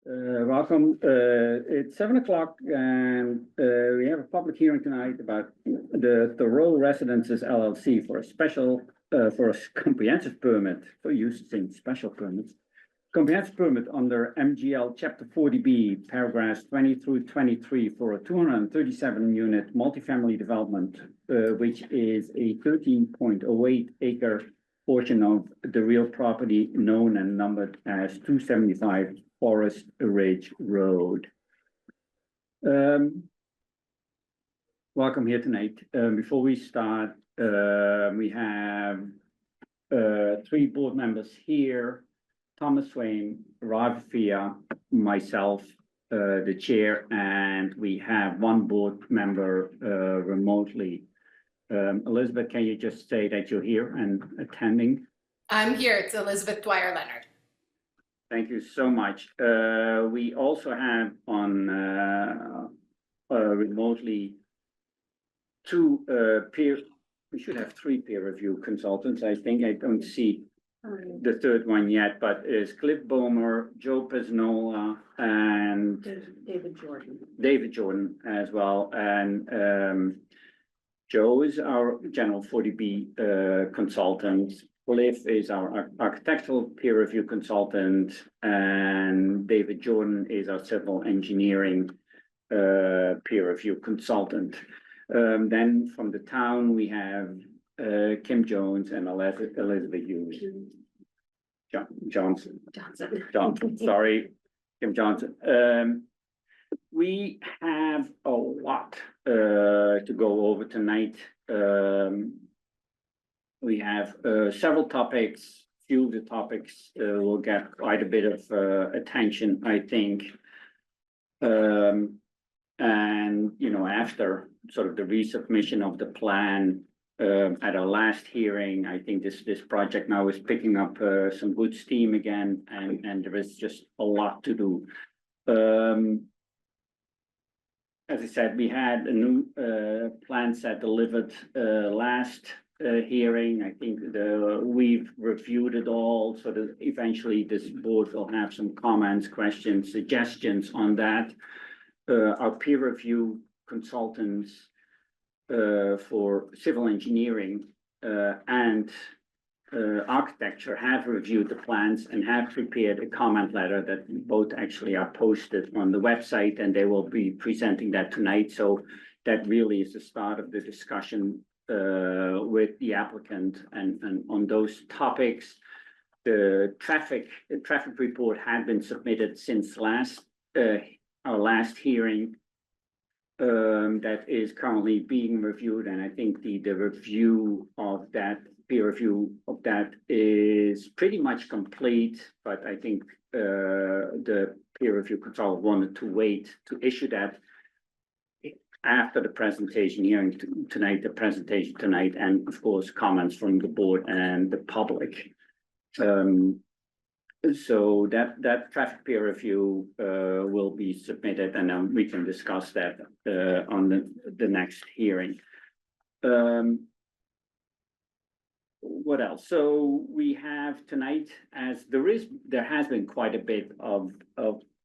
Welcome. It's 7 o'clock and we have a public hearing tonight about the Thoreau Residences LLC for a special, for a comprehensive permit for using special permits. Comprehensive permit under MGL Chapter 40B, paragraphs 20 through 23 for a 237 unit multifamily development, which is a 13.08 acre portion of the real property known and numbered as 275 Forest Ridge Road. Welcome here tonight. Before we start, we have three board members here: Thomas Swain, Ravi Fia, myself, the chair, and we have one board member remotely. Elizabeth, can you just say that you're here and attending? I'm here. It's Elizabeth Dwyer Leonard. Thank you so much. We also have on remotely two we should have three peer review consultants. I think I don't see the third one yet, but is Cliff Bomer, Joe Pesnola, and David Jordan as well. And Joe is our general 40B consultant. Cliff is our architectural peer review consultant, and David Jordan is our civil engineering peer review consultant. Then from the town, we have Kim Jones and Elizabeth Hughes. Johnson, sorry, Kim Johnson. We have a lot to go over tonight. We have several topics. Few of the topics will get quite a bit of attention, I think. And you know, after sort of the resubmission of the plan at our last hearing, I think this project now is picking up some good steam again, and there is just a lot to do. As I said, we had a new plan set delivered last hearing. I think we've reviewed it all, so that eventually this board will have some comments, questions, suggestions on that. Our peer review consultants for civil engineering and architecture have reviewed the plans and have prepared a comment letter that both actually are posted on the website, and they will be presenting that tonight. So that really is the start of the discussion with the applicant and on those topics. The traffic report had been submitted since our last hearing. That is currently being reviewed, and I think the review of that, peer review of that, is pretty much complete. But I think the peer review consultant wanted to wait to issue that after the presentation hearing tonight, and of course comments from the board and the public. So that traffic peer review will be submitted, and then we can discuss that on the next hearing. What else? So we have tonight, as there has been quite a bit of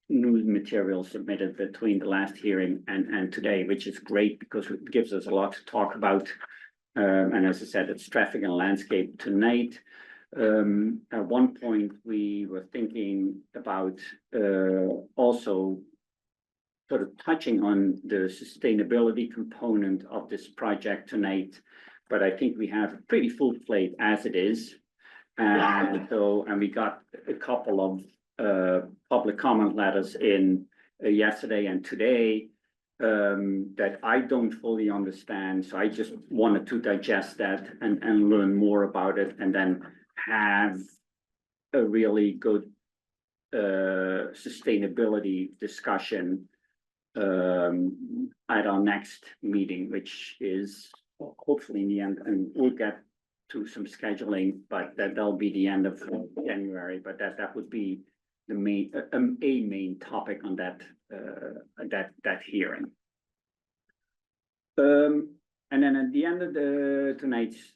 new material submitted between the last hearing and today, which is great because it gives us a lot to talk about. And as I said, it's traffic and landscape tonight. At one point, we were thinking about also sort of touching on the sustainability component of this project tonight, but I think we have a pretty full plate as it is. And we got a couple of public comment letters in yesterday and today that I don't fully understand. So I just wanted to digest that and learn more about it, and then have a really good sustainability discussion at our next meeting, which is hopefully in the end, and we'll get to some scheduling, but that'll be the end of January. But that would be the main topic on that hearing. And then at the end of tonight's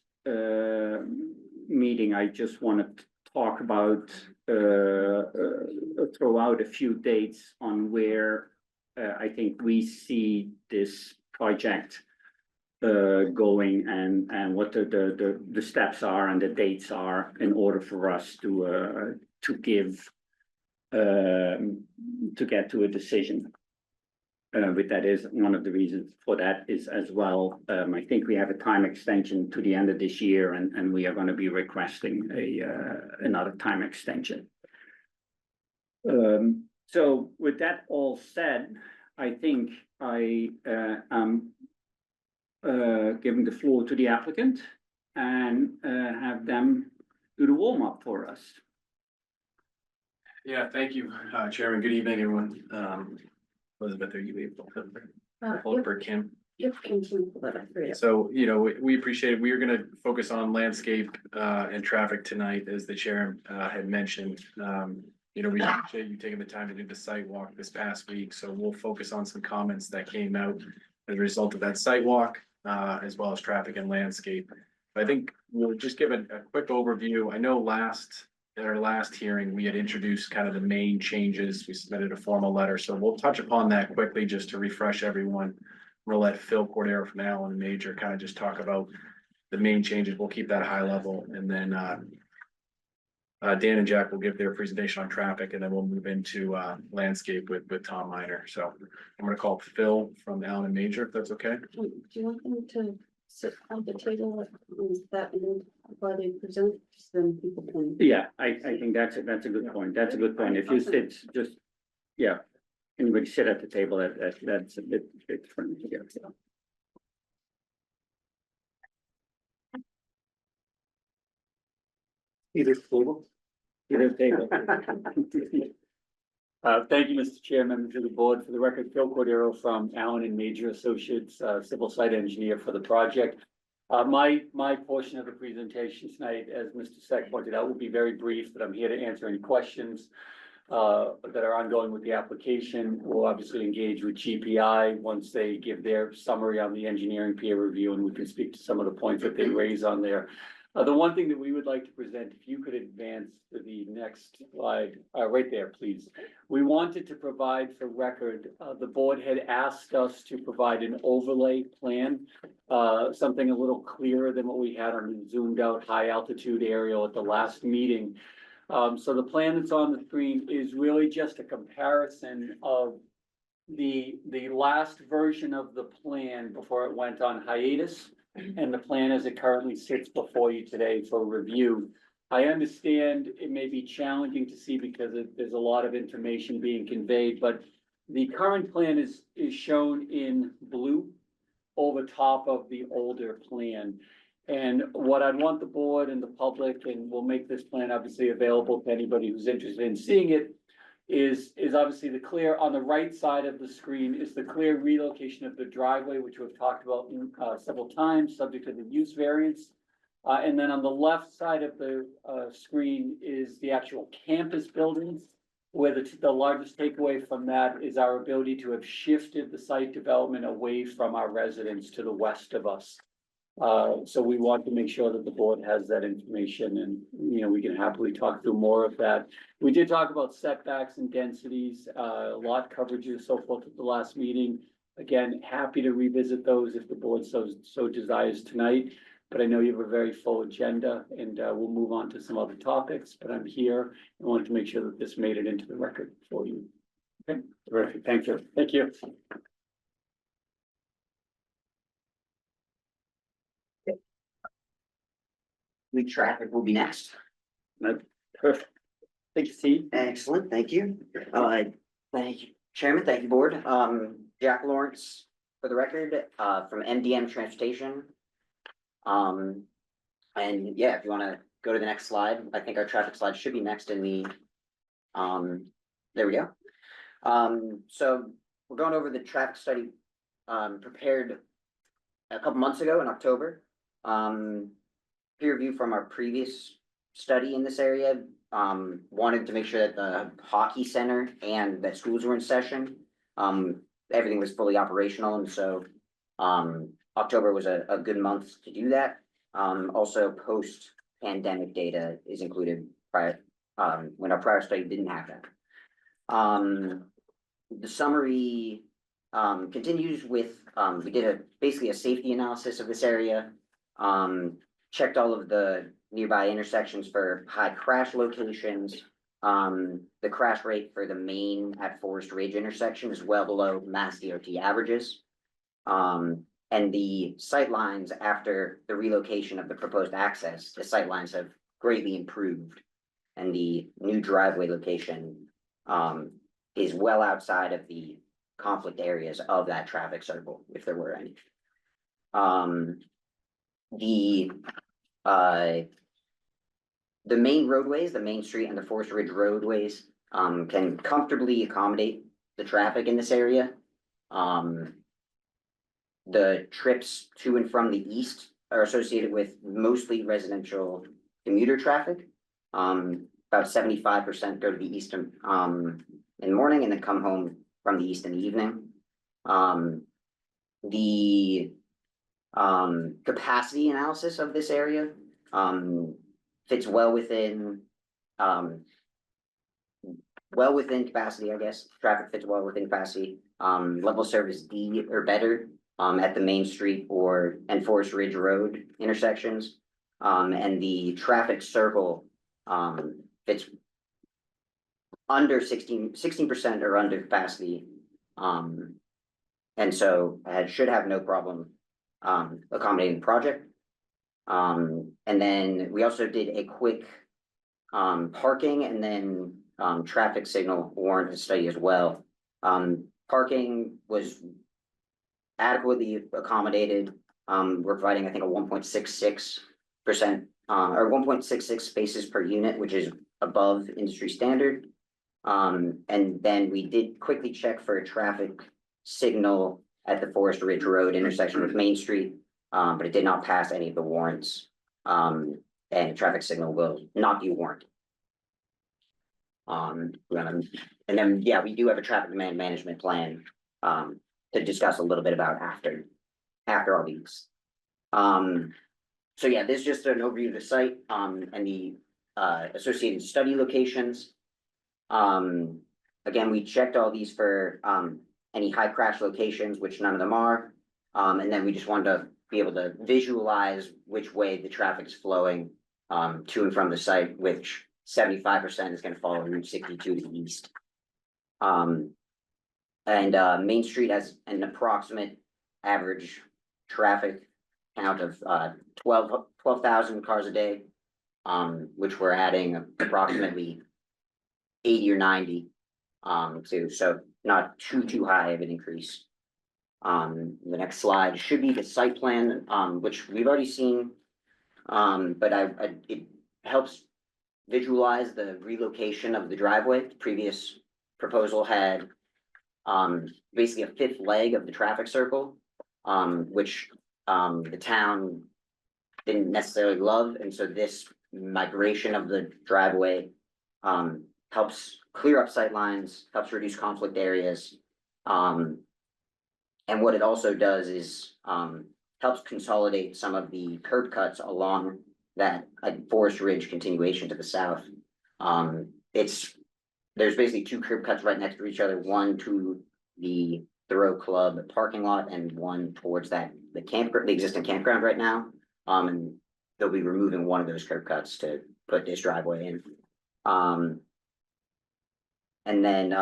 meeting, I just wanted to talk about throw out a few dates on where I think we see this project going and what the steps are and the dates are in order for us to give to get to a decision. But that is one of the reasons for that is as well, I think we have a time extension to the end of this year and we are going to be requesting another time extension. So with that all said, I think I am giving the floor to the applicant and have them do the warm up for us. Yeah, thank you, Chairman. Good evening, everyone. Elizabeth, are you able to hold for Kim? Yep, continue. So, you know, we appreciate it. We are gonna focus on landscape and traffic tonight, as the chair had mentioned. You know, we appreciate you taking the time to do the site walk this past week, so we'll focus on some comments that came out as a result of that site walk, as well as traffic and landscape. I think we'll just give a quick overview. I know at our last hearing, we had introduced kind of the main changes. We submitted a formal letter, so we'll touch upon that quickly just to refresh everyone. We'll let Phil Cordero from Allen Major kind of just talk about the main changes. We'll keep that high level, and then Dan and Jack will give their presentation on traffic, and then we'll move into landscape with Tom Miner. So I'm gonna call Phil from Allen Major, if that's okay. Do you want them to sit at the table that while they present, just then people can? Yeah, I think that's a good point. That's a good point. If you sit just, yeah, anybody sit at the table, that's a bit friendly. Yeah. Either table. Either table. Thank you, Mr. Chair, members of the board. For the record, Phil Cordero from Allen and Major Associates, civil site engineer for the project. My portion of the presentation tonight, as Mr. Seck pointed out, will be very brief, but I'm here to answer any questions that are ongoing with the application. We'll obviously engage with GPI once they give their summary on the engineering peer review, and we can speak to some of the points that they raise on there. The one thing that we would like to present, if you could advance to the next slide, right there, please. We wanted to provide for record, the board had asked us to provide an overlay plan, something a little clearer than what we had on the zoomed out high altitude aerial at the last meeting. So the plan that's on the screen is really just a comparison of the last version of the plan before it went on hiatus and the plan as it currently sits before you today for review. I understand it may be challenging to see because there's a lot of information being conveyed, but the current plan is shown in blue over top of the older plan. And what I'd want the board and the public, and we'll make this plan obviously available to anybody who's interested in seeing it, is obviously the clear on the right side of the screen is the clear relocation of the driveway, which we've talked about several times, subject to the use variance. And then on the left side of the screen is the actual campus buildings, where the largest takeaway from that is our ability to have shifted the site development away from our residents to the west of us. So we want to make sure that the board has that information and, you know, we can happily talk through more of that. We did talk about setbacks and densities, lot coverages, so forth at the last meeting. Again, happy to revisit those if the board so desires tonight. But I know you have a very full agenda and we'll move on to some other topics, but I'm here and wanted to make sure that this made it into the record for you. Okay, terrific. Thank you. Thank you. Traffic will be next. Perfect. Thank you, Steve. Excellent, thank you. Thank you, Chairman, thank you, Board. Jack Lawrence, for the record, from MDM Transportation. And yeah, if you want to go to the next slide, I think our traffic slide should be next in the, there we go. So we're going over the traffic study, prepared a couple months ago in October. Peer review from our previous study in this area, wanted to make sure that the hockey center and that schools were in session. Everything was fully operational, and so October was a good month to do that. Also post-pandemic data is included when our prior study didn't have that. The summary continues with, we did basically a safety analysis of this area. Checked all of the nearby intersections for high crash locations. The crash rate for the main at Forest Ridge intersection is well below Mass DOT averages. And the sightlines after the relocation of the proposed access, the sightlines have greatly improved. And the new driveway location is well outside of the conflict areas of that traffic circle, if there were any. The main roadways, the Main Street and the Forest Ridge roadways, can comfortably accommodate the traffic in this area. The trips to and from the east are associated with mostly residential commuter traffic. About 75% go to the east in the morning and then come home from the east in the evening. The capacity analysis of this area fits well within capacity, I guess. Traffic fits well within capacity. Level service D or better at the Main Street and Forest Ridge Road intersections. And the traffic circle fits under 16% or under capacity. And so it should have no problem accommodating the project. And then we also did a quick parking and then traffic signal warrant study as well. Parking was adequately accommodated. We're providing, I think, a 1.66% or 1.66 spaces per unit, which is above industry standard. And then we did quickly check for a traffic signal at the Forest Ridge Road intersection with Main Street, but it did not pass any of the warrants. And a traffic signal will not be warranted. And then, yeah, we do have a traffic demand management plan to discuss a little bit about after all these. So yeah, this is just an overview of the site and the associated study locations. Again, we checked all these for any high crash locations, which none of them are. And then we just wanted to be able to visualize which way the traffic is flowing to and from the site, which 75% is going to follow Route 62 to the east. And Main Street has an approximate average traffic count of 12,000 cars a day, which we're adding approximately 80 or 90 to, so not too high of an increase. The next slide should be the site plan, which we've already seen, but it helps visualize the relocation of the driveway. The previous proposal had basically a fifth leg of the traffic circle, which the town didn't necessarily love, and so this migration of the driveway helps clear up sight lines, helps reduce conflict areas. And what it also does is helps consolidate some of the curb cuts along that Forest Ridge continuation to the south. There's basically two curb cuts right next to each other, one to the Thoreau Club parking lot and one towards the existing campground right now. And they'll be removing one of those curb cuts to put this driveway in. And then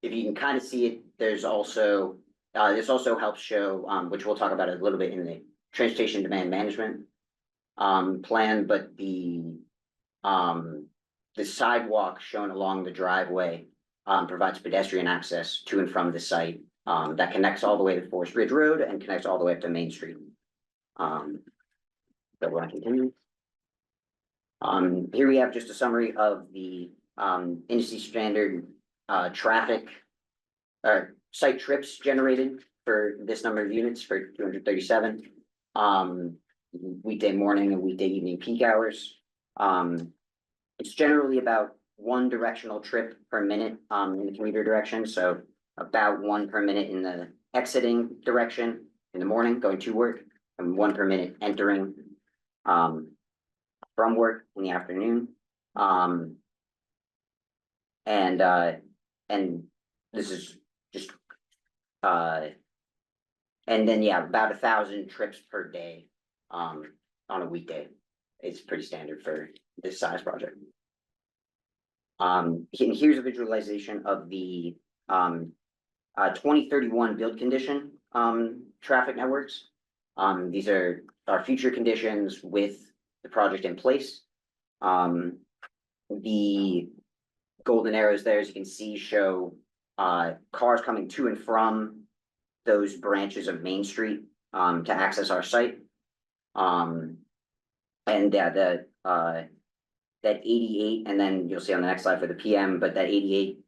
if you can kind of see it, there's also this also helps show, which we'll talk about a little bit in the transportation demand management plan, but the sidewalk shown along the driveway provides pedestrian access to and from the site that connects all the way to Forest Ridge Road and connects all the way up to Main Street. So we're going to continue. Here we have just a summary of the industry standard traffic site trips generated for this number of units for 237. Weekday morning and weekday evening peak hours. It's generally about one directional trip per minute in the commuter direction, so about one per minute in the exiting direction in the morning going to work, and one per minute entering from work in the afternoon. and this is just, and then, yeah, about 1,000 trips per day, on a weekday. It's pretty standard for this size project. Here's a visualization of the, 2031 build condition, traffic networks. These are our future conditions with the project in place. The golden arrows there, as you can see, show, cars coming to and from those branches of Main Street, to access our site. And yeah, that 88, and then you'll see on the next slide for the PM, but that 88,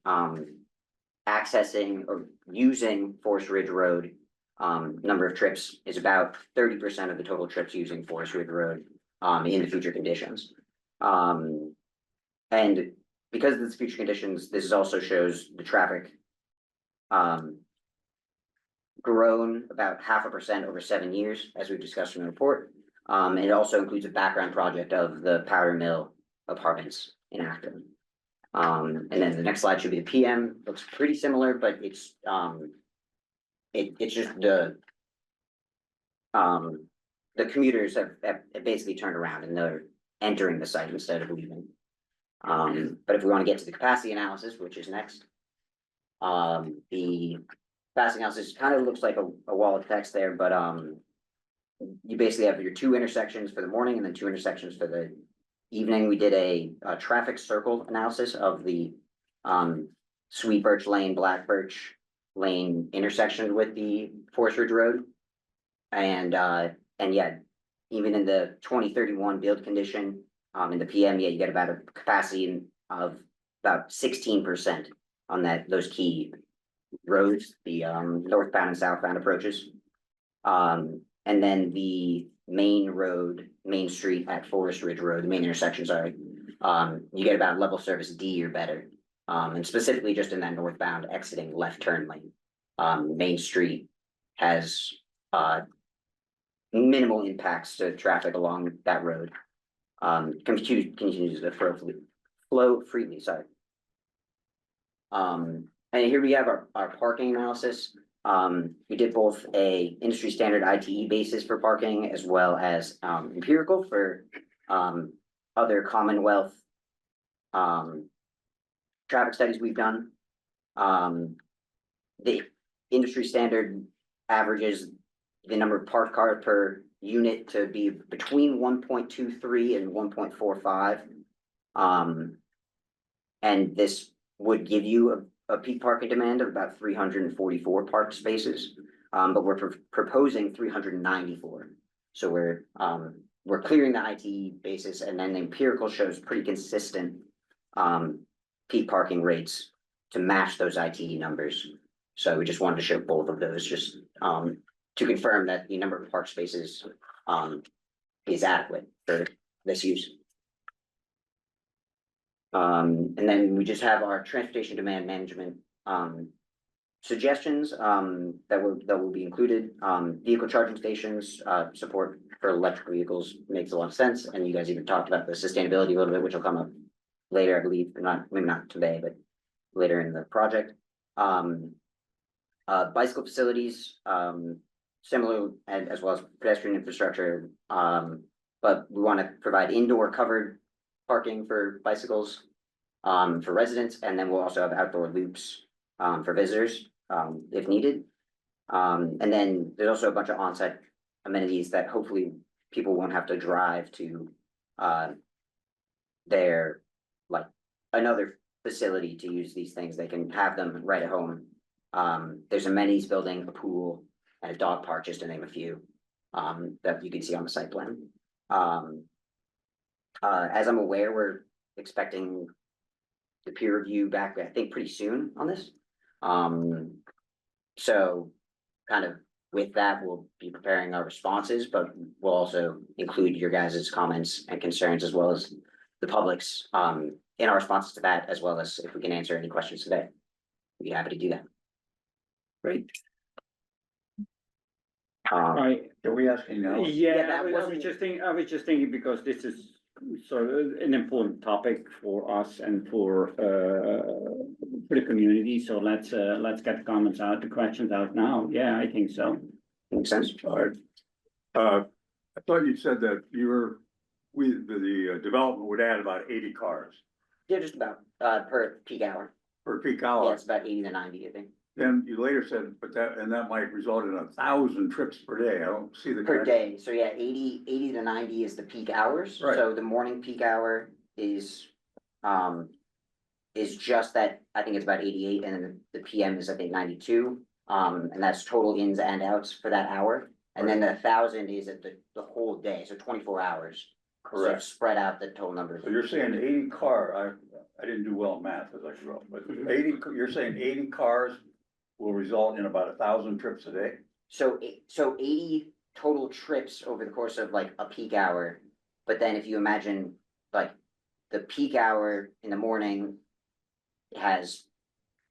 accessing or using Forest Ridge Road, number of trips is about 30% of the total trips using Forest Ridge Road, in the future conditions. And because of the future conditions, this also shows the traffic, grown about 0.5% over 7 years, as we've discussed in the report. And it also includes a background project of the Powder Mill Apartments in Acton. And then the next slide should be the PM. Looks pretty similar, but it's just the commuters have basically turned around and they're entering the site instead of leaving. But if we want to get to the capacity analysis, which is next, the capacity analysis kind of looks like a wall of text there, but you basically have your 2 intersections for the morning and then 2 intersections for the evening. We did a traffic circle analysis of the Sweet Birch Lane, Black Birch Lane intersection with the Forest Ridge Road. And yeah, even in the 2031 build condition, in the PM, yeah, you get about a capacity of about 16% on those key roads, the northbound and southbound approaches. And then the Main Street at Forest Ridge Road, the main intersection, sorry, you get about level service D or better. And specifically just in that northbound exiting left turn lane. Main Street has minimal impacts to traffic along that road. Continues to flow freely, sorry. And here we have our parking analysis. We did both a industry standard ITE basis for parking as well as empirical for other Commonwealth traffic studies we've done. The industry standard averages the number of parked cars per unit to be between 1.23 and 1.45. And this would give you a peak parking demand of about 344 parked spaces, but we're proposing 394. So we're clearing the ITE basis, and then the empirical shows pretty consistent peak parking rates to match those ITE numbers. So we just wanted to show both of those, just to confirm that the number of park spaces is adequate for this use. And then we just have our transportation demand management suggestions that will be included. Vehicle charging stations, support for electric vehicles makes a lot of sense, and you guys even talked about the sustainability a little bit, which will come up later, I believe, maybe not today, but later in the project. Bicycle facilities, similar as well as pedestrian infrastructure, but we want to provide indoor covered parking for bicycles for residents, and then we'll also have outdoor loops for visitors if needed. And then there's also a bunch of on-site amenities that hopefully people won't have to drive to their, like, another facility to use these things. They can have them right at home. There's amenities building, a pool, and a dog park, just to name a few, that you can see on the site plan. As I'm aware, we're expecting the peer review back, I think, pretty soon on this. So kind of with that, we'll be preparing our responses, but we'll also include your guys' comments and concerns as well as the public's in our responses to that, as well as if we can answer any questions today. We'd be happy to do that. Great. Um, Right. Are we asking now? Yeah, that I was wasn't- just thinking, because this is so an important topic for us and for the community, so let's get the comments out, the questions out now, yeah, I think so. Makes sense? All right. I thought you said that the development would add about 80 cars Yeah, just about, per peak hour. per peak Yeah, hour. it's about 80 to 90, I think, Then you later said, that might result in 1,000 trips per day. I don't see the. per day. So yeah, 80 to 90 is the peak hours. Right. So the morning peak hour is just that, I think it's about 88, and then the PM is, I think, 92. And that's total ins and outs for that hour. And then the 1,000 is at the whole day, so 24 hours. So Correct. spread out the total numbers. So you're saying 80 I didn't do well in math as I grew up, but 80, you're saying 80 cars will result in about 1,000 trips a day? So 80 total trips over the course of like a peak hour. But then if you imagine like the peak hour in the morning has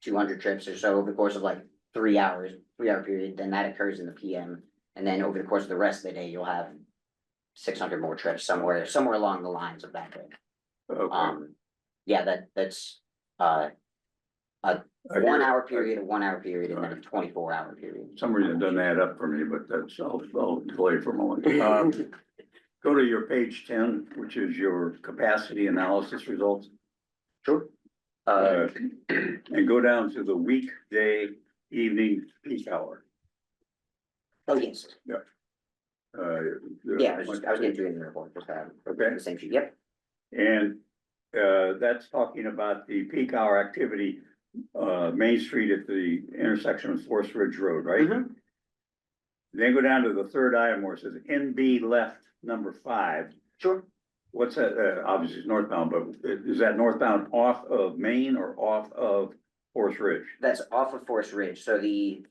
200 trips or so over the course of like 3 hours, 3 hour period, then that occurs in the PM. And then over the course of the rest of the day, you'll have 600 more trips somewhere along the lines of that day. Okay. Yeah, that's a I hear 1 it. hour period, a 1 hour period, and then a 24 hour period. For some reason it doesn't add up for me, but I'll delay for a moment. Go to your page 10, which is your capacity analysis results. Sure. And go down to the weekday evening peak hour. Oh, yes. Yeah, I was getting through in the report, just Okay. the same sheet, yep. And that's talking about the peak hour activity, Main Street at the intersection of Forest Ridge Road, right? Mhm. Then go down to the third item where it says NB left number 5. Sure. What's that? Obviously it's northbound, but is that northbound off of Main or off of Forest Ridge? That's off of Forest Ridge, so the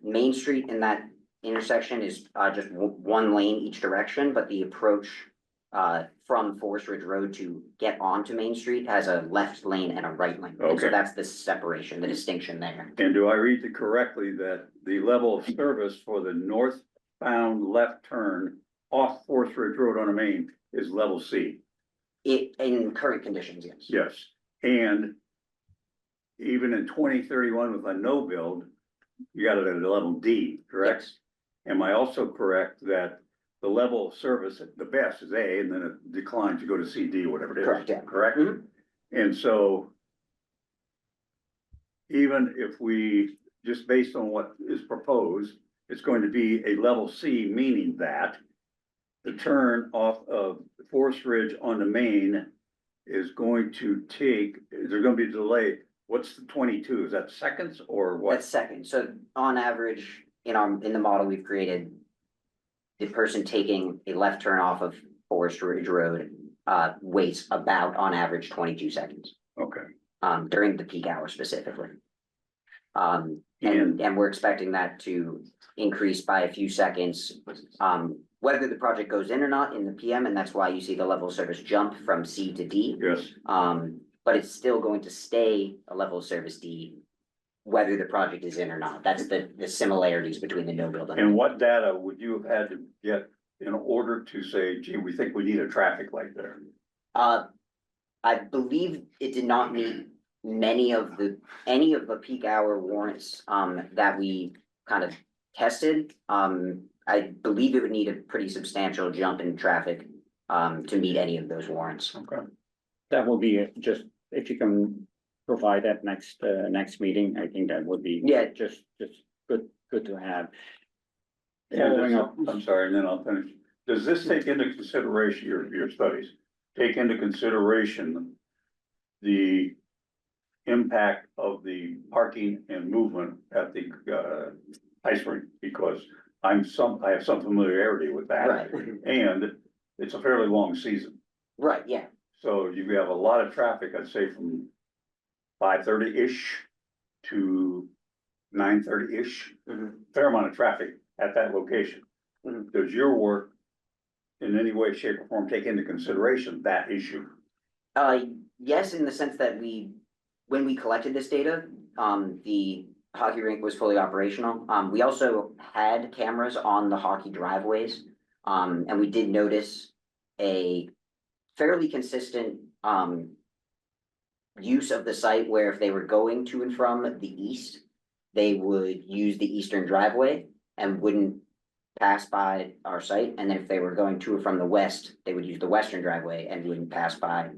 Main Street in that intersection is just one lane each direction, but the approach from Forest Ridge Road to get onto Main Street has a left lane and a right lane. And so Okay. that's the separation, the distinction there. And do I read it correctly that the level of service for the northbound left turn off Forest Ridge Road on a Main is level C? In current conditions, yes. Yes, and even in 2031 with a no build, you got it at a level D, correct? Yes. Am I also correct that the level of service at the best is A and then it declines to go to C, D, whatever it is? Correct, yeah. Correct? Mhm. And so even if we, just based on what is proposed, it's going to be a level C, meaning that the turn off of Forest Ridge on the Main is going to take, there's gonna be a delay. What's the 22? Is that seconds or what? That's second, so on average, in the model we've created. The person taking a left turn off of Forest Ridge Road waits about on average 22 seconds. Okay, During the peak hour specifically. And- And we're expecting that to increase by a few seconds. Whether the project goes in or not in the PM, and that's why you see the level of service jump from C to D. yes, But it's still going to stay a level of service D. Whether the project is in or not, that's the similarities between the no build and. and what data would you have had to get in order to say, gee, we think we need a traffic light there? I believe it did not meet any of the peak hour warrants, that we kind of tested. I believe it would need a pretty substantial jump in traffic, to meet any of those warrants. Okay. That will be just, if you can provide that next meeting, I think that would be. Yeah. Just good to have. And Following up, I'm sorry, and then I'll finish. Does this take into consideration your studies? Take into consideration the impact of the parking and movement at the ice rink? Because I have some familiarity with that. Right. And it's a fairly long season. Right, yeah, So you have a lot of traffic, I'd say from 5:30-ish to 9:30-ish. Mhm. Fair amount of traffic at that location. Mhm. Does your work in any way, shape or form take into consideration that issue? yes, in the sense that when we collected this data, the hockey rink was fully operational. We also had cameras on the hockey driveways. And we did notice a fairly consistent, use of the site where if they were going to and from the east, they would use the eastern driveway and wouldn't pass by our site. And then if they were going to or from the west, they would use the western driveway and wouldn't pass by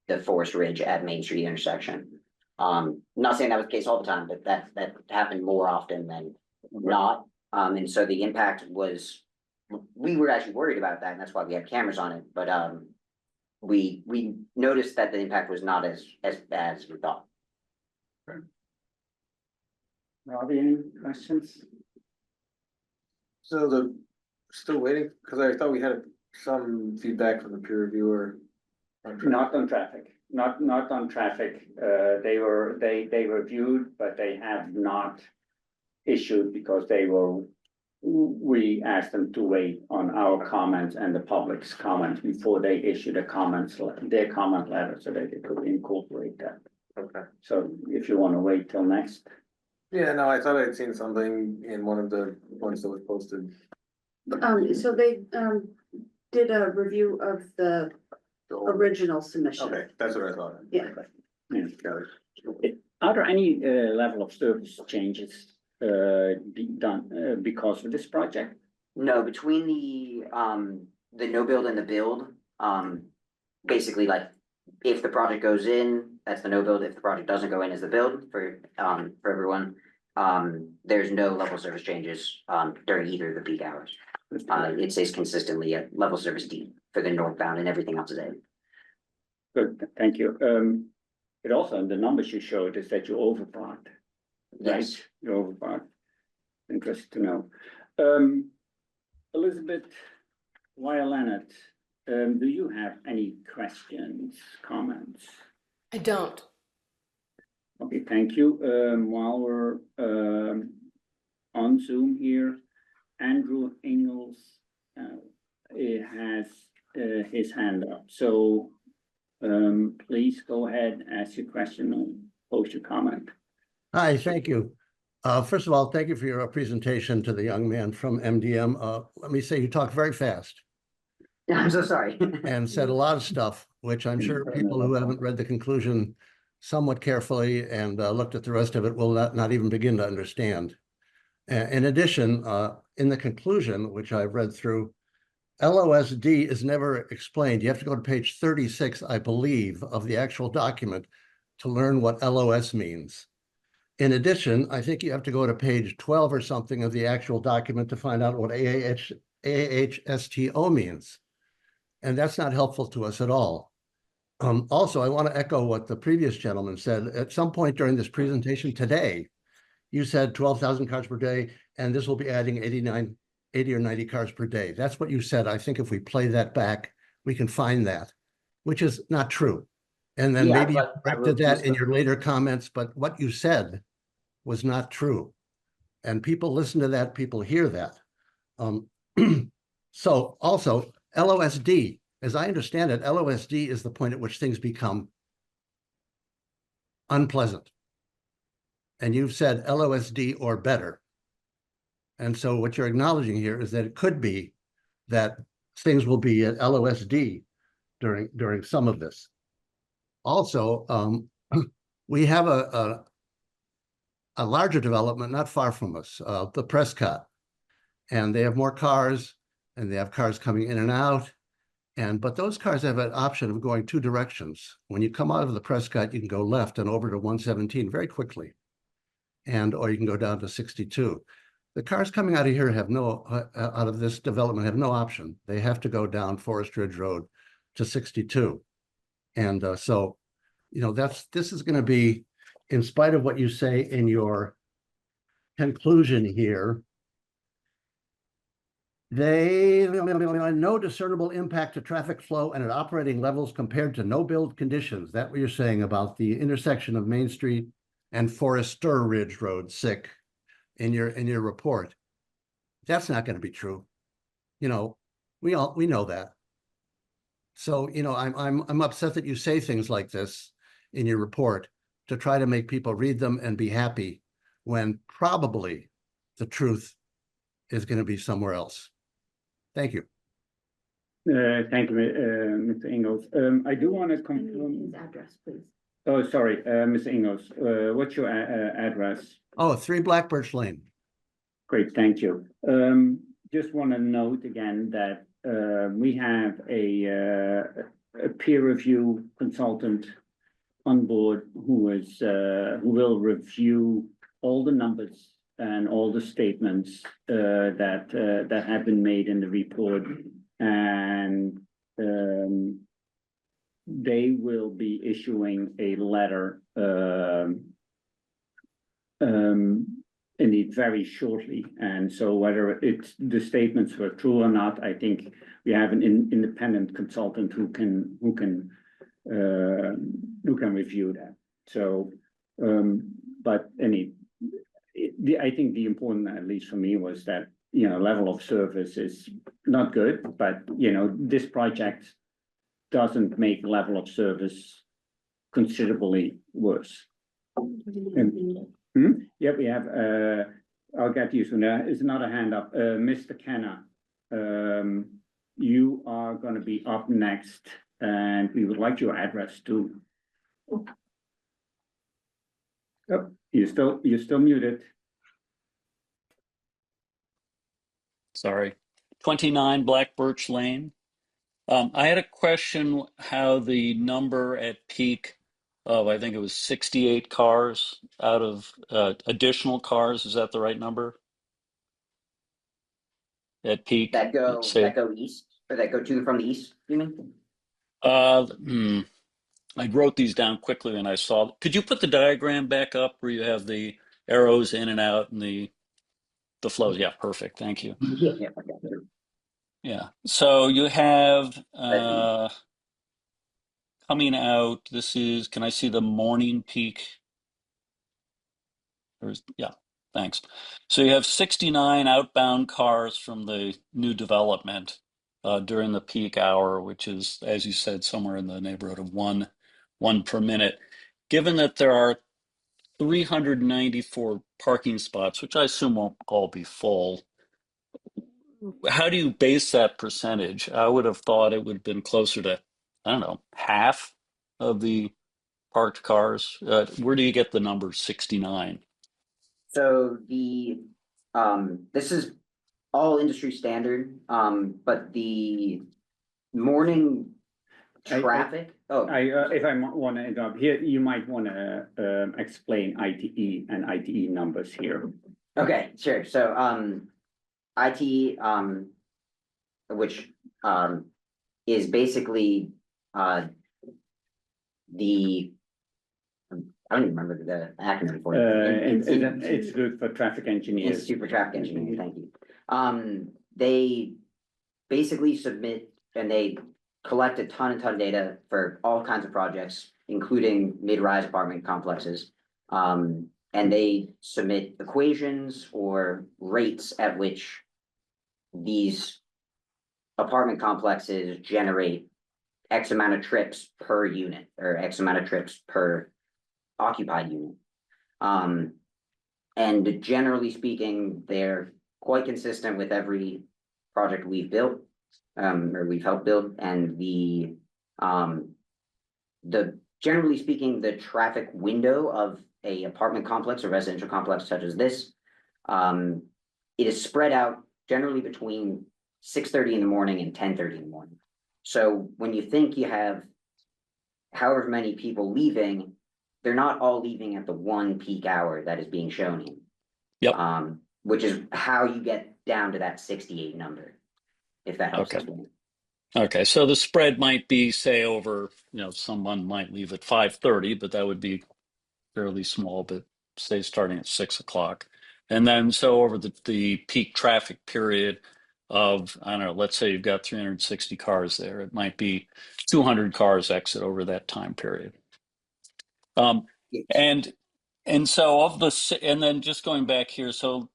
the Forest Ridge at Main Street intersection. Not saying that was the case all the time, but that happened more often than not. And so the impact was, we were actually worried about that, and that's why we had cameras on it, but we noticed that the impact was not as bad as we thought. Robbie, any questions? So still waiting, because I thought we had some feedback from the peer reviewer. Not on traffic, not on traffic. They reviewed, but they have not issued because we asked them to wait on our comments and the public's comments before they issue their comment letter so that they could incorporate that. Okay. So if you want to wait till next. Yeah, no, I thought I'd seen something in one of the ones that was posted. So they, did a review of the original submission. Okay, that's what I thought. Yeah. Got it. Are there any level of service changes be done because of this project? No, between the no build and the build, basically like if the project goes in, that's the no build. If the project doesn't go in, is the build for everyone. There's no level service changes during either of the peak hours. It stays consistently at level service D for the northbound and everything else is A. Good, thank you. It also, in the numbers you showed is that you overparked. Right? Yes. You overparked. Interesting to know. Elizabeth Wire-Leonard, do you have any questions, comments? I don't. Okay, thank you. While we're on Zoom here, Andrew Ingalls has his hand up. So please go ahead, ask your question or post your comment. Hi, thank you. First of all, thank you for your presentation to the young man from MDM. Let me say you talk very fast I'm so sorry. and said a lot of stuff, which I'm sure people who haven't read the conclusion somewhat carefully and looked at the rest of it will not even begin to understand. In addition, in the conclusion, which I've read through, LOSD is never explained. You have to go to page 36, I believe, of the actual document to learn what LOS means. In addition, I think you have to go to page 12 or something of the actual document to find out what AHSTO means. And that's not helpful to us at all. Also, I want to echo what the previous gentleman said. At some point during this presentation today, you said 12,000 cars per day, and this will be adding 80 or 90 cars per day. That's what you said. I think if we play that back, we can find that, which is not true. And then maybe you corrected that in your later comments, but what you said was not true. And people listen to that, people hear that. So also, LOSD, as I understand it, LOSD is the point at which things become unpleasant. And you've said LOSD or better. And so what you're acknowledging here is that it could be that things will be at LOSD during some of this. Also, we have a larger development not far from us, the Prescott, and they have more cars and they have cars coming in and out. But those cars have an option of going two directions. When you come out of the Prescott, you can go left and over to 117 very quickly. Or you can go down to 62. The cars coming out of here have out of this development have no option. They have to go down Forest Ridge Road to 62. And so, this is going to be, in spite of what you say in your conclusion here, no discernible impact to traffic flow and at operating levels compared to no build conditions. That's what you're saying about the intersection of Main Street and Forester Ridge Road, SIC, in your report. That's not going to be true. We know that. So, I'm upset that you say things like this in your report to try to make people read them and be happy when probably the truth is going to be somewhere else. Thank you. Thank you, Mr. Ingles. I do want to His confirm, address, please. oh, sorry, Mr. Ingles, what's your address? Oh, 3 Black Birch Lane. Great, thank you. Just want to note again that we have a peer review consultant on board who will review all the numbers and all the statements that have been made in the report. And they will be issuing a letter indeed very shortly. And so whether the statements were true or not, I think we have an independent consultant who can review that. So, but I think the important, at least for me, was that, level of service is not good, but, this project doesn't make level of service considerably worse. Yeah, we have, I'll get you soon. There is another hand up. Mr. Kenna, you are gonna be up next, and we would like your address too. Oh, you're still muted. Sorry. 29 Black Birch Lane. I had a question how the number at peak of, I think it was 68 cars out of additional cars, is that the right number? At peak? That go let's say. east, or that go to and from the east, you mean? I wrote these down quickly and I saw, could you put the diagram back up where you have the arrows in and out and the flows? Yeah, perfect. Thank you. Yeah, I got it. Yeah. So you have That's coming out, this is, can I see the morning peak? Yeah, thanks. So you have 69 outbound cars from the new development during the peak hour, which is, as you said, somewhere in the neighborhood of one per minute. Given that there are 394 parking spots, which I assume won't all be full, how do you base that percentage? I would have thought it would have been closer to, I don't know, half of the parked cars. Where do you get the number 69? So this is all industry standard, but the morning traffic, If I want to interrupt here, you might want to explain ITE and ITE numbers here. okay, sure, so, IT, which, is basically, I don't even remember the acronym for it. It's good for traffic engineers. Institute for Traffic Engineering, thank you. They basically submit and they collect a ton of data for all kinds of projects, including mid-rise apartment complexes. And they submit equations or rates at which these apartment complexes generate X amount of trips per unit or X amount of trips per occupied unit. And generally speaking, they're quite consistent with every project we've built, or we've helped build, and the generally speaking, the traffic window of a apartment complex or residential complex such as this, it is spread out generally between 6:30 in the morning and 10:30 in the morning. So when you think you have however many people leaving, they're not all leaving at the one peak hour that is being shown here. Yep. Which is how you get down to that 68 number, if that helps. Okay. Okay, so the spread might be, say, over, someone might leave at 5:30, but that would be fairly small, but say starting at 6 o'clock. And then so over the peak traffic period of, I don't know, let's say you've got 360 cars there, it might be 200 cars exit over that time period. And so and then just going back here, so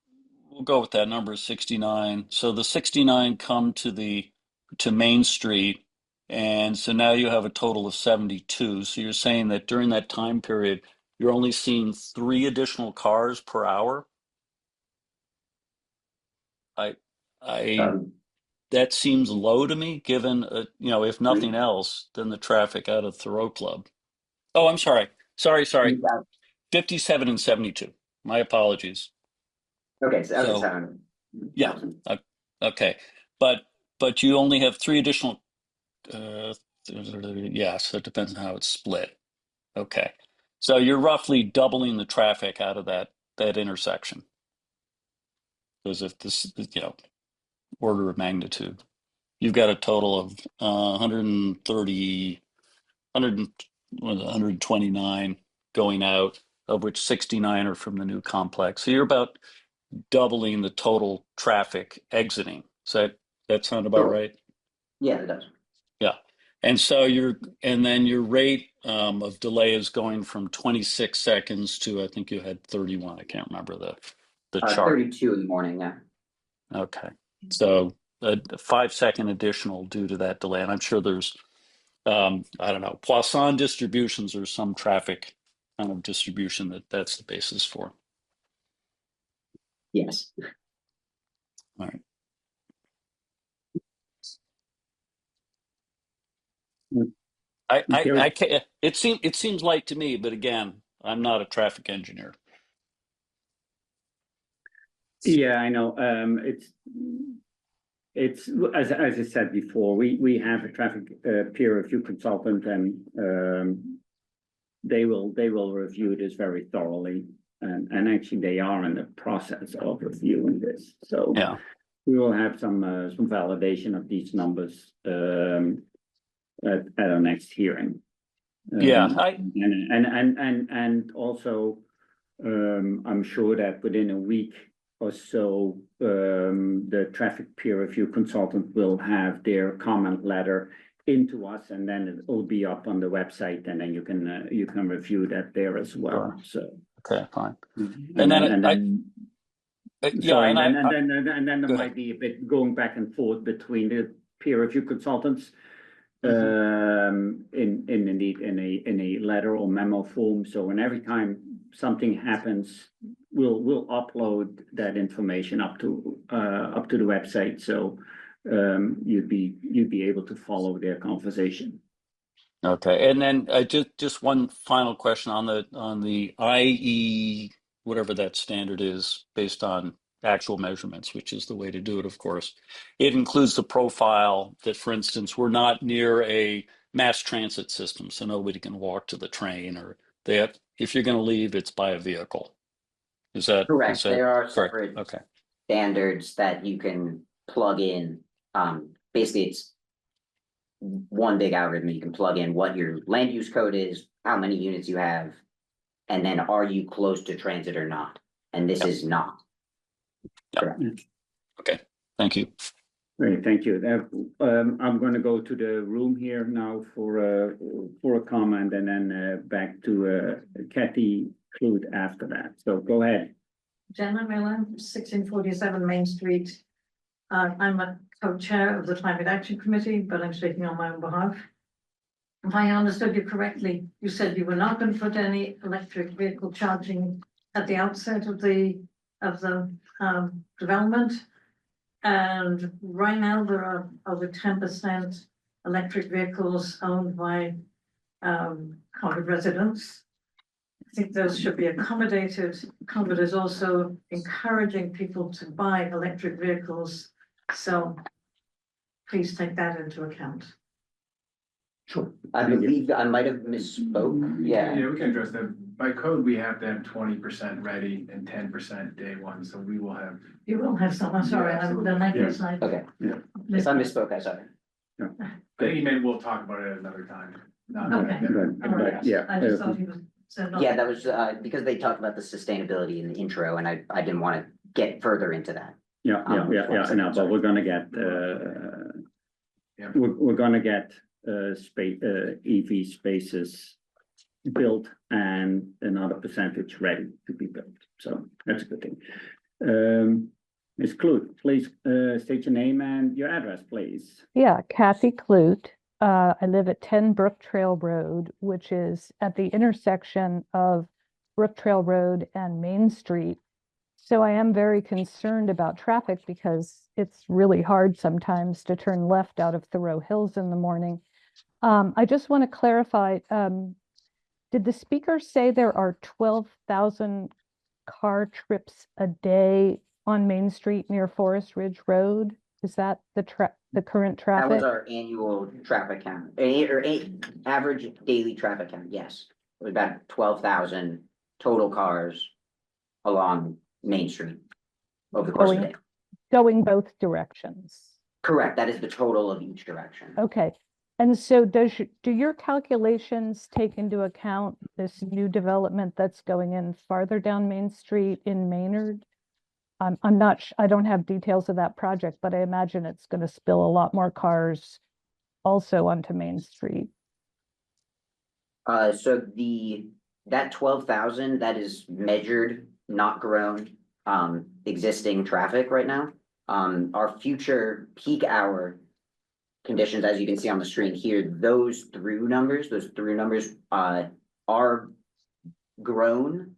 we'll go with that number 69. So the 69 come to Main Street, and so now you have a total of 72. So you're saying that during that time period, you're only seeing 3 additional cars per hour? that seems low to me, given, if nothing else, than the traffic out of Thoreau Club. Oh, I'm sorry. Sorry. 57 and 72. My apologies. Okay, so, okay, So, 7. yeah. Okay. But you only have 3 additional, yeah, so it depends on how it's split. Okay. So you're roughly doubling the traffic out of that intersection. Because if this, order of magnitude, you've got a total of 130, 129 going out, of which 69 are from the new complex. So you're about doubling the total traffic exiting. Does that sound about Sure. right? Yeah, it does. Yeah. And so then your rate of delay is going from 26 seconds to, I think you had 31. I can't remember the chart. 32 in the morning, yeah. Okay. So a 5-second additional due to that delay. And I'm sure there's, I don't know, Poisson distributions or some traffic kind of distribution that's the basis for. Yes. All right. I can't, it seems light to me, but again, I'm not a traffic engineer. Yeah, I know. It's as I said before, we have a traffic peer review consultant, and they will review this very thoroughly, and actually they are in the process of reviewing this. So Yeah. we will have some validation of these numbers at our next hearing. Yeah, And also, I'm sure that within a week or so, the traffic peer review consultant will have their comment letter into us, and then it will be up on the website, and then you can review that there as well. So okay, fine. and then Yeah, and then there Go might be a bit going back and forth between the peer review consultants. Indeed in a letter or memo form. So when every time something happens, we'll upload that information up to the website. So you'd be able to follow their conversation. Okay, and then just one final question on the IE, whatever that standard is, based on actual measurements, which is the way to do it, of course. It includes the profile that, for instance, we're not near a mass transit system, so nobody can walk to the train, or if you're going to leave, it's by a vehicle. Is that correct? There are separate okay standards that you can plug in. Basically, it's one big algorithm. You can plug in what your land use code is, how many units you have, and then are you close to transit or not? And this is not. Correct. Okay, thank you. Great, thank you. I'm going to go to the room here now for a comment, and then back to Kathy Clute after that. So go ahead. Jenna Miller, 1647 Main Street. I'm a co-chair of the Climate Action Committee, but I'm speaking on my own behalf. If I understood you correctly, you said you were not going to put any electric vehicle charging at the outset of the development. And right now there are over 10% electric vehicles owned by Concord residents. I think those should be accommodated. Concord is also encouraging people to buy electric vehicles. So please take that into account. Sure. I believe I might have misspoke. Yeah. Yeah, we can address that. By code, we have to have 20% ready and 10% day one, so we will have. You will have some, I'm sorry, I'm the negative side. Okay. If I misspoke, I'm sorry. I think he meant we'll talk about it at another time. Okay. But yeah. I just thought he was. Yeah, that was because they talked about the sustainability in the intro, and I didn't want to get further into that. Yeah, no, but we're gonna get we're gonna get EV spaces built and another percentage ready to be built. So that's a good thing. Ms. Clute, please state your name and your address, please. Yeah, Kathy Clute. I live at 10 Brook Trail Road, which is at the intersection of Brook Trail Road and Main Street. So I am very concerned about traffic because it's really hard sometimes to turn left out of Thoreau Hills in the morning. I just want to clarify, did the speaker say there are 12,000 car trips a day on Main Street near Forest Ridge Road? Is that the current That traffic? was our annual traffic count, average daily traffic count, yes. It was about 12,000 total cars along Main Street over the course of the day. Going both directions. Correct, that is the total of each direction. Okay. And so do your calculations take into account this new development that's going in farther down Main Street in Maynard? I'm not, I don't have details of that project, but I imagine it's going to spill a lot more cars also onto Main Street. So that 12,000, that is measured, not grown, existing traffic right now. Our future peak hour conditions, as you can see on the screen here, those through numbers are grown.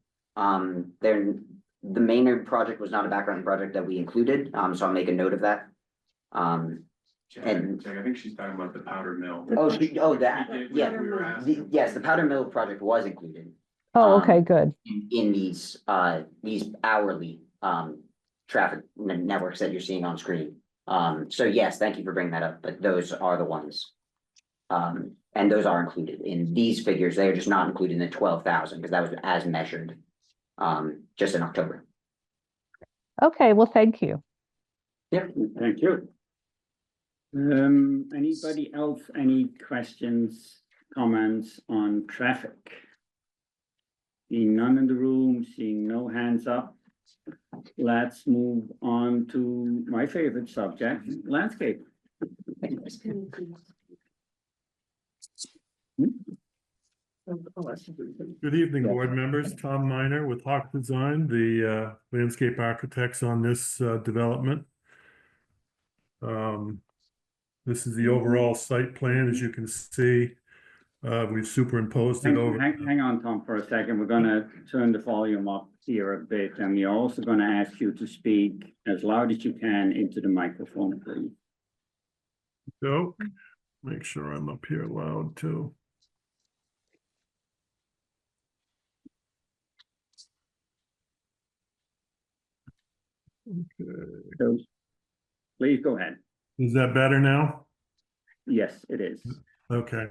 The Maynard project was not a background project that we included, so I'll make a note of that. Jack, I think she's talking about the powder mill. Yes, the powder mill project was included. Oh, okay, good. In these hourly traffic networks that you're seeing on screen. So yes, thank you for bringing that up, but those are the ones. And those are included in these figures. They are just not included in the 12,000 because that was as measured just in October. Okay, well, thank you. Yep. Thank you. Anybody else, any questions, comments on traffic? Seeing none in the room, seeing no hands up. Let's move on to my favorite subject, landscape. Good evening, board members. Tom Miner with Hawk Design, the landscape architects on this development. This is the overall site plan, as you can see. We've superimposed it over. Hang on, Tom, for a second. We're gonna turn the volume up here a bit, and we're also gonna ask you to speak as loud as you can into the microphone, please. So, make sure I'm up here loud too. Okay. So, please go ahead. Is that better now? Yes, it is. Okay.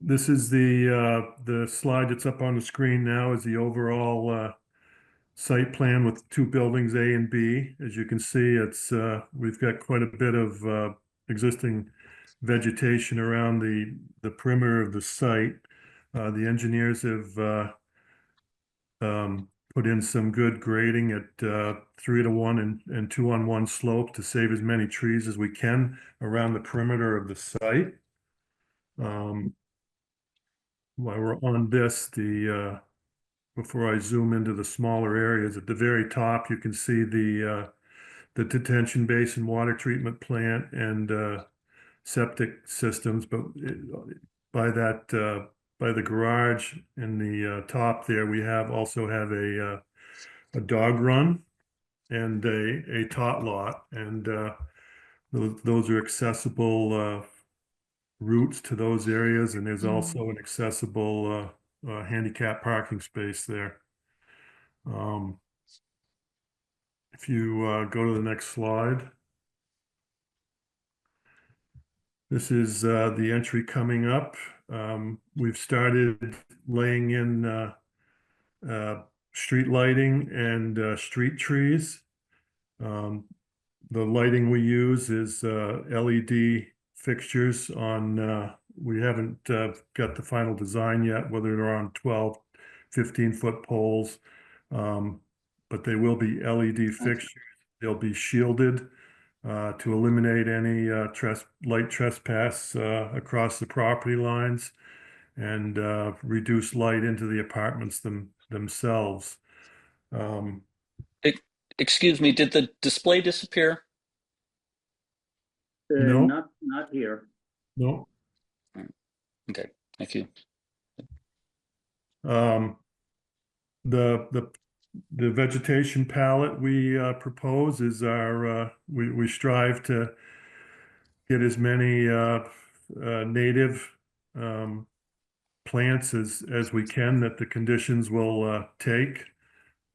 This is the slide that's up on the screen now is the overall site plan with two buildings, A and B. As you can see, it's we've got quite a bit of existing vegetation around the perimeter of the site. The engineers have put in some good grading at 3-to-1 and 2-on-1 slope to save as many trees as we can around the perimeter of the site. While we're on this, before I zoom into the smaller areas, at the very top, you can see the detention basin, water treatment plant, and septic systems. But by the garage in the top there, we also have a dog run and a tot lot, and those are accessible routes to those areas, and there's also an accessible handicap parking space there. If you go to the next slide. This is the entry coming up. We've started laying in street lighting and street trees. The lighting we use is LED fixtures on, we haven't got the final design yet, whether they're on 12, 15-foot poles, but they will be LED fixtures. They'll be shielded to eliminate any light trespass across the property lines and reduce light into the apartments themselves. Excuse me, did the display disappear? No. Not here. No. Okay, thank you. The The vegetation palette we propose is we strive to get as many native plants as we can that the conditions will take.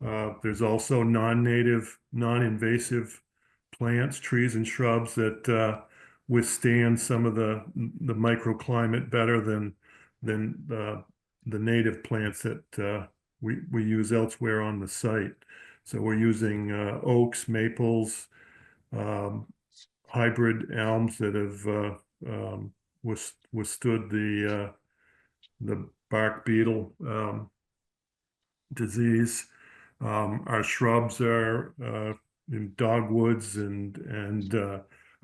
There's also non-native, non-invasive plants, trees and shrubs that withstand some of the microclimate better than the native plants that we use elsewhere on the site. So we're using oaks, maples, hybrid elms that have withstood the bark beetle disease. Our shrubs are in dogwoods and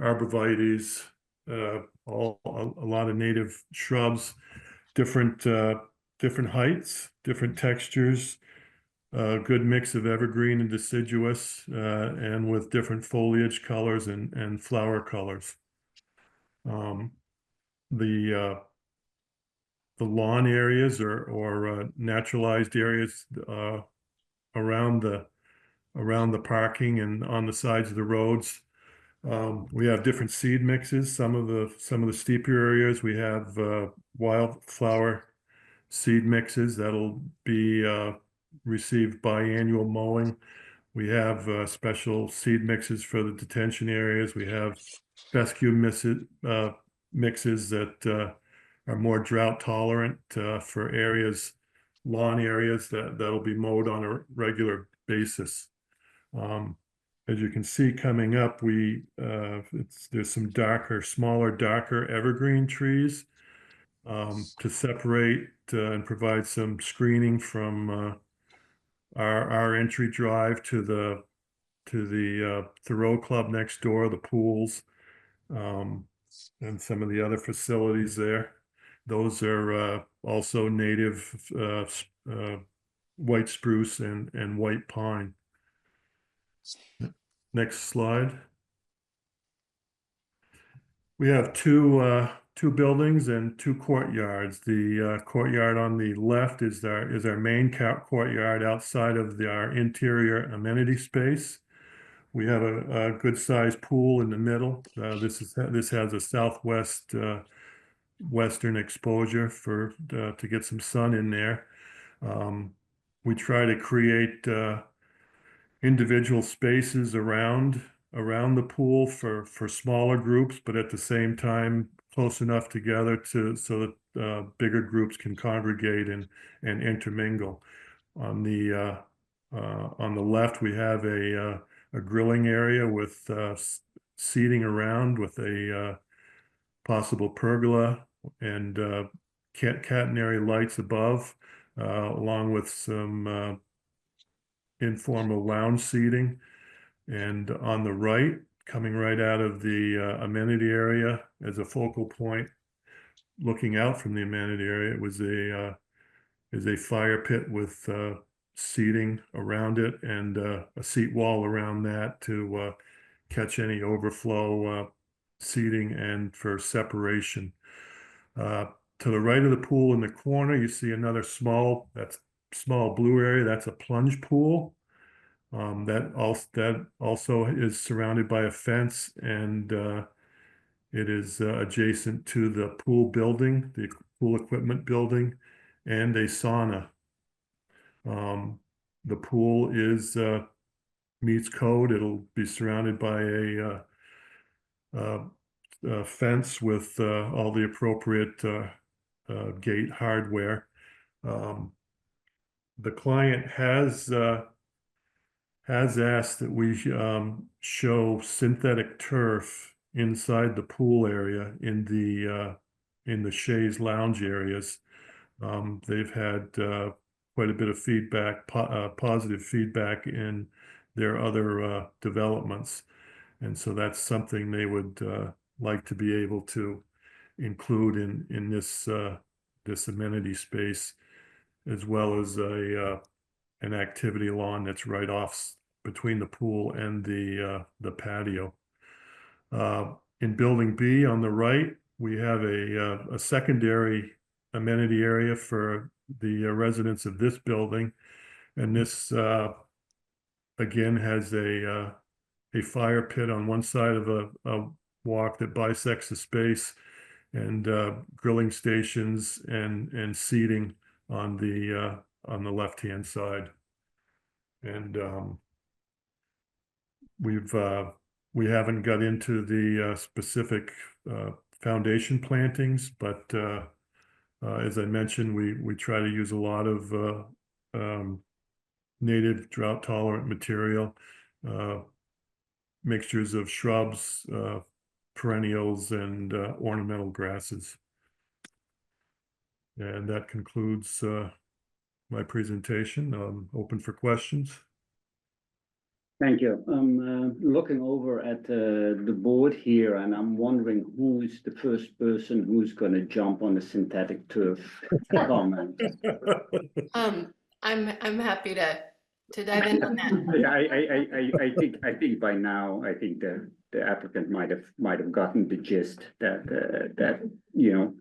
arborvitaes, a lot of native shrubs, different heights, different textures, good mix of evergreen and deciduous, and with different foliage colors and flower colors. The lawn areas or naturalized areas around the parking and on the sides of the roads. We have different seed mixes. Some of the steeper areas we have wildflower seed mixes that'll be received biannual mowing. We have special seed mixes for the detention areas. We have fescue mixes that are more drought tolerant for areas, lawn areas that'll be mowed on a regular basis. As you can see coming up, there's some smaller, darker evergreen trees to separate and provide some screening from our entry drive to the Thoreau Club next door, the pools, and some of the other facilities there. Those are also native white spruce and white pine. Next slide. We have two buildings and two courtyards. The courtyard on the left is our main courtyard outside of our interior amenity space. We have a good sized pool in the middle. This has a southwest western exposure to get some sun in there. We try to create individual spaces around the pool for smaller groups, but at the same time close enough together so that bigger groups can congregate and intermingle. On the left, we have a grilling area with seating around with a possible pergola and catenary lights above, along with some informal lounge seating. And on the right, coming right out of the amenity area as a focal point, looking out from the amenity area, is a fire pit with seating around it and a seat wall around that to catch any overflow seating and for separation. To the right of the pool in the corner, you see another small blue area. That's a plunge pool. That also is surrounded by a fence, and it is adjacent to the pool building, the pool equipment building, and a sauna. The pool meets code. It'll be surrounded by a fence with all the appropriate gate hardware. The client has asked that we show synthetic turf inside the pool area in the chaise lounge areas. They've had quite a bit of feedback, positive feedback in their other developments, and so that's something they would like to be able to include in this amenity space, as well as an activity lawn that's right off between the pool and the patio. In building B on the right, we have a secondary amenity area for the residents of this building. And this again has a fire pit on one side of a walk that bisects the space, and grilling stations and seating on the left-hand side. And we haven't got into the specific foundation plantings, but as I mentioned, we try to use a lot of native drought-tolerant material, mixtures of shrubs, perennials, and ornamental grasses. And that concludes my presentation. I'm open for questions. Thank you. I'm looking over at the board here, and I'm wondering who's the first person who's going to jump on the synthetic turf comment. I'm happy to dive in on that. Yeah, I think by now, I think the applicant might have gotten the gist that you know,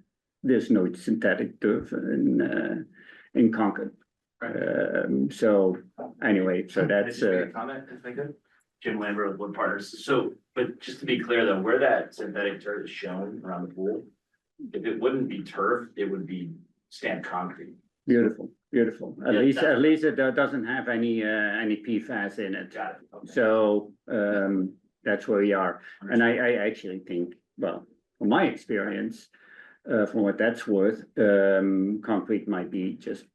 there's no synthetic turf in Concord. So anyway, so that's comment, if I could. Jim Lambert with Wood Partners. So, but just to be clear though, where that synthetic turf is shown around the pool, if it wouldn't be turf, it would be stamped concrete. beautiful, beautiful. At Yeah, least it doesn't have any PFAS in it. Got it. Okay. So that's where we are. And I actually think, well, from my experience, from what that's worth, concrete might be just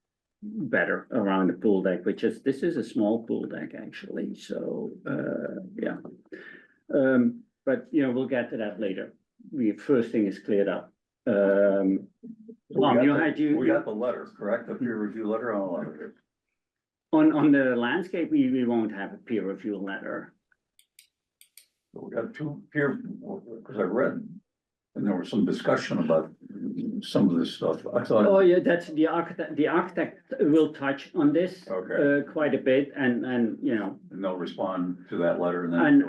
better around the pool deck, this is a small pool deck actually. So yeah. But you know, we'll get to that later. First thing is cleared up. Tom, We got the letter, correct? The peer review letter on the landscape, we won't have a peer review letter. We got two peer, because I read, and there was some discussion about some of this stuff. I thought. Oh, yeah, that's the architect. The architect will touch on this quite a bit, and you know, And they'll respond to that letter and then.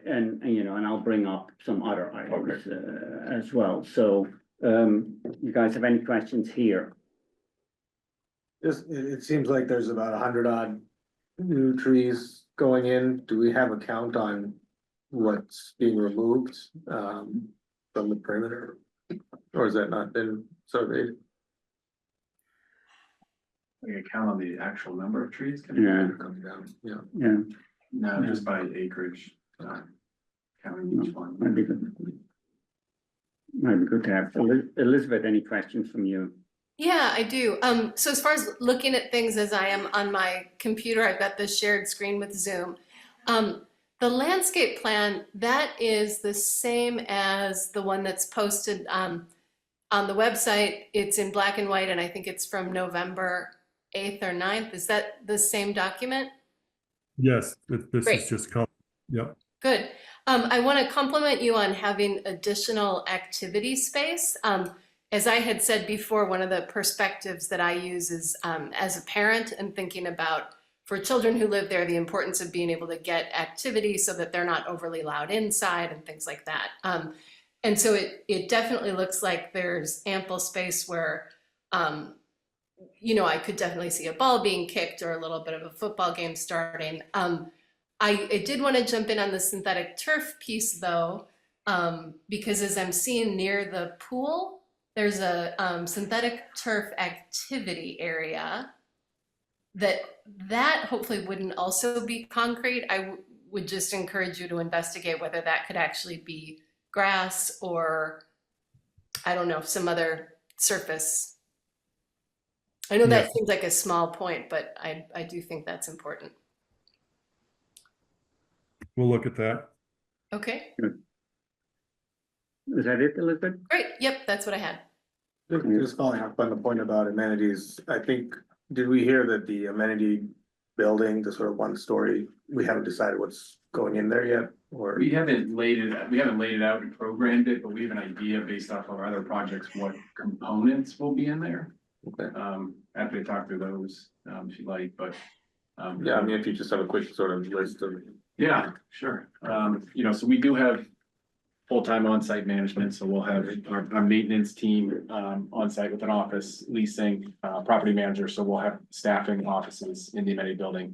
and you know, and I'll bring up some other items as well. So, you guys have any questions here? It seems like there's about 100 odd new trees going in. Do we have a count on what's being removed from the perimeter? Or has that not been surveyed? Like a count on the actual number of trees? Yeah. Coming down, yeah. Yeah, No, just by acreage, counting each one. might be good. Might be good to have. Elizabeth, any questions from you? Yeah, I do. So as far as looking at things as I am on my computer, I've got this shared screen with Zoom. The landscape plan, that is the same as the one that's posted on the website. It's in black and white, and I think it's from November 8th or 9th. Is that the same document? Yes, this Great. is just called, yep. Good. I want to compliment you on having additional activity space. As I had said before, one of the perspectives that I use is as a parent and thinking about, for children who live there, the importance of being able to get activity so that they're not overly loud inside and things like that. And so it definitely looks like there's ample space where, you know, I could definitely see a ball being kicked or a little bit of a football game starting. I did want to jump in on the synthetic turf piece though, because as I'm seeing near the pool, there's a synthetic turf activity area that hopefully wouldn't also be concrete. I would just encourage you to investigate whether that could actually be grass or, I don't know, some other surface. I know that seems like a small point, but I do think that's important. We'll look at that. Okay, Is that it, Elizabeth? great. Yep, that's what I had. Just following up on the point about amenities, I think, did we hear that the amenity building, the sort of 1-story, we haven't decided what's going in there yet? Or We haven't laid it out and programmed it, but we have an idea based off of our other projects, what components will be in there. Okay. After I talk through those, if you like, but. Yeah, I mean, if you just have a quick sort of list of. Yeah, sure. You know, so we do have full-time on-site management, so we'll have our maintenance team, on-site with an office, leasing, property manager, so we'll have staffing offices in the amenity building.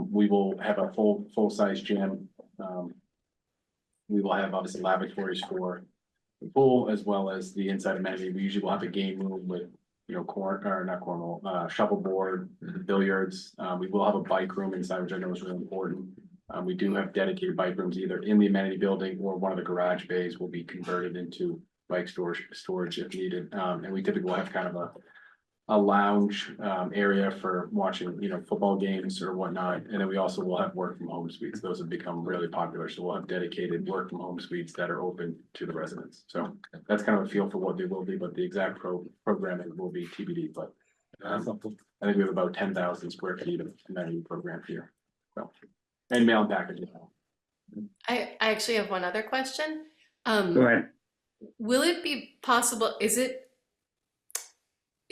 We will have a full-size gym. We will have obviously laboratories for the pool as well as the inside amenity. We usually will have a game room with, shuffleboard, billiards. We will have a bike room inside, which I know is really important. We do have dedicated bike rooms either in the amenity building or one of the garage bays will be converted into bike storage if needed. And we typically will have kind of a lounge area for watching, football games or whatnot. And then we also will have work from home suites. Those have become really popular. So we'll have dedicated work from home suites that are open to the residents. So that's kind of a feel for what they will be, but the exact programming will be TBD. But I think we have about 10,000 square feet of amenity program here. So, and mail and packaging. I actually have one other question. Go ahead. Will it be possible, is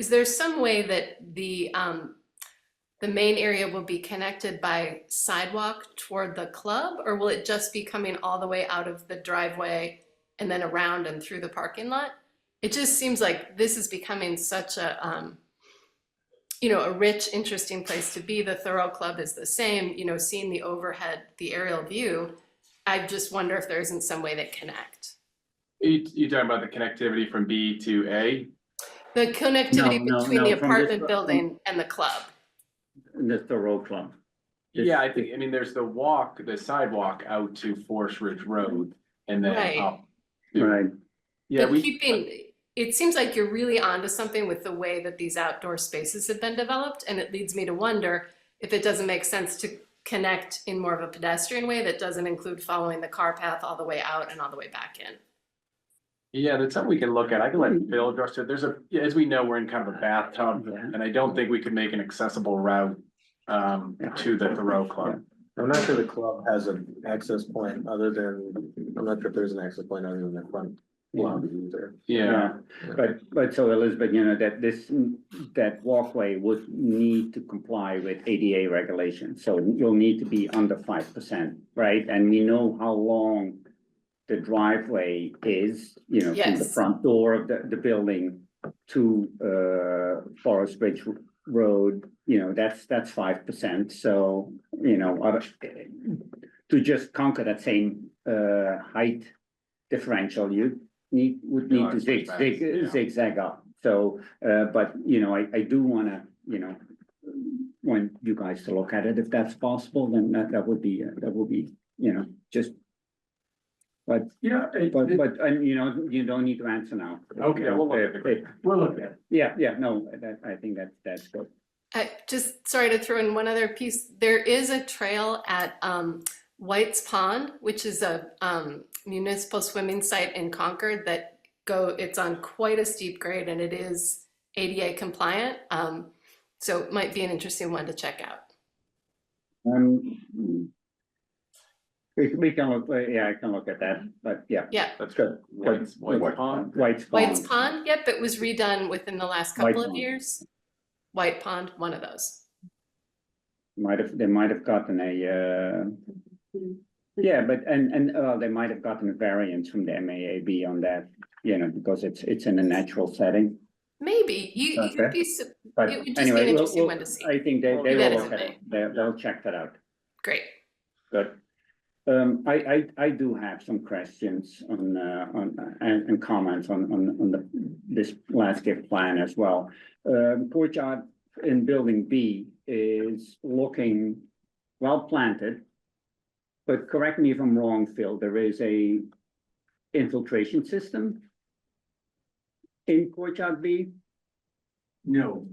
there some way that the main area will be connected by sidewalk toward the club, or will it just be coming all the way out of the driveway and then around and through the parking lot? It just seems like this is becoming such a, a rich, interesting place to be. The Thoreau Club is the same, seeing the overhead, the aerial view. I just wonder if there isn't some way that connect. You talking about the connectivity from B to A? The connectivity No, between the from apartment this- building and the club. The Thoreau Club. Yeah, I mean, there's the sidewalk out to Forest Ridge Road and then Right. up. Right. Yeah, But it seems like you're really onto something with the way that these outdoor spaces have been developed, and it leads me to wonder if it doesn't make sense to connect in more of a pedestrian way that doesn't include following the car path all the way out and all the way back in. Yeah, that's something we can look at. I can let Bill address it. As we know, we're in kind of a bathtub, and I don't think we could make an accessible route to the Thoreau Club. I'm not sure the club has an access point other than, I'm not sure if there's an access point other than the front lobby either. Yeah, But so Elizabeth, that walkway would need to comply with ADA regulations, so you'll need to be under 5%, right? And we know how long the driveway is, from the Yes. front door of the building to Forest Ridge Road, that's 5%, so, to just conquer that same height differential, you would need to zigzag up. So, but, I do wanna, want you guys to look at it, if that's possible, then that would be, just. But, Yeah. but, and you don't need to answer now. Okay, we'll look at it. We'll look at it. Yeah, no, I think that's good. Just sorry to throw in one other piece. There is a trail at White's Pond, which is a municipal swimming site in Concord that it's on quite a steep grade and it is ADA compliant. So it might be an interesting one to check out. We can look, I can look at that, but yeah. Yeah, that's Good. White's Pond. White's Pond. White's Pond, yep, it was redone within the last couple White of Pond. years. White Pond, one of those. They might have gotten yeah, but, they might have gotten a variance from the MAAB on that, because it's in a natural setting. Maybe, you Okay. could be, But it would just be anyway, an interesting one to see. I think they Keep will that as look a at thing. it. They'll check that out. Great. Good. I do have some questions and comments on this landscape plan as well. Courtyard in building B is looking well planted. But correct me if I'm wrong, Phil, there is a infiltration system in Courtyard B? No,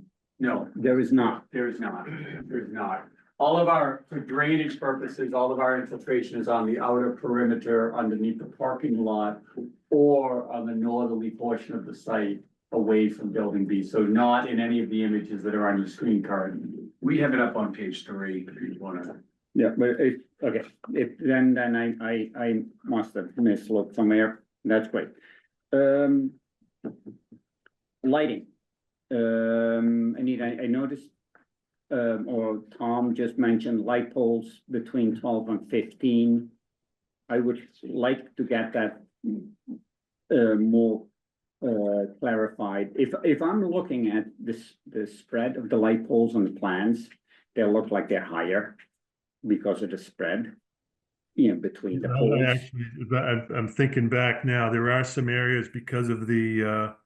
There is not. there's not. All of for drainage purposes, all of our infiltration is on the outer perimeter underneath the parking lot or on the northerly portion of the site away from building B. So not in any of the images that are on your screen currently. We have it up on page 3 if you wanna. Yeah, but then I must have mislooked somewhere. That's great. Lighting. Anita, I noticed, or Tom just mentioned light poles between 12 and 15. I would like to get that more clarified. If I'm looking at this, the spread of the light poles on the plans, they look like they're higher because of the spread, between the I poles. actually, I'm thinking back now, there are some areas because of the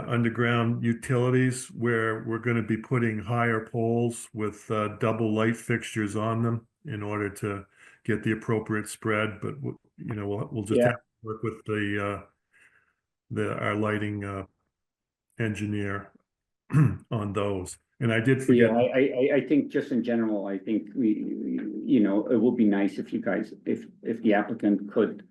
underground utilities where we're gonna be putting higher poles with double light fixtures on them in order to get the appropriate spread, but we'll just Yeah. have to work with our lighting engineer on those. And I did forget. Yeah, I think just in general, I think it would be nice if you guys, if the applicant could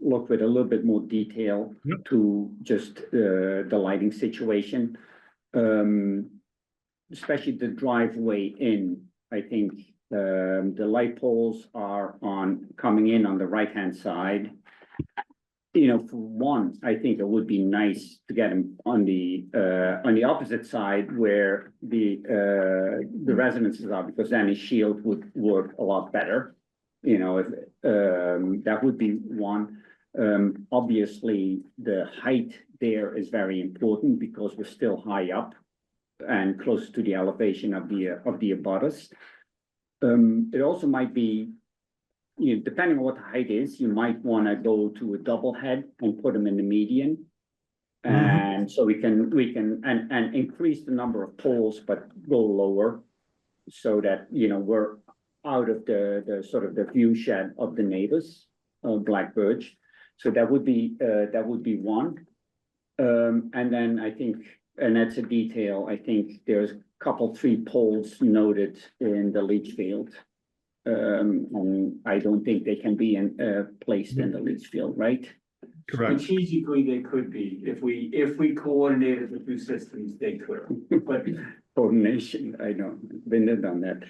look with a little bit more detail Yep. to just the lighting situation. Especially the driveway in, I think, the light poles are coming in on the right-hand side. For one, I think it would be nice to get them on the opposite side where the residences are, because then a shield would work a lot better. If that would be one. Obviously, the height there is very important because we're still high up and close to the elevation of the abutters. It also might be, depending on what the height is, you might want to go to a double head and put them in the median. And so we can and increase the number of poles, but go lower so that, we're out of the sort of the view shed of the neighbors of Black Birch. So that would be one. And then I think, and that's a detail, I think there's a 3 poles noted in the leach field. And I don't think they can be placed in the leach field, right? Correct. Strategically, they could be, if we coordinated the two systems, they could, but. Coordination, I know, been there, done that.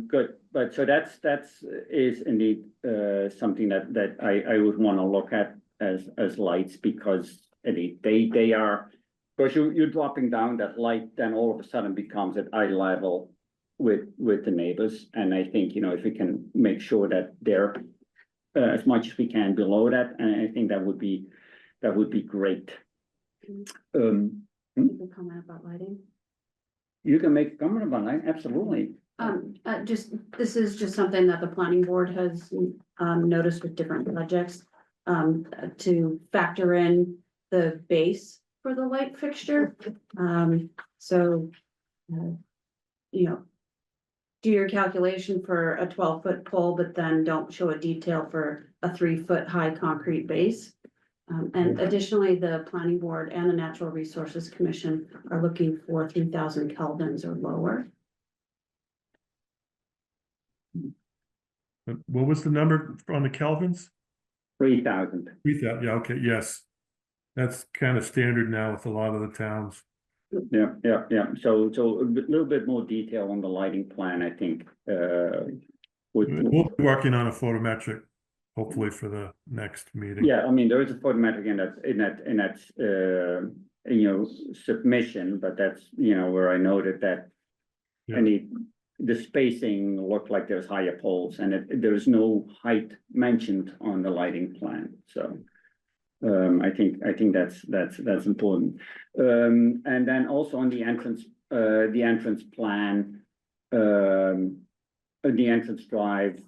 Good, but so that's is indeed something that I would want to look at as lights, because they are, because you're dropping down that light, then all of a sudden becomes at eye level with the neighbors. And I think, if we can make sure that they're as much as we can below that, and I think that would be great. You can comment about lighting. You can make a comment about that, absolutely. This is just something that the planning board has noticed with different projects. To factor in the base for the light fixture. Do your calculation for a 12-foot pole, but then don't show a detail for a 3-foot high concrete base. And additionally, the planning board and the Natural Resources Commission are looking for 3,000 kelvins or lower. What was the number on the kelvins? 3,000. 3,000, yeah, okay, yes. That's kind of standard now with a lot of the towns. Yeah. So a little bit more detail on the lighting plan, I think. We'll be working on a photometric, hopefully for the next meeting. Yeah, I mean, there is a photometric in that submission, but that's, where I noted that. Yeah. And the spacing looked like there's higher poles, and there's no height mentioned on the lighting plan, so. I think that's important. And then also on the entrance plan, the entrance drive.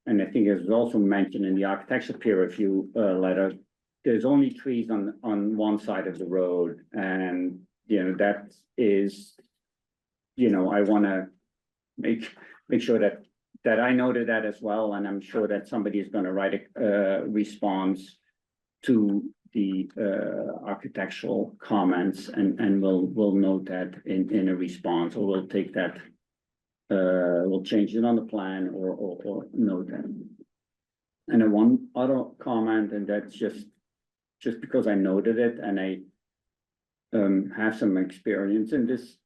And I think it was also mentioned in the architecture peer review letter, there's only trees on one side of the road, and that is, I want to make sure that I noted that as well, and I'm sure that somebody is going to write a response to the architectural comments, and we'll note that in a response, or we'll take that. We'll change it on the plan or note that. And then one other comment, and that's just because I noted it, and I have some experience in this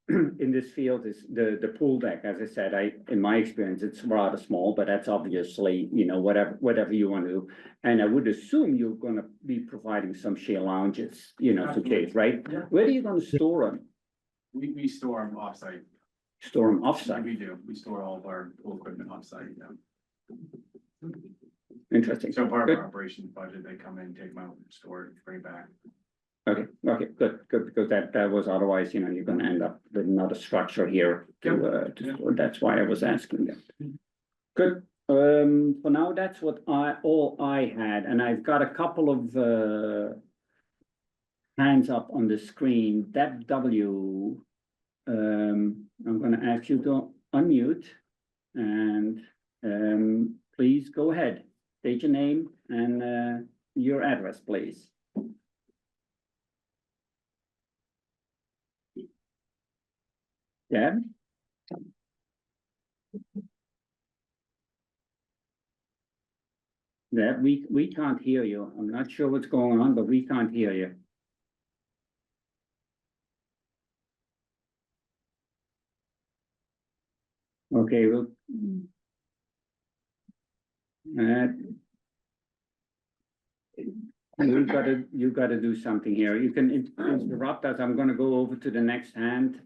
field, is the pool deck. As I said, in my experience, it's rather small, but that's obviously, whatever you want to do. And I would assume you're going to be providing some share lounges, to case, right? Yeah. Where are you going to store them? We store them offsite. Store them offsite? We do. We store all of our pool equipment offsite, yeah. Interesting. So part of Good. our operations budget, they come in, take them out, store it, bring it back. Okay, good, because that was otherwise, you're gonna end up with another structure here that's why I was asking that. Good, for now, that's what all I had, and I've got a couple of, hands up on the screen. Deb W. I'm gonna ask you to unmute and, please go ahead. State your name and, your address, please. Deb? Deb, we can't hear you. I'm not sure what's going on, but we can't hear you. Okay, well. You gotta do something here. You can interrupt us. I'm gonna go over to the next hand.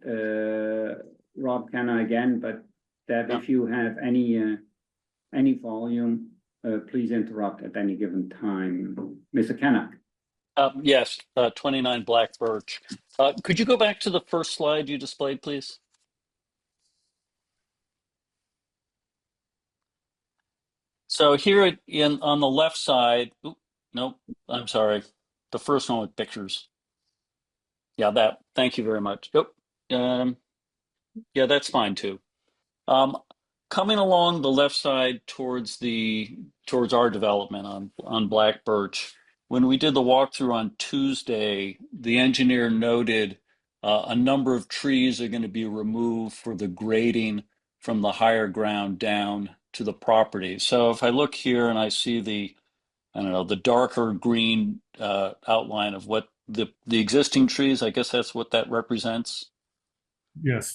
Rob Canna again, but Deb, if you have any volume, please interrupt at any given time. Mr. Canna. Yes, 29 Black Birch. Could you go back to the first slide you displayed, please? So here on the left side, nope, I'm sorry. The first one with pictures. Yeah, thank you very much. Yep. Yeah, that's fine too. Coming along the left side towards our development on Black Birch, when we did the walkthrough on Tuesday, the engineer noted a number of trees are going to be removed for the grading from the higher ground down to the property. So if I look here and I see the darker green outline of what the existing trees, I guess that's what that represents. Yes.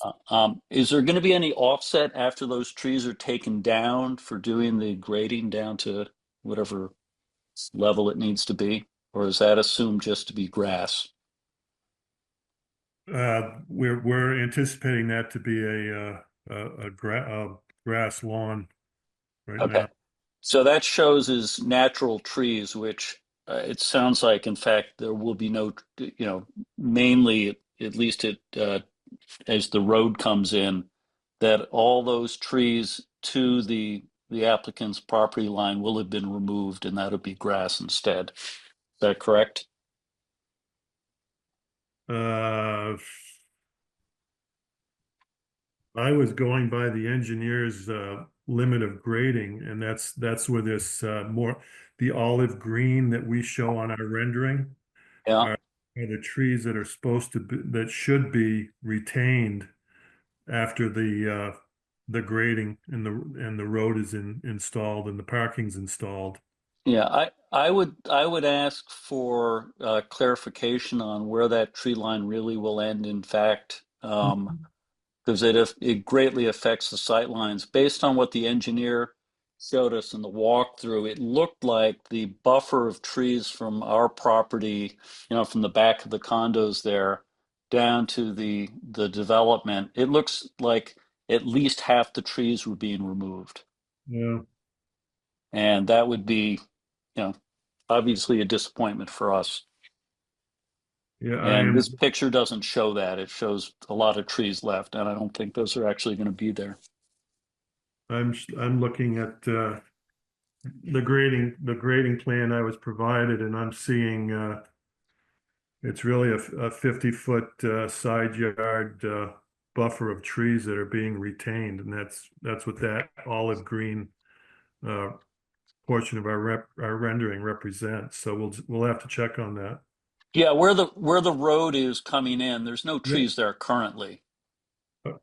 Is there going to be any offset after those trees are taken down for doing the grading down to whatever level it needs to be? Or is that assumed just to be grass? We're anticipating that to be a grass lawn right Okay. now. So that shows as natural trees, which it sounds like, in fact, there will be no, mainly, at least as the road comes in, that all those trees to the applicant's property line will have been removed and that'll be grass instead. Is that correct? I was going by the engineer's limit of grading, and that's where this the olive green that we show on our rendering are the trees that are supposed to be, that should be retained after the grading and the road is installed and the parking's installed. Yeah, I would ask for clarification on where that tree line really will end, in fact, because it greatly affects the sight lines. Based on what the engineer showed us in the walkthrough, it looked like the buffer of trees from our property, from the back of the condos there down to the development, it looks like at least half the trees were being removed. Yeah. And that would be, obviously a disappointment for us. Yeah, And this picture doesn't show that. It shows a lot of trees left, and I don't think those are actually going to be there. I'm looking at the grading plan I was provided, and I'm seeing it's really a 50-foot side yard buffer of trees that are being retained, and that's what that olive green portion of our rendering represents. So we'll have to check on that. Yeah, where the road is coming in, there's no trees there currently.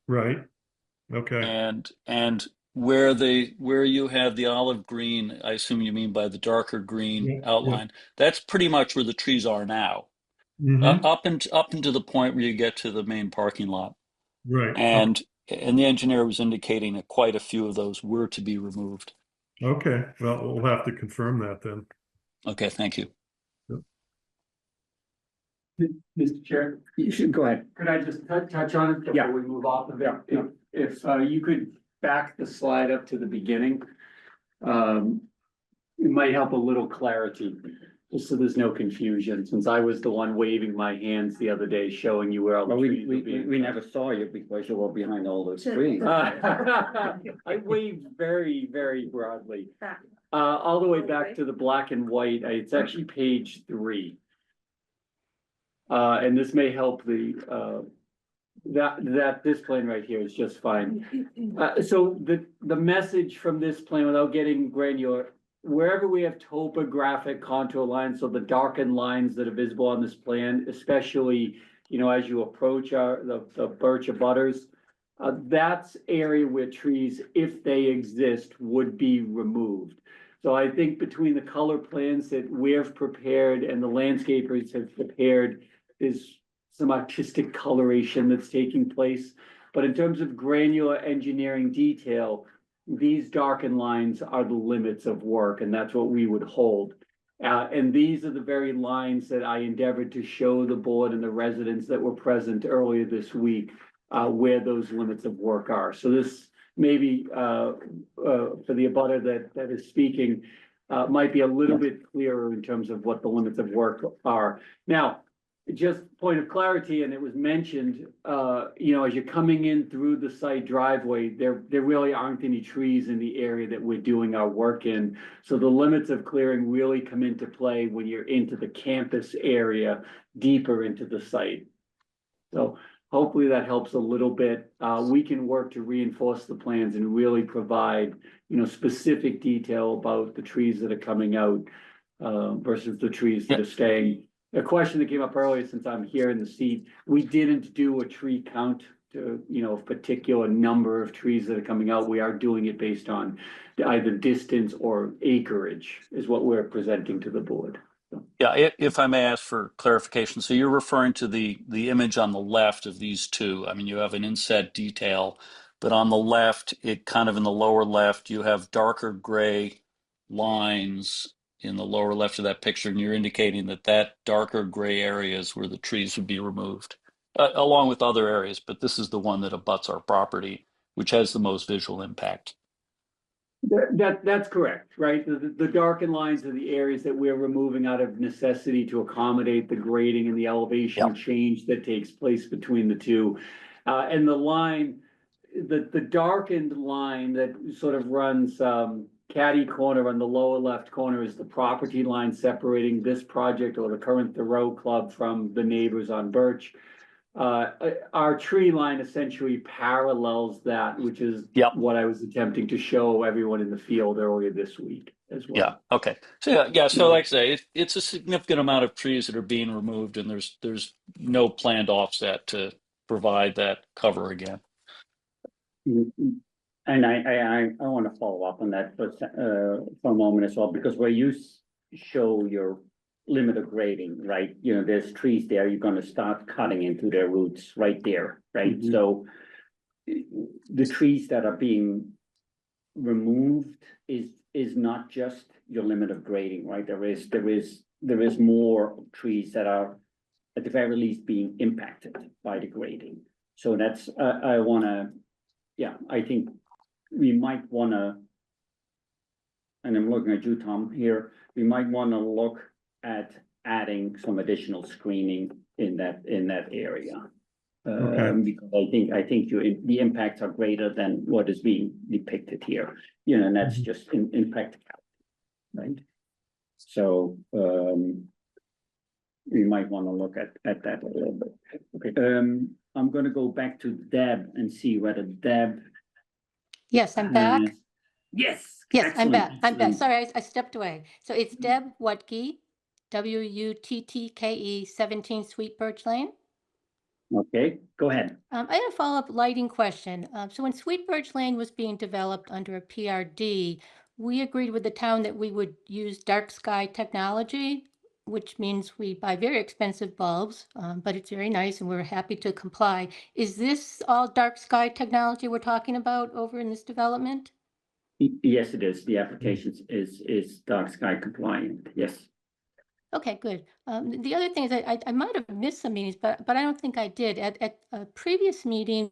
Right. Okay. And where you have the olive green, I assume you mean by the darker green outline, that's pretty much where the trees are now. Up into the point where you get to the main parking lot. Right. And the engineer was indicating that quite a few of those were to be removed. Okay, well, we'll have to confirm that then. Okay, thank you. Mr. Chair, You should go ahead. could I just touch on it before we move off of it? If you could back the slide up to the beginning. it might help a little clarity, just so there's no confusion, since I was the one waving my hands the other day, showing you where all the But trees were being. we never saw you because you were behind all those screens. I waved very, very broadly. All the way back to the black and white, it's actually page 3. And this may help this plan right here is just fine. So the message from this plan, without getting granular, wherever we have topographic contour lines, so the darkened lines that are visible on this plan, especially, you know, as you approach the birch abutters, that's area where trees, if they exist, would be removed. So I think between the color plans that we've prepared and the landscapers have prepared, is some artistic coloration that's taking place. But in terms of granular engineering detail, these darkened lines are the limits of work, and that's what we would hold. And these are the very lines that I endeavored to show the board and the residents that were present earlier this week, where those limits of work are. So this maybe for the abutter that is speaking, might be a little bit clearer in terms of what the limits of work are. Now, just point of clarity, and it was mentioned, you know, as you're coming in through the site driveway, there really aren't any trees in the area that we're doing our work in. So the limits of clearing really come into play when you're into the campus area, deeper into the site. So hopefully that helps a little bit. We can work to reinforce the plans and really provide, you know, specific detail about the trees that are coming out versus the trees that are staying. A question that came up earlier, since I'm here in the seat, we didn't do a tree count to, you know, a particular number of trees that are coming out. We are doing it based on either distance or acreage is what we're presenting to the board. Yeah, if I may ask for clarification, so you're referring to the image on the left of these two. I mean, you have an inset detail, but on the left, it kind of in the lower left, you have darker gray lines in the lower left of that picture, and you're indicating that darker gray area is where the trees would be removed, along with other areas, but this is the one that abuts our property, which has the most visual impact. That's correct, right? The darkened lines are the areas that we're removing out of necessity to accommodate the grading and the elevation change that takes place between the two. And the line, the darkened line that sort of runs catty corner on the lower left corner is the property line separating this project or the current Thoreau Club from the neighbors on Birch. Our tree line essentially parallels that, which is what I was attempting to show everyone in the field earlier this week as well. Yeah. Okay. So yeah. So like I say, it's a significant amount of trees that are being removed, and there's no planned offset to provide that cover again. And I want to follow up on that for a moment as well, because where you show your limit of grading, right? You know, there's trees there, you're gonna start cutting into their roots right there, right? Mhm. So the trees that are being removed is not just your limit of grading, right? There is more trees that are at the very least being impacted by the grading. So that's, I wanna, yeah, I think we might wanna, and I'm looking at you, Tom, here, we might wanna look at adding some additional screening in that area. Because I think the impacts are greater than what is being depicted here, you know, and that's just in practicality, right? So, we might want to look at that a little bit. Okay, I'm gonna go back to Deb and see whether Deb. Yes, I'm back. Yes. Yes, I'm back. I'm back. excellent. Sorry, I stepped away. So it's Deb Wutke, WUTTKE, 17 Sweet Birch Lane. Okay, go ahead. I had a follow-up lighting question. So when Sweet Birch Lane was being developed under a PRD, we agreed with the town that we would use dark sky technology, which means we buy very expensive bulbs, but it's very nice and we're happy to comply. Is this all dark sky technology we're talking about over in this development? Yes, it is. The application is dark sky compliant. Yes. Okay, good. The other thing is I might have missed some meetings, but I don't think I did. At a previous meeting,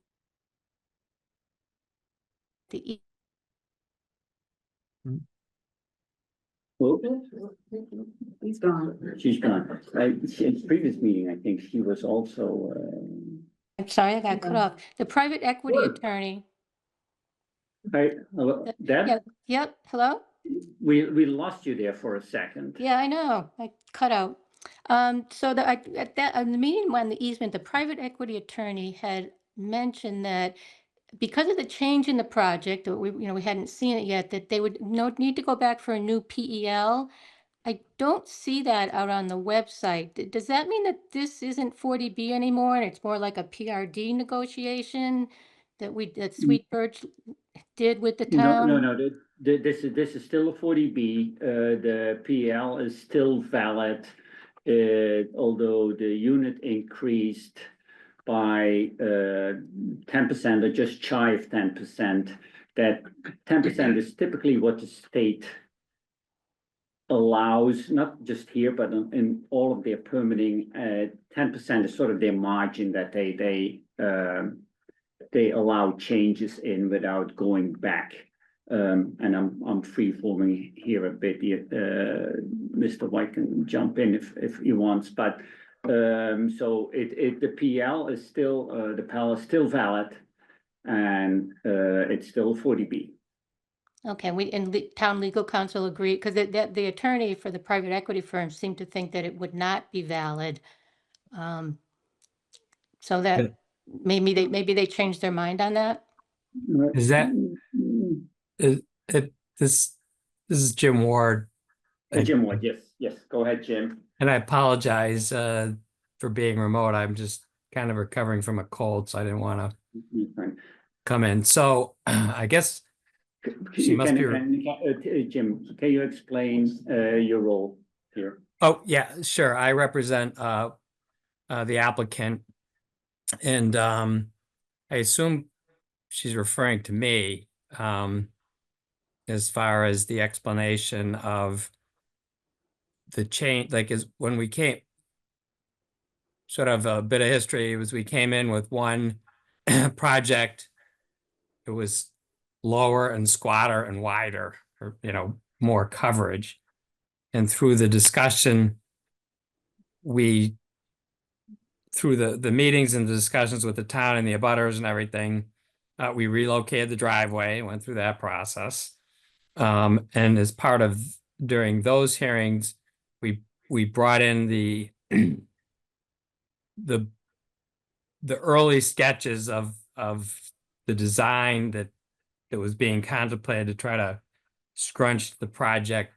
the Well, He's gone. she's gone. In previous meeting, I think she was also, I'm sorry, I got cut off. The private equity attorney. right, Yeah, Deb, yep, hello? we lost you there for a second. Yeah, I know, I cut out. So at that, in the meeting on the easement, the private equity attorney had mentioned that because of the change in the project, that we hadn't seen it yet, that they would need to go back for a new PEL. I don't see that out on the website. Does that mean that this isn't 40B anymore and it's more like a PRD negotiation that Sweet Birch did with the town? No, this is still a 40B. The PL is still valid. Although the unit increased by 10% or just shy of 10%, that 10% is typically what the state allows, not just here, but in all of their permitting. 10% is sort of their margin that they allow changes in without going back. And I'm free forming here a bit. Mr. White can jump in if he wants, but so the PL is still the PL is still valid, and it's still 40B. Okay, and the town legal counsel agreed, because the attorney for the private equity firm seemed to think that it would not be valid. So that maybe they changed their mind on that. Is that this is Jim Ward. Jim Ward, yes. Go ahead, Jim. And I apologize for being remote. I'm just kind of recovering from a cold, so I didn't want to come in. So I guess she must be. Jim, can you explain your role here? Oh, yeah, sure. I represent the applicant, and I assume she's referring to me as far as the explanation of the change, like is when we came, sort of a bit of history was we came in with one project. It was lower and squatter and wider, or, more coverage. And through the discussion, through the meetings and the discussions with the town and the abutters and everything, we relocated the driveway, went through that process. And as part of, during those hearings, we brought in the early sketches of the design that was being contemplated to try to scrunch the project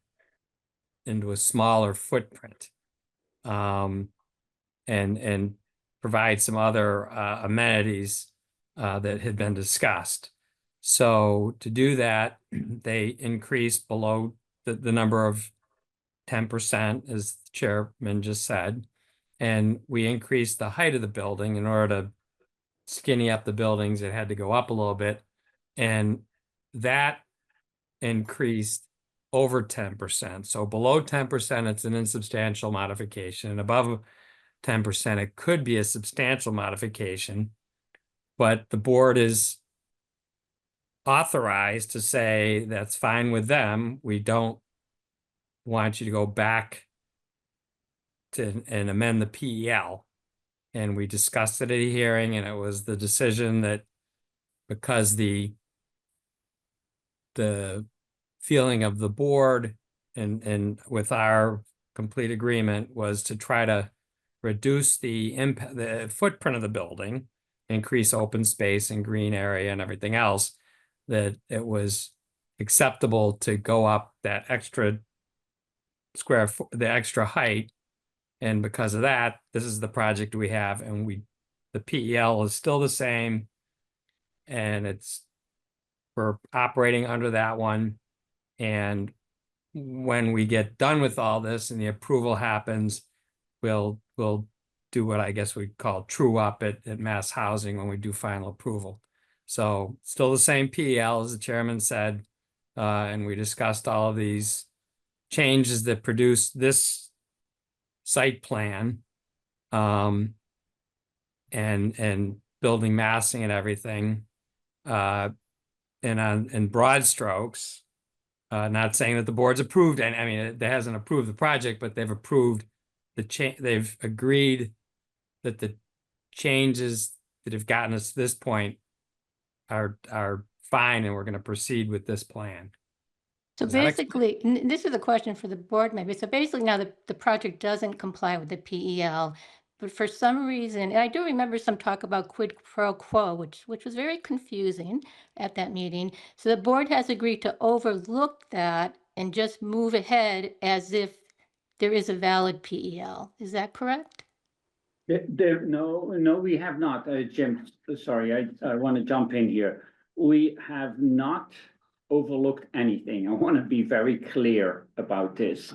into a smaller footprint, and provide some other amenities that had been discussed. So to do that, they increased below the number of 10%, as the chairman just said, and we increased the height of the building. In order to skinny up the buildings, it had to go up a little bit, and that increased over 10%. So below 10%, it's an insubstantial modification, and above 10%, it could be a substantial modification. But the board is authorized to say that's fine with them. We don't want you to go back and amend the PEL. And we discussed it at a hearing, and it was the decision that because the feeling of the board and with our complete agreement was to try to reduce the impact, the footprint of the building, increase open space and green area and everything else, that it was acceptable to go up that extra square foot, the extra height. And because of that, this is the project we have, and the PEL is still the same, and we're operating under that one. And when we get done with all this and the approval happens, we'll do what I guess we call true up at Mass Housing when we do final approval. So still the same PEL, as the chairman said, and we discussed all of these changes that produce this site plan, and building massing and everything, and in broad strokes, Not saying that the board's approved, and I mean, it hasn't approved the project, but they've approved they've agreed that the changes that have gotten us to this point are fine, and we're gonna proceed with this plan. So Does that basically, this is a question for the board maybe. So basically now the project doesn't comply with the PEL, but for some reason, and I do remember some talk about quid pro quo, which was very confusing at that meeting. So the board has agreed to overlook that and just move ahead as if there is a valid PEL. Is that correct? No, we have not, Jim, sorry, I want to jump in here. We have not overlooked anything. I want to be very clear about this.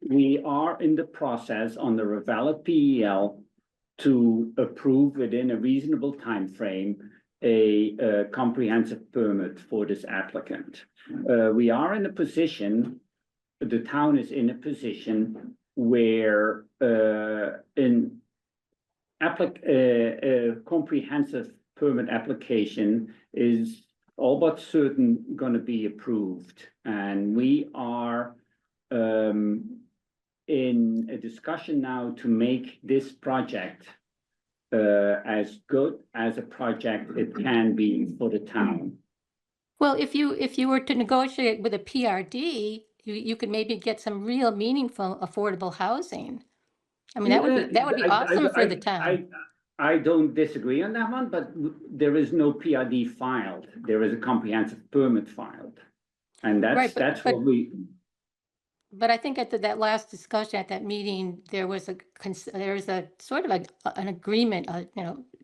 We are in the process on the valid PEL to approve within a reasonable time frame a comprehensive permit for this applicant. We are in a position, the town is in a position where comprehensive permit application is all but certain going to be approved, and we are in a discussion now to make this project as good as a project it can be for the town. Well, if you were to negotiate with a PRD, you could maybe get some real meaningful affordable housing. I mean, that would be awesome for the town. I don't disagree on that one, but there is no PRD filed. There is a comprehensive permit filed. And that's what we. But I think at that last discussion at that meeting, there was a sort of an agreement,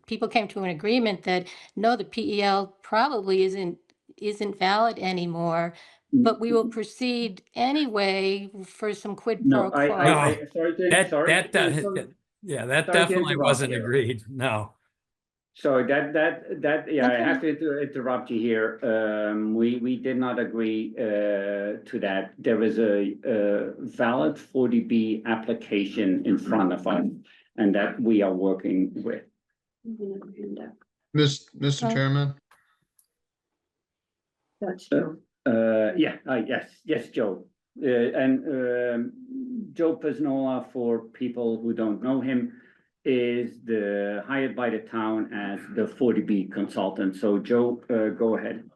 people came to an agreement that no, the PEL probably isn't valid anymore, but we will proceed anyway for some quid pro quo. That definitely wasn't agreed. No. So that yeah, I have to interrupt you here. We did not agree to that. There is a valid 40B application in front of us, and that we are working with. Mr. Chairman? That's true. Yes, Joe. And Joe Piznola, for people who don't know him, is hired by the town as the 40B consultant. So Joe, go ahead.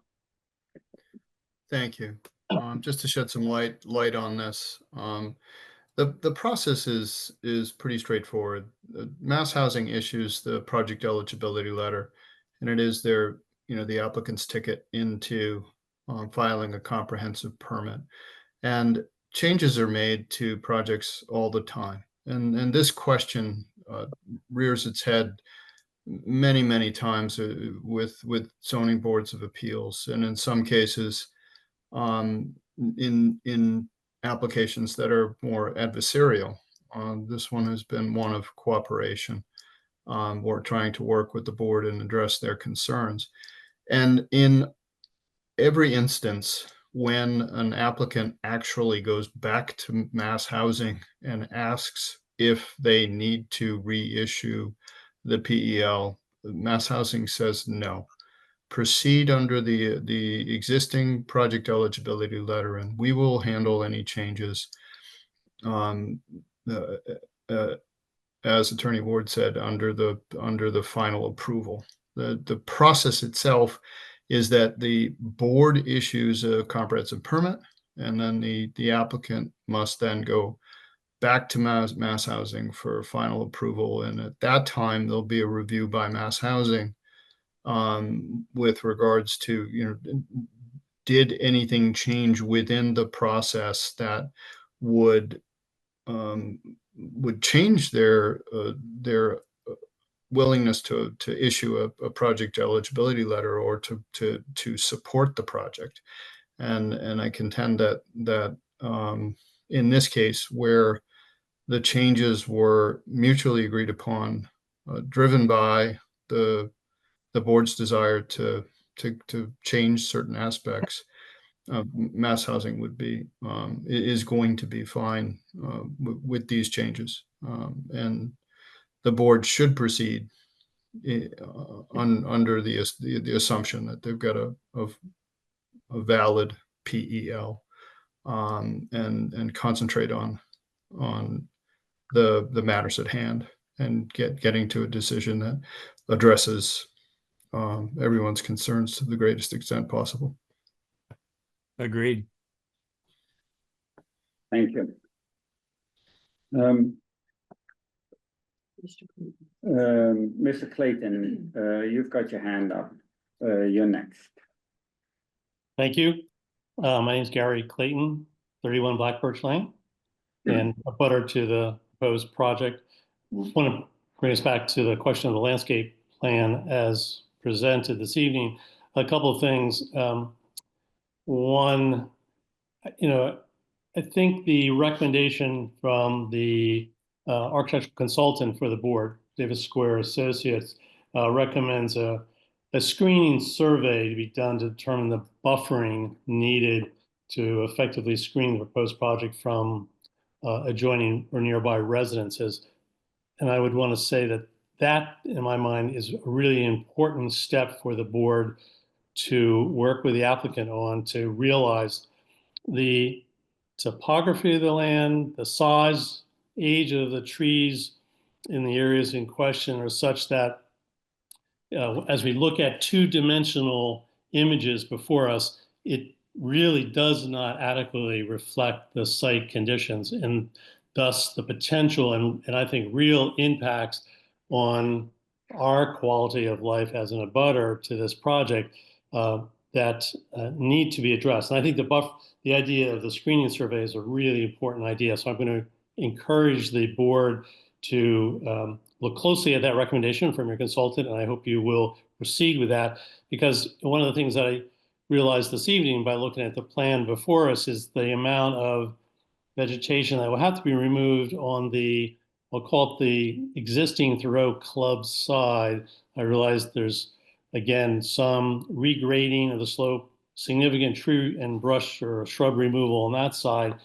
Thank you. Just to shed some light on this. The process is pretty straightforward. Mass Housing issues the project eligibility letter, and it is the applicant's ticket into filing a comprehensive permit. And changes are made to projects all the time. And this question rears its head many times with zoning boards of appeals, and in some cases in applications that are more adversarial. This one has been one of cooperation, or trying to work with the board and address their concerns. And in every instance, when an applicant actually goes back to Mass Housing and asks if they need to reissue the PEL, Mass Housing says no. Proceed under the existing project eligibility letter, and we will handle any changes, as Attorney Ward said, under the final approval. The process itself is that the board issues a comprehensive permit, and then the applicant must then go back to Mass Housing for final approval. And at that time, there'll be a review by Mass Housing with regards to, did anything change within the process that would change their willingness to issue a project eligibility letter or to support the project. And I contend that in this case, where the changes were mutually agreed upon, driven by the board's desire to change certain aspects, Mass Housing is going to be fine with these changes, and the board should proceed under the assumption that they've got a valid PEL and concentrate on the matters at hand and getting to a decision that addresses everyone's concerns to the greatest extent possible. Agreed. Thank you. Mr. Clayton, you've got your hand up. You're next. Thank you. My name is Gary Clayton, 31 Black Birch Lane, and a butter to the proposed project. Want to bring us back to the question of the landscape plan as presented this evening. A couple of things. One, I think the recommendation from the architectural consultant for the board, Davis Square Associates, recommends a screening survey to be done to determine the buffering needed to effectively screen the proposed project from adjoining or nearby residences. And I would want to say that, in my mind, is a really important step for the board to work with the applicant on, to realize the topography of the land, the size, age of the trees in the areas in question are such that as we look at two-dimensional images before us, it really does not adequately reflect the site conditions and thus the potential and I think real impacts on our quality of life as an abutter to this project that need to be addressed. And I think the idea of the screening survey is a really important idea. So I'm going to encourage the board to look closely at that recommendation from your consultant, and I hope you will proceed with that, because one of the things that I realized this evening by looking at the plan before us is the amount of vegetation that will have to be removed on the, I'll call it the existing Thoreau Club side. I realized there's, again, some regrading of the slope, significant tree and brush or shrub removal on that side. I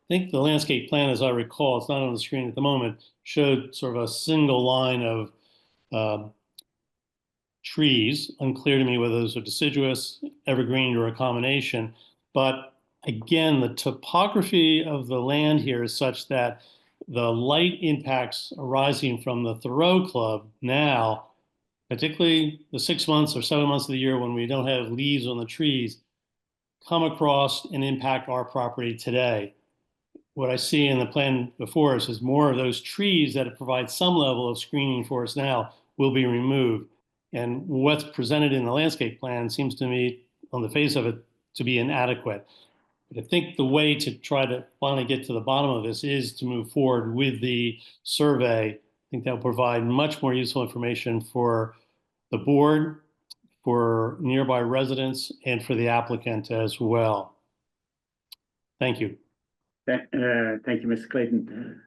think the landscape plan, as I recall, it's not on the screen at the moment, showed sort of a single line of trees. Unclear to me whether those are deciduous, evergreen, or a combination. But again, the topography of the land here is such that the light impacts arising from the Thoreau Club now, particularly the 6 months or 7 months of the year when we don't have leaves on the trees, come across and impact our property today. What I see in the plan before us is more of those trees that provide some level of screening for us now will be removed. And what's presented in the landscape plan seems to me, on the face of it, to be inadequate. But I think the way to try to finally get to the bottom of this is to move forward with the survey. I think that will provide much more useful information for the board, for nearby residents, and for the applicant as well. Thank you. Thank you, Mr. Clayton.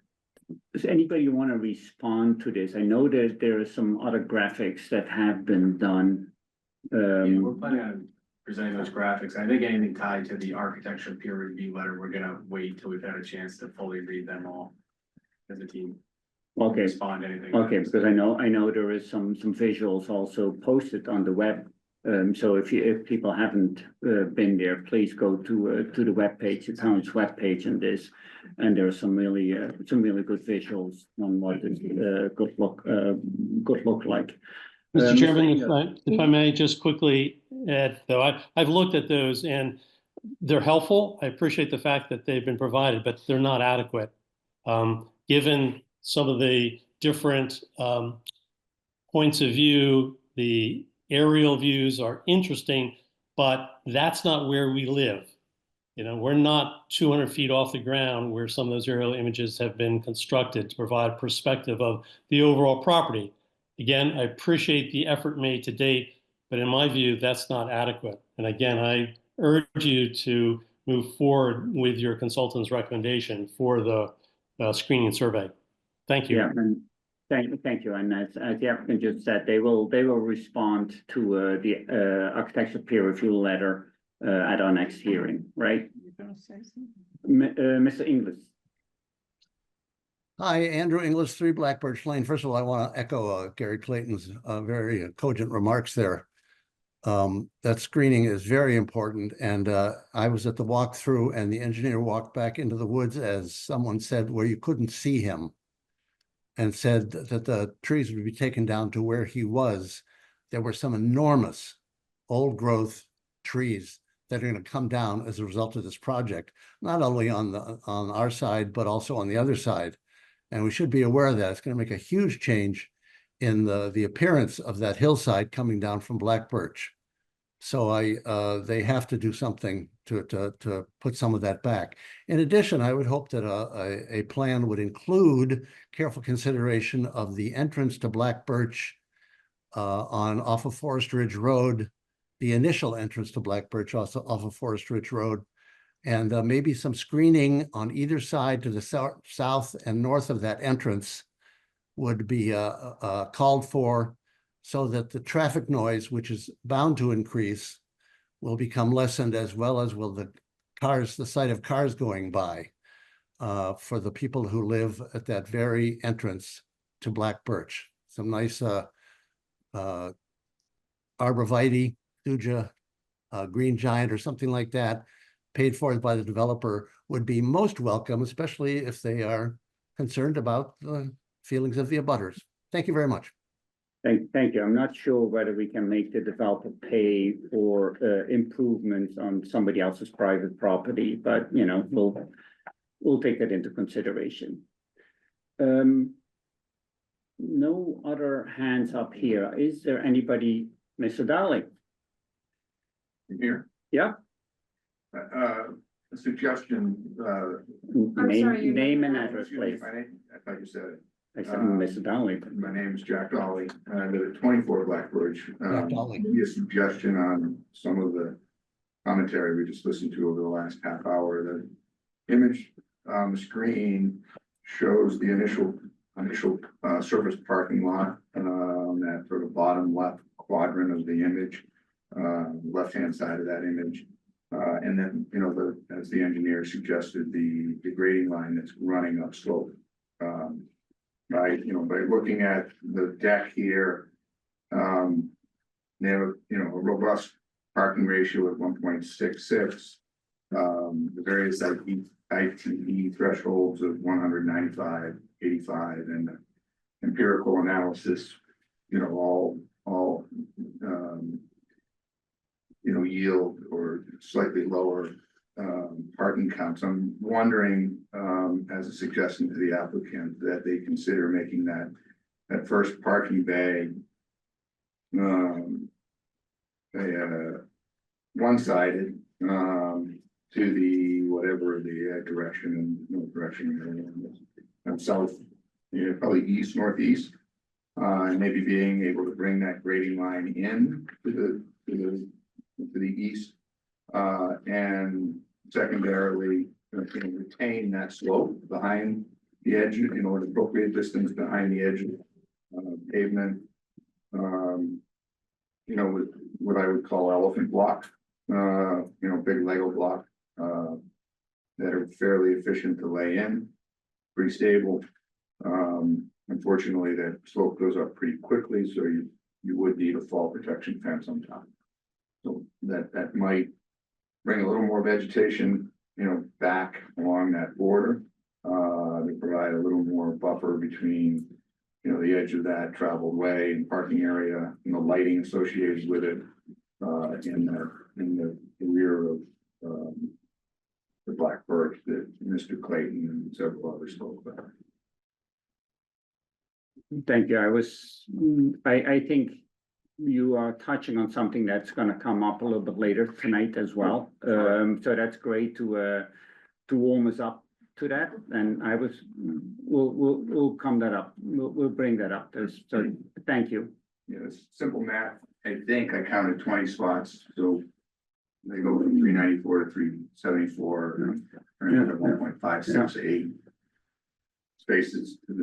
Does anybody want to respond to this? I know that there are some other graphics that have been done. We're planning on presenting those graphics. I think anything tied to the architecture peer review letter, we're gonna wait till we've had a chance to fully read them all as a team. Okay. Respond to anything. Okay, because I know there is some visuals also posted on the web. So if people haven't been there, please go to the webpage, the town's webpage, and there are some really good visuals on what this could look like. Mr. Chairman, if I may just quickly add, though, I've looked at those and they're helpful. I appreciate the fact that they've been provided, but they're not adequate. Given some of the different points of view, the aerial views are interesting, but that's not where we live. We're not 200 feet off the ground where some of those aerial images have been constructed to provide perspective of the overall property. Again, I appreciate the effort made to date, but in my view, that's not adequate. And again, I urge you to move forward with your consultant's recommendation for the screening survey. Thank you. Yeah, and thank you. And as the applicant just said, they will respond to the architecture peer review letter at our next hearing, right? Mr. Inglis. Hi, Andrew Inglis, 3 Black Birch Lane. First of all, I want to echo Gary Clayton's very cogent remarks there. that screening is very important. And I was at the walkthrough and the engineer walked back into the woods, as someone said, where you couldn't see him, and said that the trees would be taken down to where he was. There were some enormous old growth trees that are going to come down as a result of this project, not only on our side, but also on the other side. And we should be aware of that. It's going to make a huge change in the appearance of that hillside coming down from Black Birch. So they have to do something to put some of that back. In addition, I would hope that a plan would include careful consideration of the entrance to Black Birch off of Forest Ridge Road, the initial entrance to Black Birch off of Forest Ridge Road, and maybe some screening on either side to the south and north of that entrance would be called for, so that the traffic noise, which is bound to increase, will become lessened, as well as will the sight of cars going by for the people who live at that very entrance to Black Birch. Some nice arborvitae, thuja, green giant or something like that, paid for by the developer, would be most welcome, especially if they are concerned about the feelings of the abutters. Thank you very much. Thank you. I'm not sure whether we can make the developer pay for improvements on somebody else's private property, but you know, we'll take that into consideration. No other hands up here. Is there anybody, Mr. Dowling? Here. Yeah. A suggestion, Name and address, please. I thought you said it. I said Mr. Dowling. My name is Jack Dolly, I live at 24 Black Birch. Be a suggestion on some of the commentary we just listened to over the last half hour. The image on the screen shows the initial surface parking lot on that sort of bottom left quadrant of the image, left-hand side of that image. And then, you know, as the engineer suggested, the grading line that's running up slope. By looking at the deck here, they have, a robust parking ratio of 1.66. The various ITE thresholds of 195, 85, and empirical analysis, all yield or slightly lower parking counts. I'm wondering, as a suggestion to the applicant, that they consider making that first parking bay one-sided to the whatever the direction south, probably east northeast, and maybe being able to bring that grading line in to the east, and secondarily retain that slope behind the edge, an appropriate distance behind the edge of pavement. With what I would call elephant block, big Lego block that are fairly efficient to lay in, pretty stable. Unfortunately, that slope goes up pretty quickly, so you would need a fall protection fence on top. So that might bring a little more vegetation, back along that border, to provide a little more buffer between, the edge of that traveled way and parking area, lighting associated with it, in the rear of the Black Birch that Mr. Clayton and several others spoke about. Thank you. I think you are touching on something that's gonna come up a little bit later tonight as well. So that's great to warm us up to that. And we'll come that up. We'll bring that up. So thank you. It's simple math. I think I counted 20 spots, so they go from 394 to 374, and 1.568 spaces to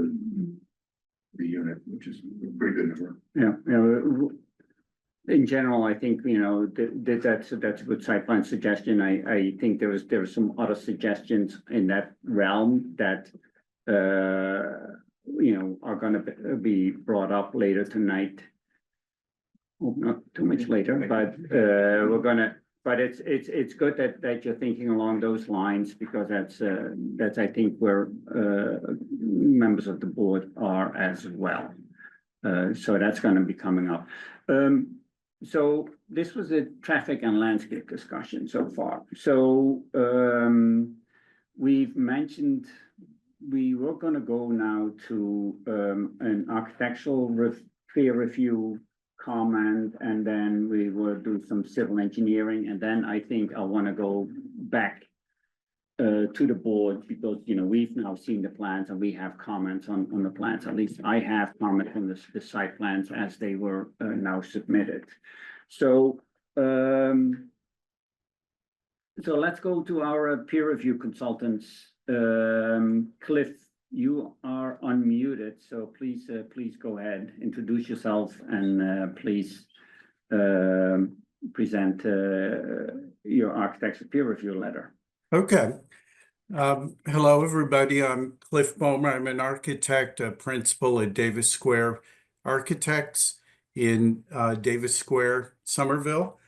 the unit, which is a pretty good number. Yeah. In general, I think, that's a good site plan suggestion. I think there were some other suggestions in that realm that, are gonna be brought up later tonight. hope not too much later, but we're gonna, but it's good that you're thinking along those lines, because that's I think where members of the board are as well. So that's gonna be coming up. So this was a traffic and landscape discussion so far. So we've mentioned we were gonna go now to an architectural peer review comment, and then we will do some civil engineering, and then I think I want to go back to the board, because we've now seen the plans and we have comments on the plans. At least I have comments on the site plans as they were now submitted. So so let's go to our peer review consultants. Cliff, you are unmuted, so please go ahead, introduce yourself, and please present your architecture peer review letter. Okay. Hello, everybody. I'm Cliff Bomer. I'm an architect, a principal at Davis Square Architects in Davis Square, Somerville.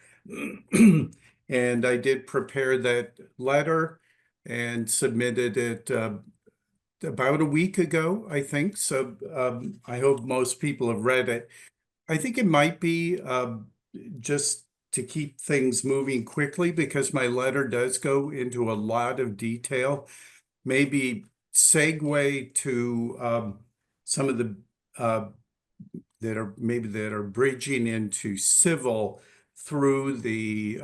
And I did prepare that letter and submitted it about a week ago, I think. So I hope most people have read it. I think it might be just to keep things moving quickly, because my letter does go into a lot of detail, maybe segue to some of the that are bridging into civil through the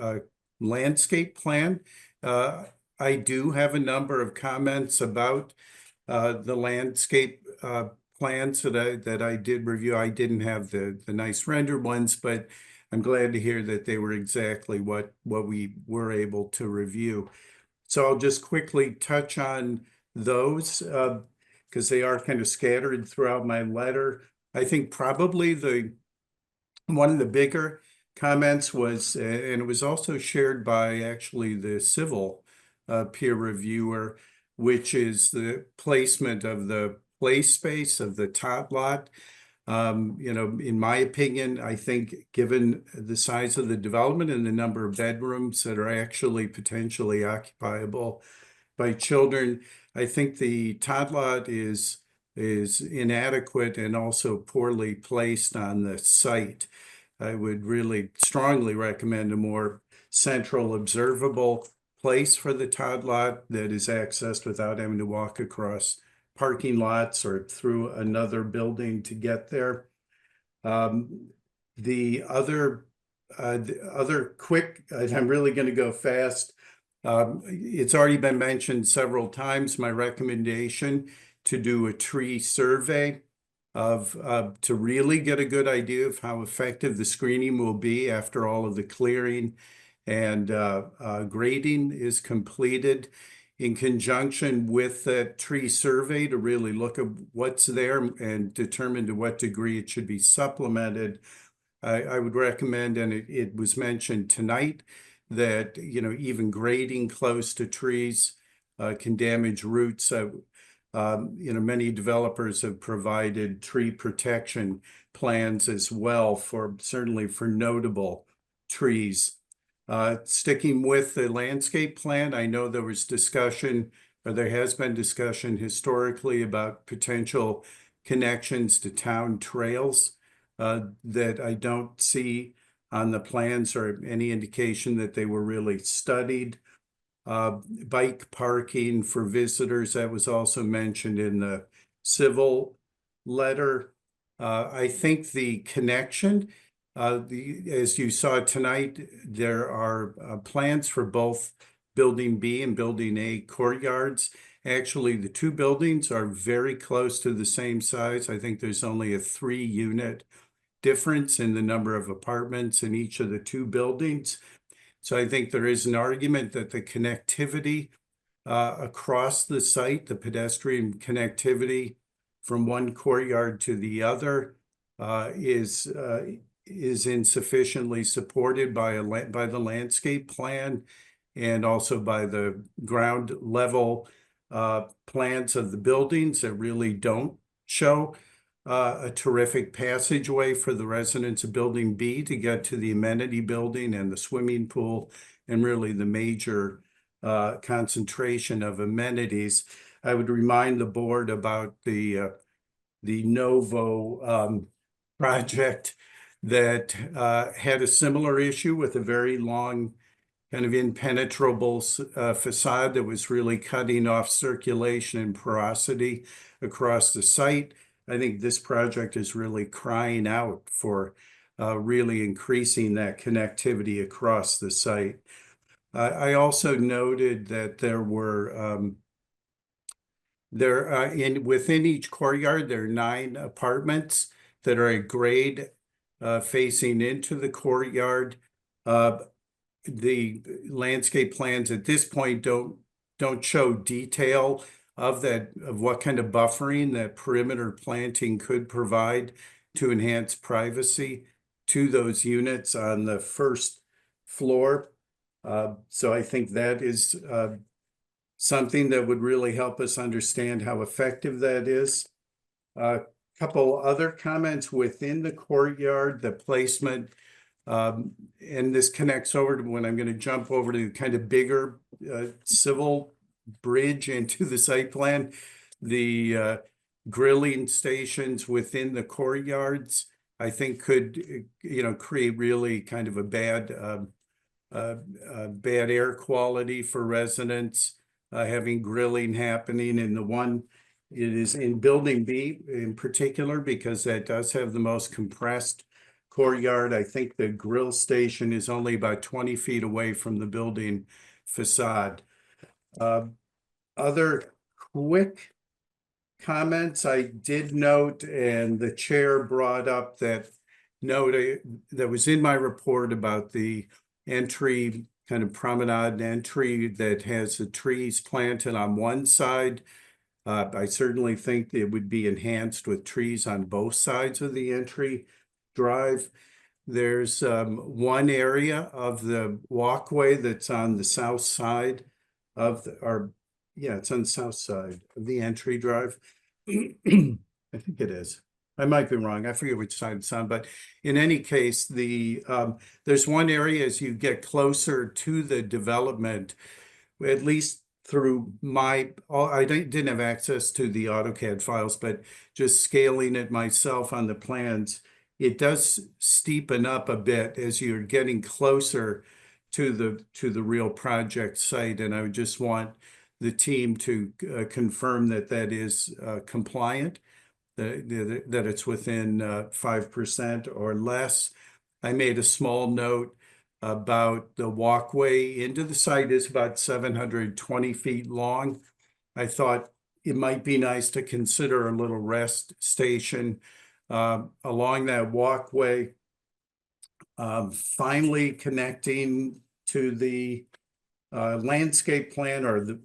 landscape plan. I do have a number of comments about the landscape plans that I did review. I didn't have the nice rendered ones, but I'm glad to hear that they were exactly what we were able to review. So I'll just quickly touch on those because they are kind of scattered throughout my letter. I think probably one of the bigger comments was, and it was also shared by actually the civil peer reviewer, which is the placement of the play space of the tot lot. In my opinion, I think given the size of the development and the number of bedrooms that are actually potentially occupiable by children, I think the tot lot is inadequate and also poorly placed on the site. I would really strongly recommend a more central observable place for the tot lot that is accessed without having to walk across parking lots or through another building to get there. The other quick, I'm really going to go fast. It's already been mentioned several times, my recommendation to do a tree survey to really get a good idea of how effective the screening will be after all of the clearing and grading is completed, in conjunction with that tree survey, to really look at what's there and determine to what degree it should be supplemented. I would recommend, and it was mentioned tonight, that even grading close to trees can damage roots. Many developers have provided tree protection plans as well, certainly for notable trees. Sticking with the landscape plan, I know there was discussion, or there has been discussion historically about potential connections to town trails that I don't see on the plans or any indication that they were really studied. Bike parking for visitors, that was also mentioned in the civil letter. I think the connection, as you saw tonight, there are plans for both Building B and Building A courtyards. Actually, the two buildings are very close to the same size. I think there's only a 3-unit difference in the number of apartments in each of the two buildings. So I think there is an argument that the connectivity across the site, the pedestrian connectivity from one courtyard to the other is insufficiently supported by the landscape plan and also by the ground level plans of the buildings that really don't show a terrific passageway for the residents of Building B to get to the amenity building and the swimming pool, and really the major concentration of amenities. I would remind the board about the Novo project that had a similar issue with a very long, kind of impenetrable facade that was really cutting off circulation and porosity across the site. I think this project is really crying out for really increasing that connectivity across the site. I also noted that there were within each courtyard, there are 9 apartments that are at grade facing into the courtyard. The landscape plans at this point don't show detail of what kind of buffering that perimeter planting could provide to enhance privacy to those units on the first floor. So I think that is something that would really help us understand how effective that is. A couple other comments within the courtyard, the placement, and this connects over to when I'm going to jump over to kind of bigger civil bridge into the site plan. The grilling stations within the courtyards, I think could, create really kind of a bad air quality for residents, having grilling happening in the one, it is in Building B in particular, because that does have the most compressed courtyard. I think the grill station is only about 20 feet away from the building facade. Other quick comments I did note, and the chair brought up that note that was in my report about the entry, kind of promenade entry that has the trees planted on one side. I certainly think it would be enhanced with trees on both sides of the entry drive. There's one area of the walkway that's on the south side of it's on the south side of the entry drive. I think it is. I might be wrong. I forget which side it's on, but in any case, there's one area as you get closer to the development, at least through I didn't have access to the AutoCAD files, but just scaling it myself on the plans, it does steepen up a bit as you're getting closer to the real project site. And I would just want the team to confirm that that is compliant, that it's within 5% or less. I made a small note about the walkway into the site is about 720 feet long. I thought it might be nice to consider a little rest station along that walkway, finally connecting to the landscape plan, or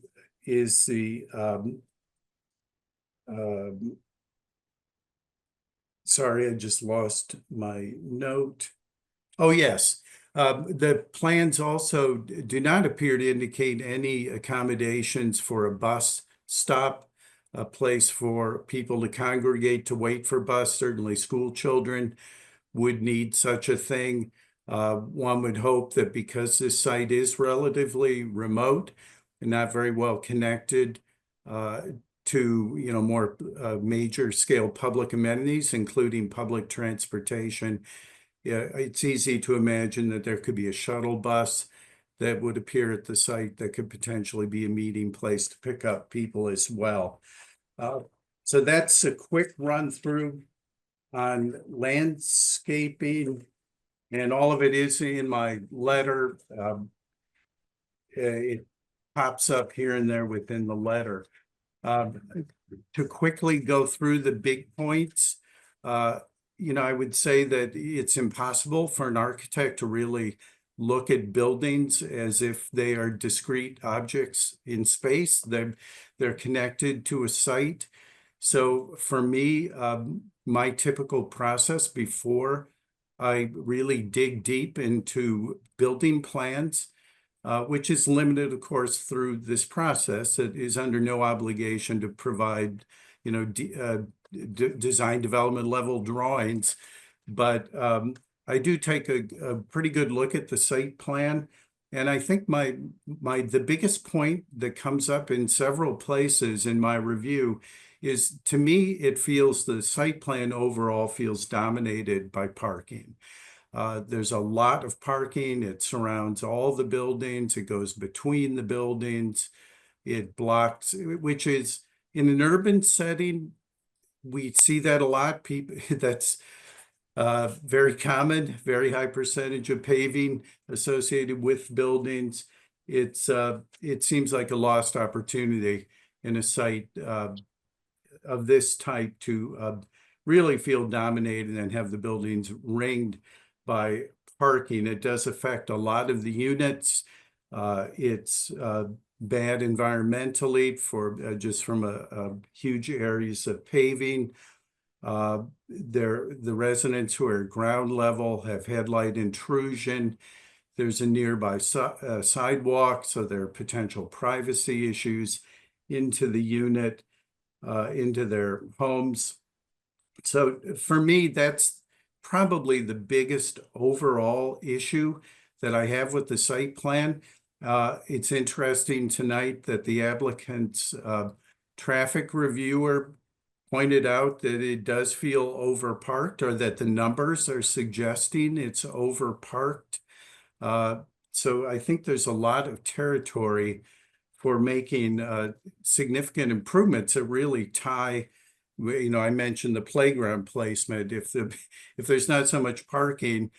sorry, I just lost my note. Oh, yes. The plans also do not appear to indicate any accommodations for a bus stop, a place for people to congregate to wait for bus. Certainly school children would need such a thing. One would hope that because this site is relatively remote and not very well connected to more major scale public amenities, including public transportation, it's easy to imagine that there could be a shuttle bus that would appear at the site that could potentially be a meeting place to pick up people as well. So that's a quick run through on landscaping, and all of it is in my letter. It pops up here and there within the letter. To quickly go through the big points, I would say that it's impossible for an architect to really look at buildings as if they are discrete objects in space. They're connected to a site. So for me, my typical process before I really dig deep into building plans, which is limited, of course, through this process, that is under no obligation to provide, design development level drawings. But I do take a pretty good look at the site plan. And I think the biggest point that comes up in several places in my review is, to me, it feels the site plan overall feels dominated by parking. There's a lot of parking. It surrounds all the buildings. It goes between the buildings. It blocks, which is in an urban setting, we see that a lot. People, that's very common, very high percentage of paving associated with buildings. It seems like a lost opportunity in a site of this type to really feel dominated and have the buildings ringed by parking. It does affect a lot of the units. It's bad environmentally for just from a huge areas of paving. The residents who are ground level have headlight intrusion. There's a nearby sidewalk, so there are potential privacy issues into the unit, into their homes. So for me, that's probably the biggest overall issue that I have with the site plan. It's interesting tonight that the applicant's traffic reviewer pointed out that it does feel overparked, or that the numbers are suggesting it's overparked. So I think there's a lot of territory for making significant improvements that really tie. I mentioned the playground placement. If there's not so much parking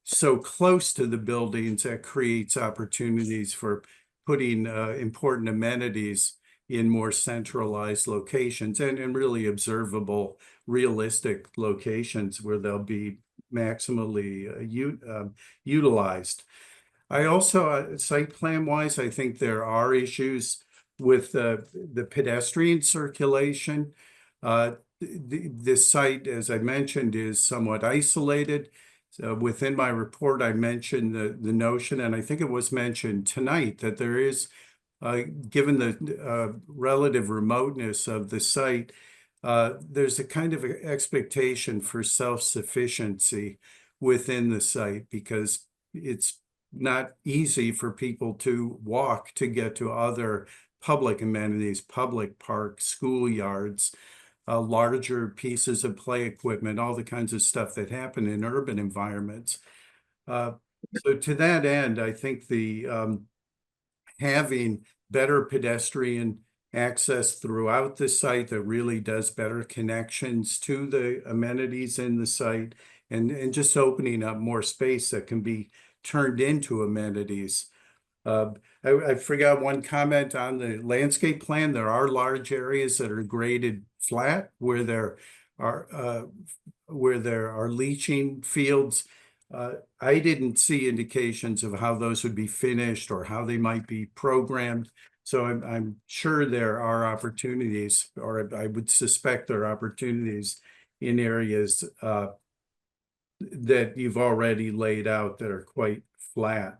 so close to the buildings, that creates opportunities for putting important amenities in more centralized locations and really observable, realistic locations where they'll be maximally utilized. I also, site plan wise, I think there are issues with the pedestrian circulation. This site, as I mentioned, is somewhat isolated. So within my report, I mentioned the notion, and I think it was mentioned tonight, that there is, given the relative remoteness of the site, there's a kind of expectation for self-sufficiency within the site, because it's not easy for people to walk to get to other public amenities, public parks, schoolyards, larger pieces of play equipment, all the kinds of stuff that happen in urban environments. So to that end, I think the having better pedestrian access throughout the site that really does better connections to the amenities in the site, and just opening up more space that can be turned into amenities. I forgot one comment on the landscape plan. There are large areas that are graded flat where there are leaching fields. I didn't see indications of how those would be finished or how they might be programmed. So I'm sure there are opportunities, or I would suspect there are opportunities in areas that you've already laid out that are quite flat.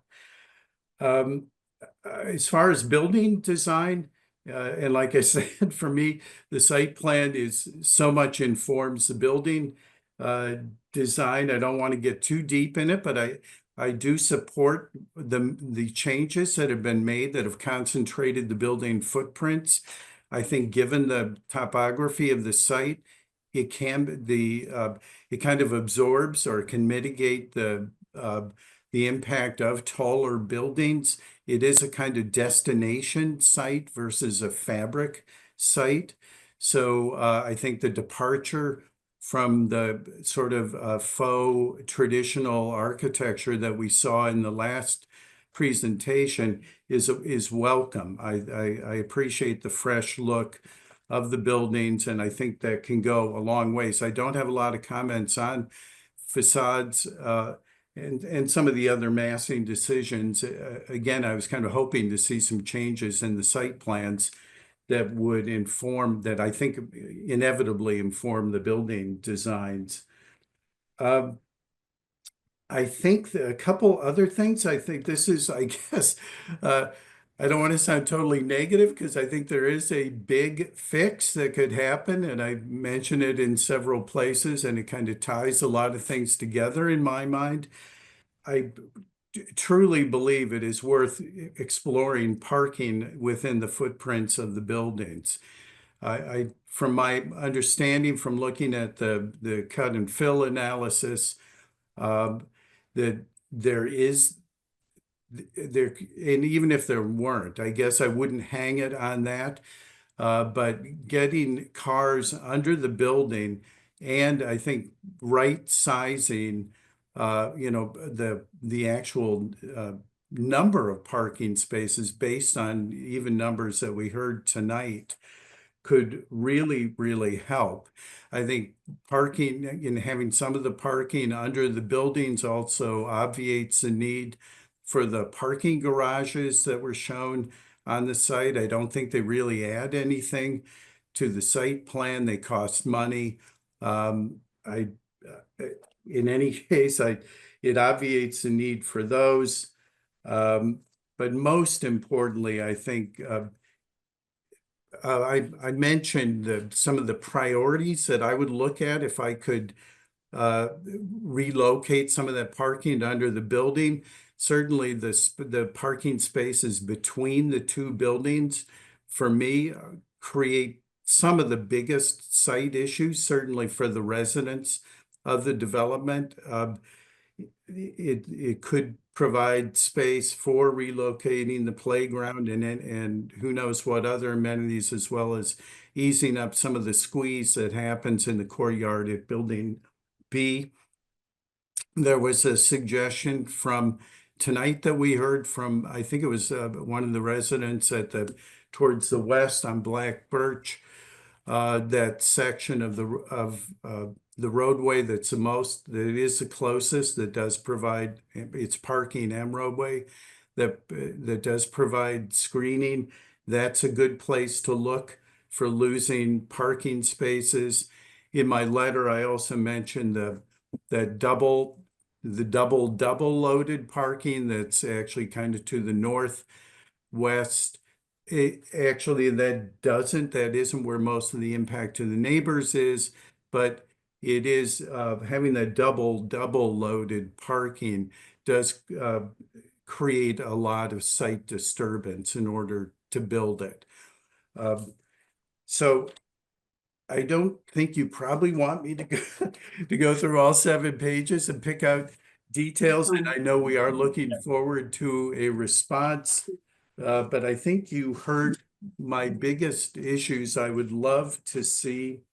As far as building design, and like I said, for me, the site plan is so much informs the building design. I don't want to get too deep in it, but I do support the changes that have been made that have concentrated the building footprints. I think given the topography of the site, it kind of absorbs or can mitigate the impact of taller buildings. It is a kind of destination site versus a fabric site. So I think the departure from the sort of faux traditional architecture that we saw in the last presentation is welcome. I appreciate the fresh look of the buildings, and I think that can go a long ways. I don't have a lot of comments on facades and some of the other massing decisions. Again, I was kind of hoping to see some changes in the site plans that would inform, that I think inevitably inform the building designs. I think a couple other things. I think this is, I guess, I don't want to sound totally negative because I think there is a big fix that could happen, and I mention it in several places, and it kind of ties a lot of things together in my mind. I truly believe it is worth exploring parking within the footprints of the buildings. From my understanding from looking at the cut and fill analysis, that there is there, and even if there weren't, I guess I wouldn't hang it on that. But getting cars under the building and I think right sizing, the actual number of parking spaces based on even numbers that we heard tonight could really, really help. I think parking and having some of the parking under the buildings also obviates the need for the parking garages that were shown on the site. I don't think they really add anything to the site plan. They cost money. In any case, it obviates the need for those. But most importantly, I think I mentioned some of the priorities that I would look at if I could relocate some of that parking under the building. Certainly the parking spaces between the two buildings, for me, create some of the biggest site issues, certainly for the residents of the development. It could provide space for relocating the playground and who knows what other amenities, as well as easing up some of the squeeze that happens in the courtyard at Building B. There was a suggestion from tonight that we heard from, I think it was one of the residents towards the west on Black Birch, that section of the roadway that is the closest, that does provide, it's parking and roadway, that does provide screening. That's a good place to look for losing parking spaces. In my letter, I also mentioned the double loaded parking that's actually kind of to the northwest. That isn't where most of the impact to the neighbors is, but it is having that double loaded parking does create a lot of site disturbance in order to build it. So I don't think you probably want me to go through all 7 pages and pick out details, and I know we are looking forward to a response. But I think you heard my biggest issues. I would love to see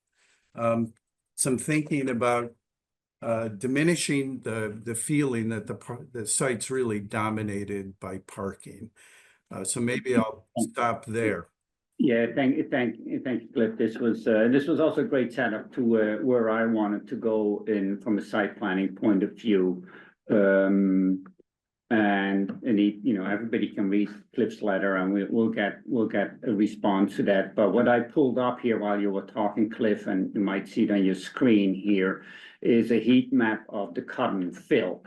some thinking about diminishing the feeling that the site's really dominated by parking. So maybe I'll stop there. Yeah, thank you, Cliff. This was also a great setup to where I wanted to go in from a site planning point of view. And everybody can read Cliff's letter, and we'll get a response to that. But what I pulled up here while you were talking, Cliff, and you might see it on your screen here, is a heat map of the cut and fill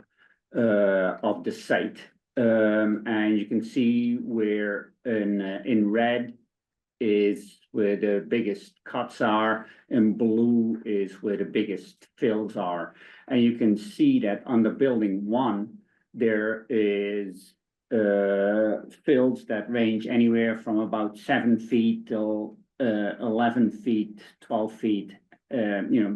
of the site. And you can see where in red is where the biggest cuts are, and blue is where the biggest fills are. And you can see that under building 1, there is fills that range anywhere from about 7 feet till 11 feet, 12 feet,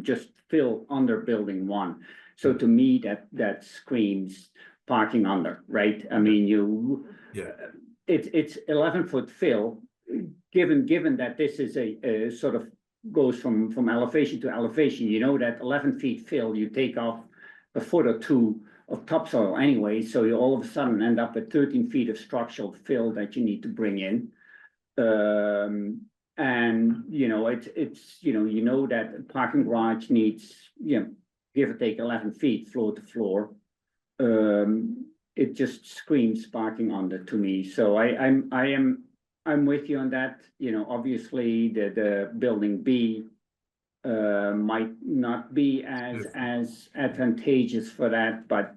just fill under building 1. So to me, that screams parking under, right? I mean, it's 11-foot fill. Given that this is a sort of goes from elevation to elevation, that 11 feet fill, you take off a foot or 2 of topsoil anyway, so you all of a sudden end up with 13 feet of structural fill that you need to bring in. And it's that a parking garage needs, give or take 11 feet floor to floor. It just screams parking under to me. So I'm with you on that. Obviously the building B might not be as advantageous for that, but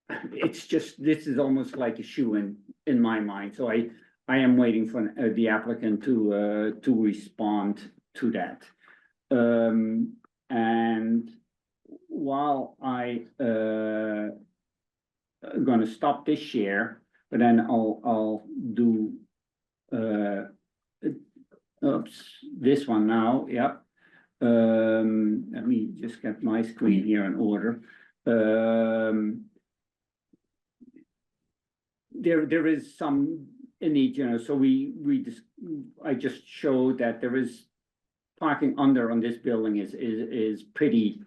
it's just, this is almost like a shoe in my mind, so I am waiting for the applicant to respond to that. And while gonna stop this share, but then I'll do oops, this one now, yep. Let me just get my screen here in order. There is some need, you know, so I just showed that there is parking under on this building is pretty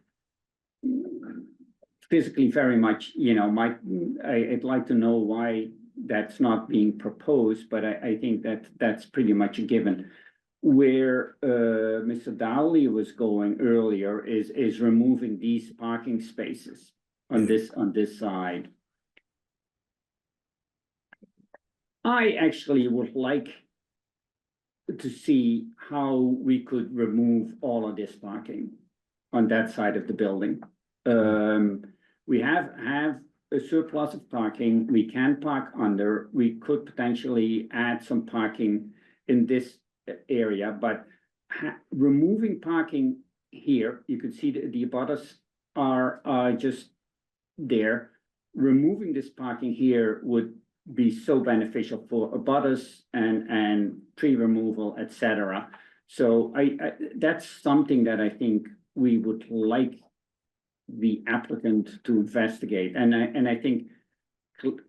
physically very much, you know, I'd like to know why that's not being proposed, but I think that's pretty much a given. Where Mr. Dowley was going earlier is removing these parking spaces on this side. I actually would like to see how we could remove all of this parking on that side of the building. We have a surplus of parking. We can park under. We could potentially add some parking in this area, but removing parking here, you can see the abutters are just there. Removing this parking here would be so beneficial for abutters and tree removal, etc. So that's something that I think we would like the applicant to investigate. And I think,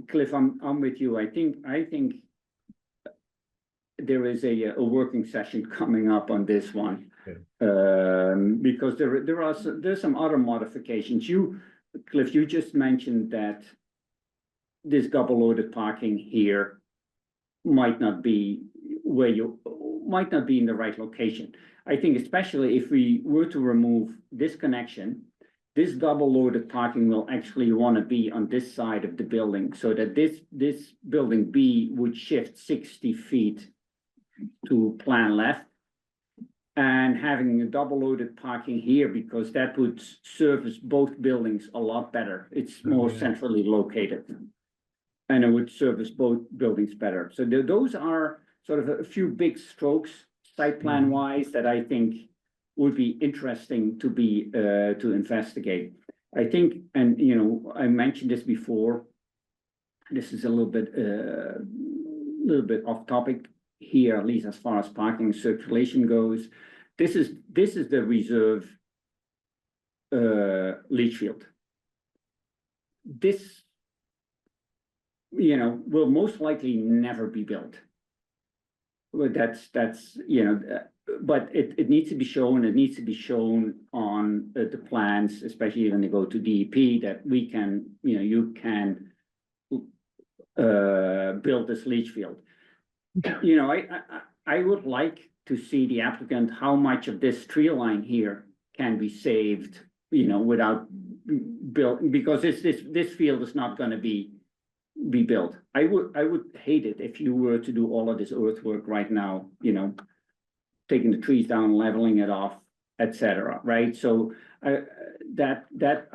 Cliff, I'm with you. I think there is a working session coming up on this one. Because there's some other modifications. Cliff, you just mentioned that this double loaded parking here might not be in the right location. I think especially if we were to remove this connection, this double loaded parking will actually want to be on this side of the building, so that this building B would shift 60 feet to plan left, and having a double loaded parking here, because that would service both buildings a lot better. It's more centrally located, and it would service both buildings better. So those are sort of a few big strokes, site plan wise, that I think would be interesting to investigate. I think, and you know, I mentioned this before. This is a little bit off topic here, at least as far as parking circulation goes. This is the reserve leach field. This, you know, will most likely never be built. But that's you know, but it needs to be shown. It needs to be shown on the plans, especially when they go to DEP, that we can, you know, you can build this leach field. You know, I would like to see the applicant, how much of this tree line here can be saved, you know, without build, because this field is not going to be built. I would hate it if you were to do all of this earthwork right now, you know, taking the trees down, leveling it off, etc. Right? So that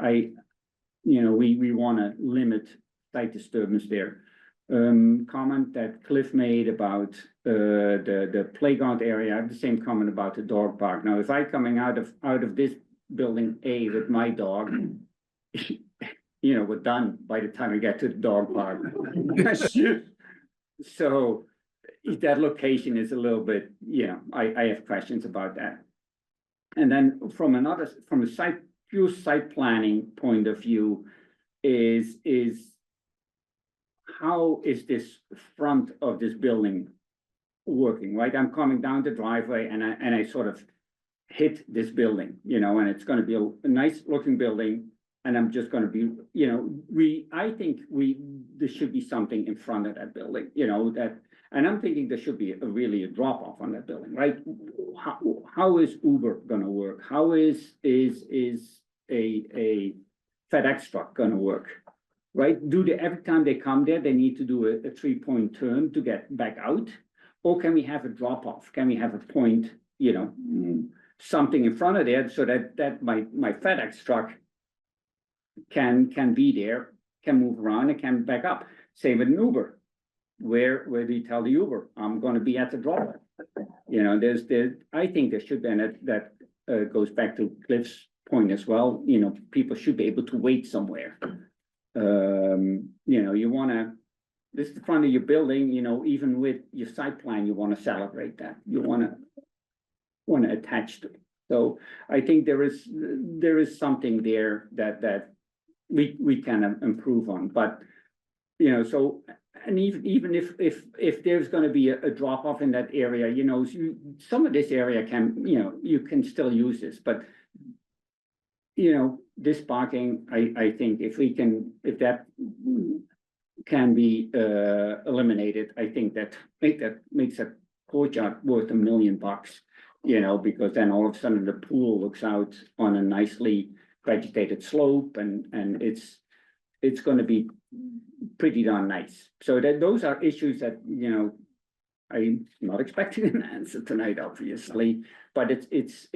you know, we want to limit site disturbance there. Comment that Cliff made about the playground area. I have the same comment about the dog park. Now, if I coming out of this building A with my dog, you know, we're done by the time we get to the dog park. So that location is a little bit, you know, I have questions about that. And then from a pure site planning point of view, is how is this front of this building working, right? I'm coming down the driveway and I sort of hit this building, you know, and it's going to be a nice looking building. And I'm just going to be, you know, I think there should be something in front of that building, you know, and I'm thinking there should be really a drop off on that building, right? How is Uber going to work? How is a FedEx truck going to work, right? Every time they come there, they need to do a 3-point turn to get back out? Or can we have a drop off? Can we have a point, you know, something in front of there so that my FedEx truck can be there, can move around and can back up. Same with an Uber. Where do you tell the Uber, I'm gonna be at the drop? You know, I think there should be, and that goes back to Cliff's point as well, you know, people should be able to wait somewhere. You know, this is the front of your building, you know, even with your site plan, you wanna celebrate that, you wanna attach to it. So I think there is something there that we can improve on, but, you know, so, and even if there's gonna be a drop off in that area, you know, some of this area can, you know, you can still use this, but you know, this parking, I think if that can be eliminated, I think that makes a courtyard worth $1 million, you know, because then all of a sudden the pool looks out on a nicely vegetated slope and it's gonna be pretty darn nice. So those are issues that, you know, I'm not expecting an answer tonight, obviously, but it's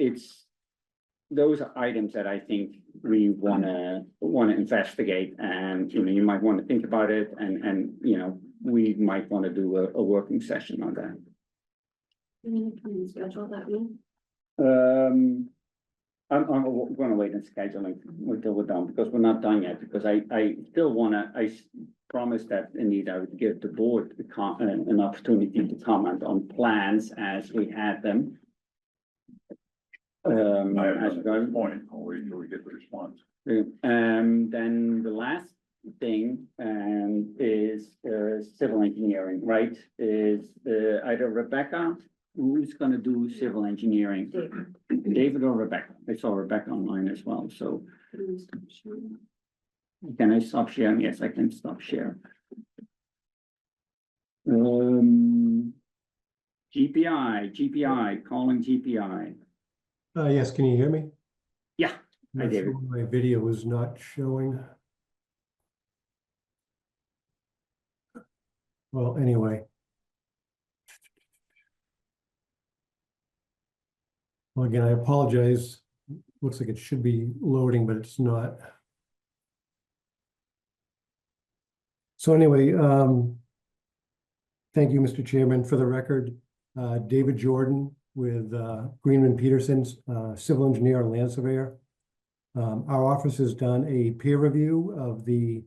those are items that I think we wanna investigate, and you know, you might want to think about it, and you know, we might want to do a working session on that. You can schedule that meeting. I'm gonna wait and scheduling until we're done, because we're not done yet, because I still wanna, promise that indeed I would give the board an opportunity to comment on plans as we had them. I have As another well. point, I'll wait until we get the response. Then the last thing is civil engineering, right? Is either Rebecca, who's gonna do civil engineering? David or Rebecca? I saw Rebecca online as well, so. Can I stop sharing? Yes, I can stop sharing. GPI, calling GPI. Yes, can you hear me? Yeah, I did. My video is not showing. Well, anyway. Well, again, I apologize. Looks like it should be loading, but it's not. So anyway, thank you, Mr. Chairman. For the record, David Jordan with Greenman Peterson's civil engineer and land surveyor. Our office has done a peer review of the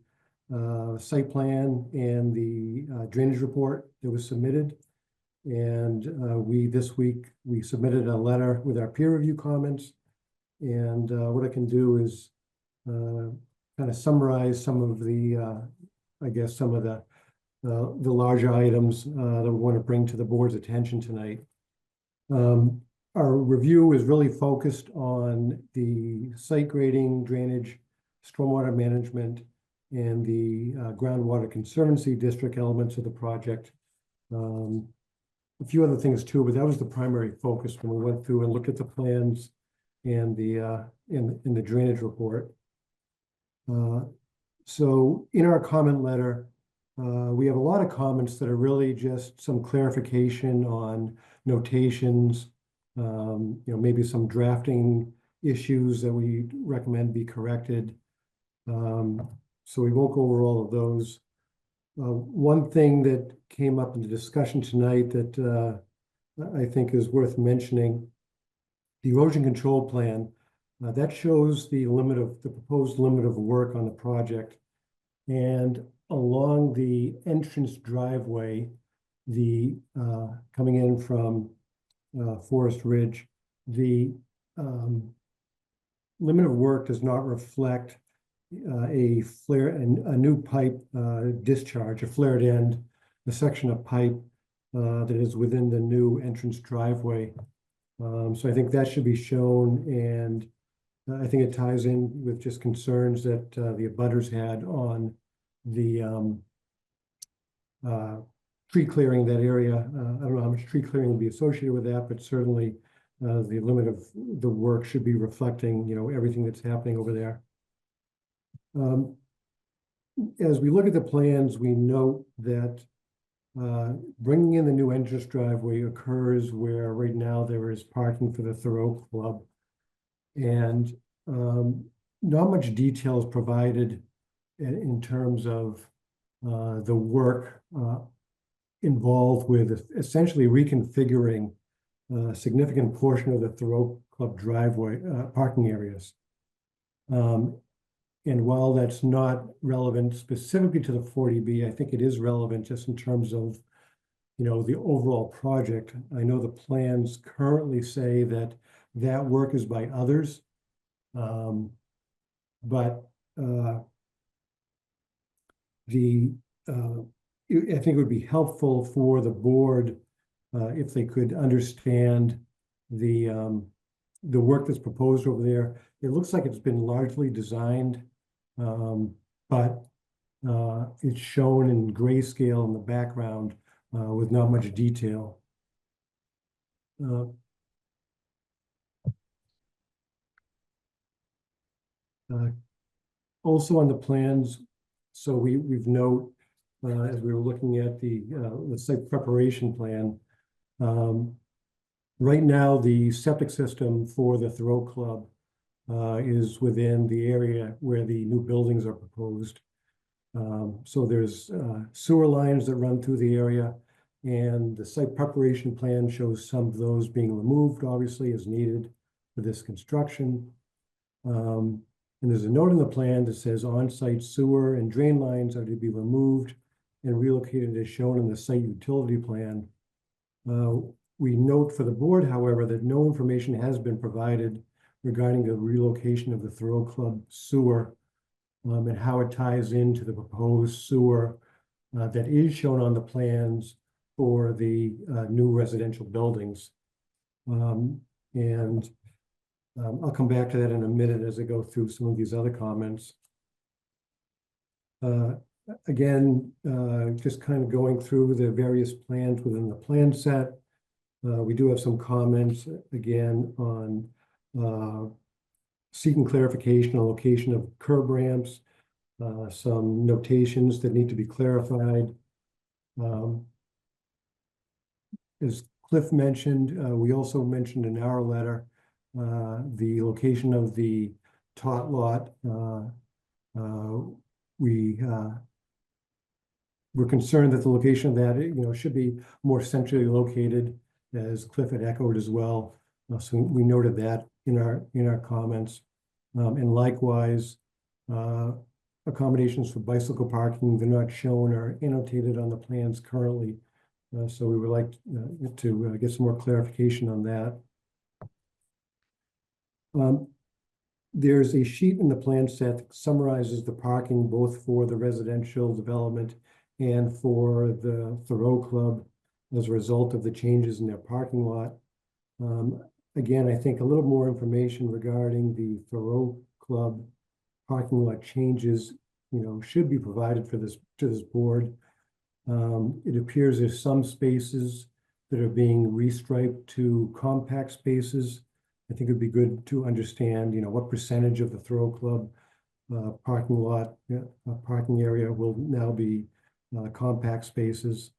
site plan and the drainage report that was submitted. And this week, we submitted a letter with our peer review comments. And what I can do is kind of summarize some of the, I guess, some of the larger items that we want to bring to the board's attention tonight. Our review is really focused on the site grading, drainage, stormwater management, and the groundwater conservancy district elements of the project. A few other things too, but that was the primary focus when we went through and looked at the plans and the in the drainage report. So in our comment letter, we have a lot of comments that are really just some clarification on notations, you know, maybe some drafting issues that we recommend be corrected. So we won't go over all of those. One thing that came up in the discussion tonight that I think is worth mentioning, the erosion control plan, that shows the proposed limit of work on the project. And along the entrance driveway, coming in from Forest Ridge, the limit of work does not reflect a new pipe discharge, a flared end, a section of pipe that is within the new entrance driveway. So I think that should be shown, and I think it ties in with just concerns that the abutters had on the tree clearing that area. I don't know how much tree clearing will be associated with that, but certainly the limit of the work should be reflecting, you know, everything that's happening over there. As we look at the plans, we note that bringing in the new entrance driveway occurs where right now there is parking for the Thoreau Club. And not much detail is provided in terms of the work involved with essentially reconfiguring a significant portion of the Thoreau Club driveway parking areas. And while that's not relevant specifically to the 40B, I think it is relevant just in terms of, you know, the overall project. I know the plans currently say that that work is by others. But I think it would be helpful for the board if they could understand the work that's proposed over there. It looks like it's been largely designed, but it's shown in grayscale in the background with not much detail. Also on the plans, so we've note as we were looking at the site preparation plan, right now the septic system for the Thoreau Club is within the area where the new buildings are proposed. So there's sewer lines that run through the area, and the site preparation plan shows some of those being removed, obviously, as needed for this construction. And there's a note in the plan that says on-site sewer and drain lines are to be removed and relocated as shown in the site utility plan. We note for the board, however, that no information has been provided regarding the relocation of the Thoreau Club sewer and how it ties into the proposed sewer that is shown on the plans for the new residential buildings. I'll come back to that in a minute as I go through some of these other comments. Again, just kind of going through the various plans within the plan set. We do have some comments again on seeking clarification on location of curb ramps, some notations that need to be clarified. As Cliff mentioned, we also mentioned in our letter the location of the tot lot. We're concerned that the location of that, should be more centrally located, as Cliff had echoed as well. So we noted that in our comments. And likewise, accommodations for bicycle parking, they're not shown or annotated on the plans currently. So we would like to get some more clarification on that. There's a sheet in the plan set that summarizes the parking both for the residential development and for the Thoreau Club as a result of the changes in their parking lot. Again, I think a little more information regarding the Thoreau Club parking lot changes, should be provided to this board. It appears there's some spaces that are being restriped to compact spaces. I think it'd be good to understand, what percentage of the Thoreau Club parking lot, parking area will now be compact spaces.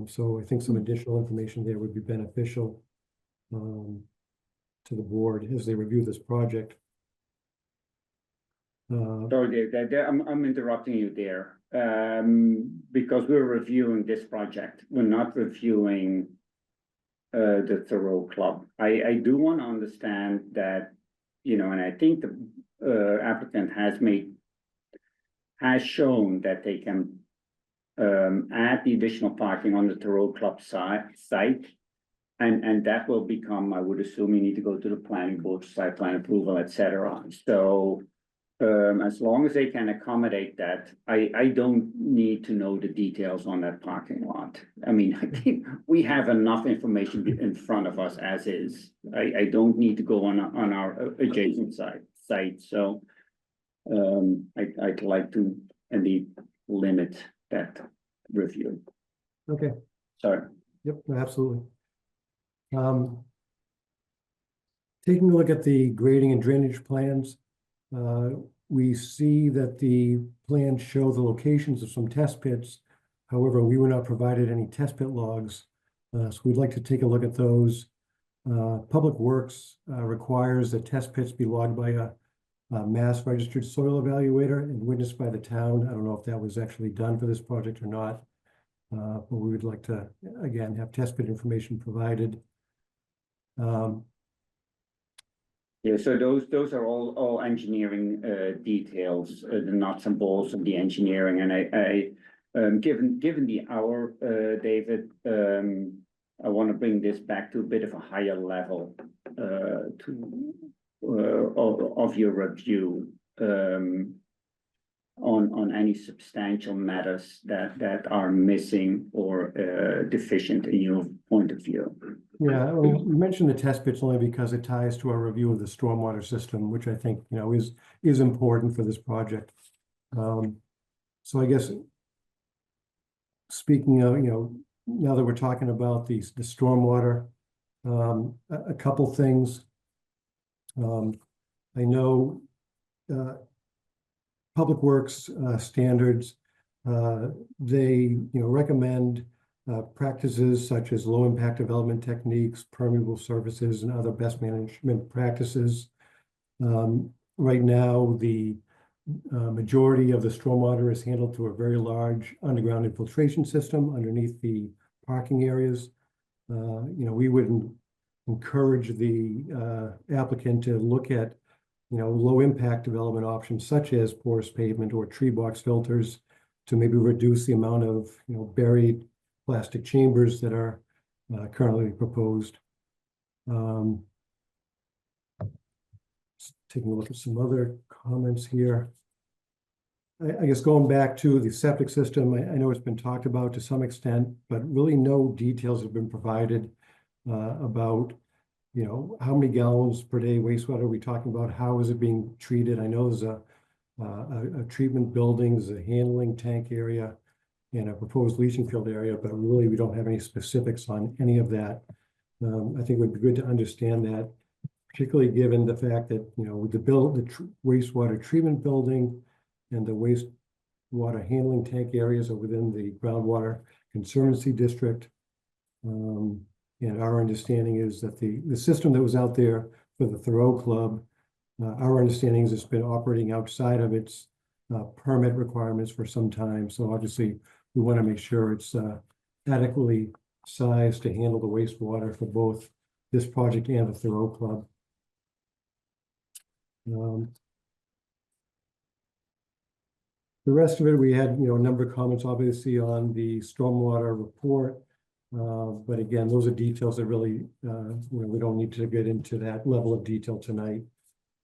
So I think some additional information there would be beneficial to the board as they review this project. Sorry, Dave, I'm interrupting you there, because we're reviewing this project. We're not reviewing the Thoreau Club. I do want to understand that, and I think the applicant has shown that they can add the additional parking on the Thoreau Club site. And that will become, I would assume you need to go to the planning board, site plan approval, etc. So as long as they can accommodate that, I don't need to know the details on that parking lot. I mean, I think we have enough information in front of us as is. I don't need to go on our adjacent site. So I'd like to indeed limit that review. Okay. Sorry. Yep, absolutely. Taking a look at the grading and drainage plans, we see that the plans show the locations of some test pits. However, we were not provided any test pit logs, so we'd like to take a look at those. Public Works requires that test pits be logged by Mass Registered Soil Evaluator and witnessed by the town. I don't know if that was actually done for this project or not. But we would like to, again, have test pit information provided. Yeah, so those are all engineering details, the nuts and bolts of the engineering, and given the hour, David, I want to bring this back to a bit of a higher level of your review on any substantial matters that are missing or deficient in your point of view. Yeah, well, we mentioned the test pits only because it ties to our review of the stormwater system, which I think, is important for this project. So I guess speaking of, now that we're talking about the stormwater, a couple things. I know Public Works standards, they recommend practices such as low impact development techniques, permeable surfaces, and other best management practices. Right now, the majority of the stormwater is handled through a very large underground infiltration system underneath the parking areas. We would encourage the applicant to look at low impact development options such as porous pavement or tree box filters to maybe reduce the amount of buried plastic chambers that are currently proposed. Taking a look at some other comments here. I guess going back to the septic system, I know it's been talked about to some extent, but really no details have been provided about how many gallons per day wastewater are we talking about? How is it being treated? I know there's a treatment building, there's a handling tank area and a proposed leaching field area, but really we don't have any specifics on any of that. I think it would be good to understand that, particularly given the fact that, the wastewater treatment building and the wastewater handling tank areas are within the groundwater conservancy district. And our understanding is that the system that was out there for the Thoreau Club, our understanding is it's been operating outside of its permit requirements for some time. So obviously, we want to make sure it's adequately sized to handle the wastewater for both this project and the Thoreau Club. The rest of it, we had a number of comments obviously on the stormwater report. But again, those are details that really, we don't need to get into that level of detail tonight.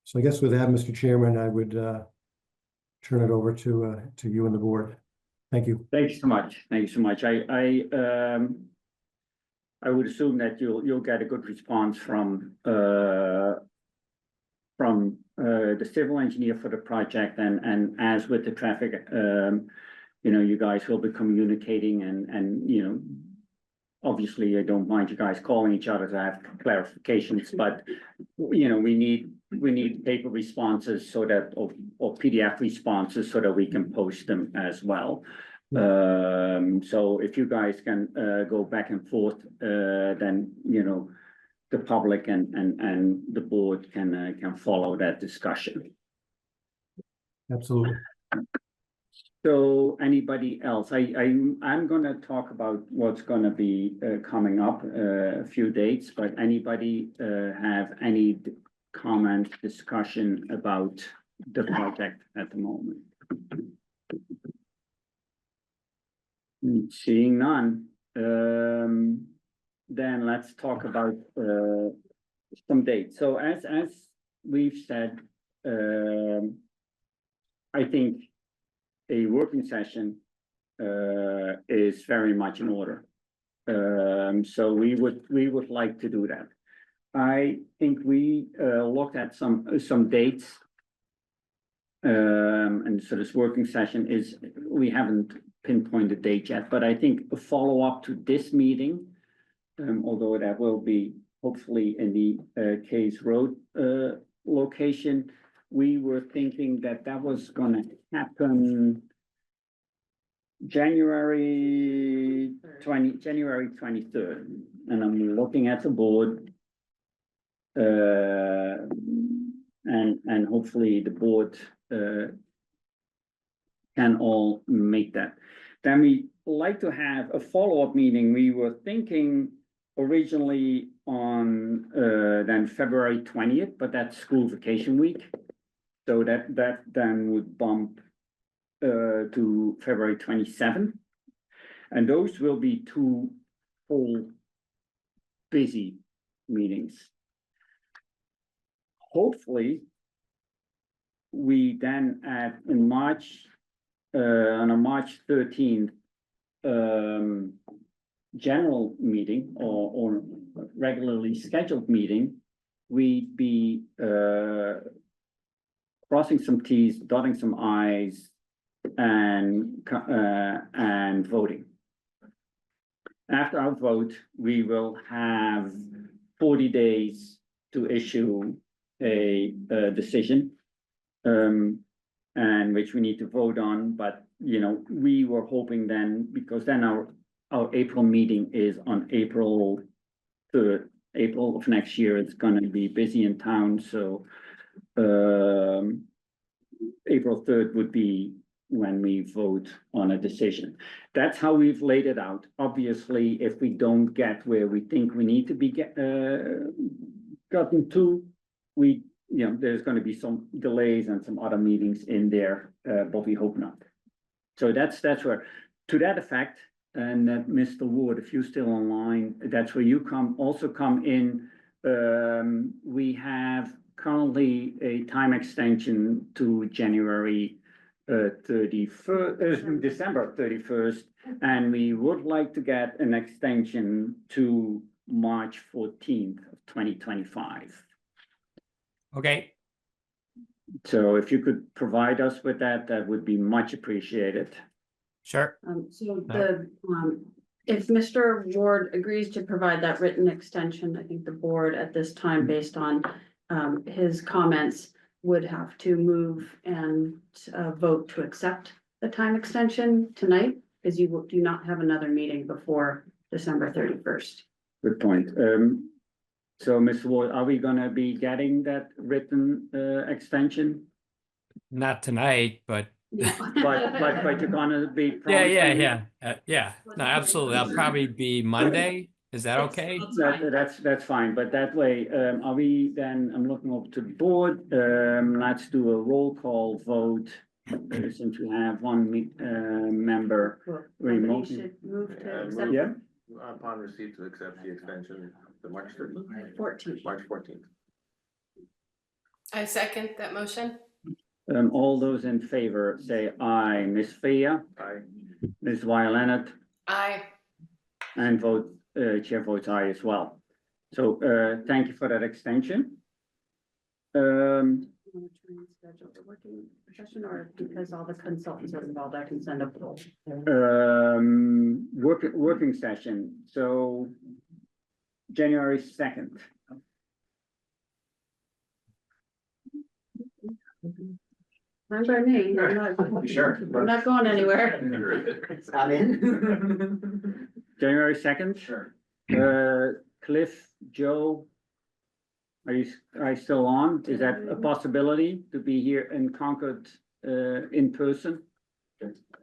So I guess with that, Mr. Chairman, I would turn it over to you and the board. Thank you. Thank you so much. Thank you so much. I would assume that you'll get a good response from the civil engineer for the project, and as with the traffic, you guys will be communicating and obviously I don't mind you guys calling each other to have clarifications, but we need paper responses so that or PDF responses so that we can post them as well. So if you guys can go back and forth, then the public and the board can follow that discussion. Absolutely. So anybody else? I'm gonna talk about what's gonna be coming up, a few dates, but anybody have any comment, discussion about the project at the moment? Seeing none, then let's talk about some dates. So as we've said, I think a working session is very much in order. So we would like to do that. I think we looked at some dates. And so this working session we haven't pinpointed date yet, but I think a follow-up to this meeting, although that will be hopefully in the Case Road location, we were thinking that was gonna happen January 23rd, and I'm looking at the board. and hopefully the board, can all make that. Then we like to have a follow-up meeting. We were thinking originally on, then February 20th, but that's school vacation week. So that then would bump, to February 27th. And those will be two full busy meetings. Hopefully, we then in March, on a March 13th, general meeting or regularly scheduled meeting, we'd be crossing some T's, dotting some I's, and voting. After our vote, we will have 40 days to issue a decision, and which we need to vote on. But you know, we were hoping then, because then our April meeting is on April 3rd, April of next year. It's going to be busy in town, so April 3rd would be when we vote on a decision. That's how we've laid it out. Obviously, if we don't get where we think we need to be gotten to, there's going to be some delays and some other meetings in there, but we hope not. So that's where, to that effect, and Mr. Wood, if you're still online, that's where you also come in. We have currently a time extension to January 31st, December 31st, and we would like to get an extension to March 14th of 2025. Okay. So if you could provide us with that, that would be much appreciated. Sure. If Mr. Ward agrees to provide that written extension, I think the board at this time, based on his comments, would have to move and vote to accept the time extension tonight, because you do not have another meeting before December 31st. Good point. So, Ms. Ward, are we gonna be getting that written extension? Not tonight, but But you're gonna be. yeah. No, absolutely. That'll probably be Monday. Is that okay? That's fine, but that way, are we then, I'm looking over to the board, let's do a roll call vote. Since we have one member remote. Should move to accept. Yeah, Upon receipt to accept the extension, the March 14th. March 14th. I second that motion. all those in favor say aye. Ms. Fia, Aye. Ms. Leonard, Aye. and chair votes aye as well. So, thank you for that extension. Want to try and schedule the working session, or because all the consultants are involved, I can send a poll. Working session, so January 2nd. Fine by me. Sure. I'm not going anywhere. I'm in. January 2nd? Sure. Cliff, Joe, are you still on? Is that a possibility to be here in Concord, in person?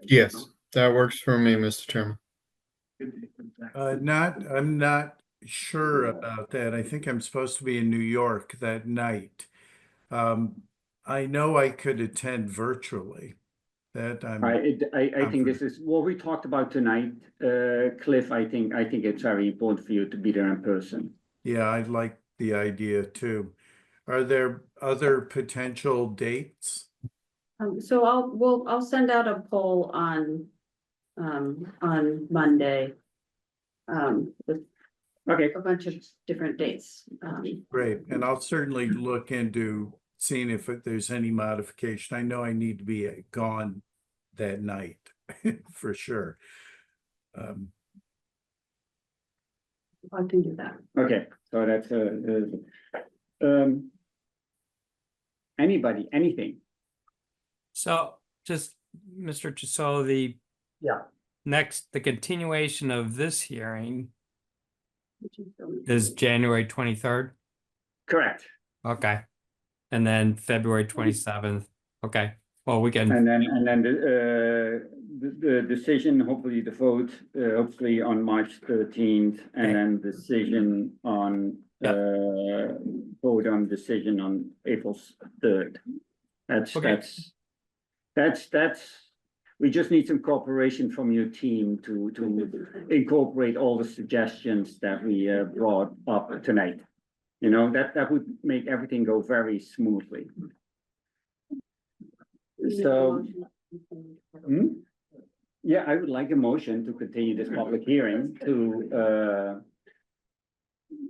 Yes, that works for me, Mr. Chairman. I'm not sure about that. I think I'm supposed to be in New York that night. I know I could attend virtually. That I think this is what we talked about tonight, Cliff. I think it's very important for you to be there in person. Yeah, I like the idea too. Are there other potential dates? So I'll send out a poll on Monday. With a bunch of different dates. Great, and I'll certainly look into seeing if there's any modification. I know I need to be gone that night for sure. I can do that. Okay, so that's anybody, anything. So just, Mr. Chisolo, the continuation of this hearing is January 23rd? Correct. Okay. and then February 27th. Okay, well, we can, And then the decision, hopefully the vote, hopefully on March 13th, and then decision on, vote on decision on April 3rd. Okay. That's, we just need some cooperation from your team to incorporate all the suggestions that we brought up tonight. You know, that would make everything go very smoothly. So, yeah, I would like a motion to continue this public hearing to,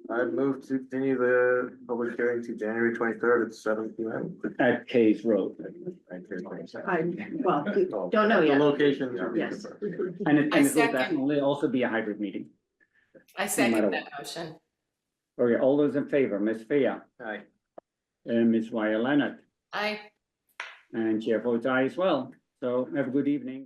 I move to continue the public hearing to January 23rd at 7 p.m. at Case Road. Well, don't know yet. The location. Yes. And it I will second. definitely also be a hybrid meeting. I matter second what. that motion. Okay, all those in favor, Ms. Fia, Aye. and Ms. Wyatt Leonard, Aye. and Chair votes aye as well. So have a good evening.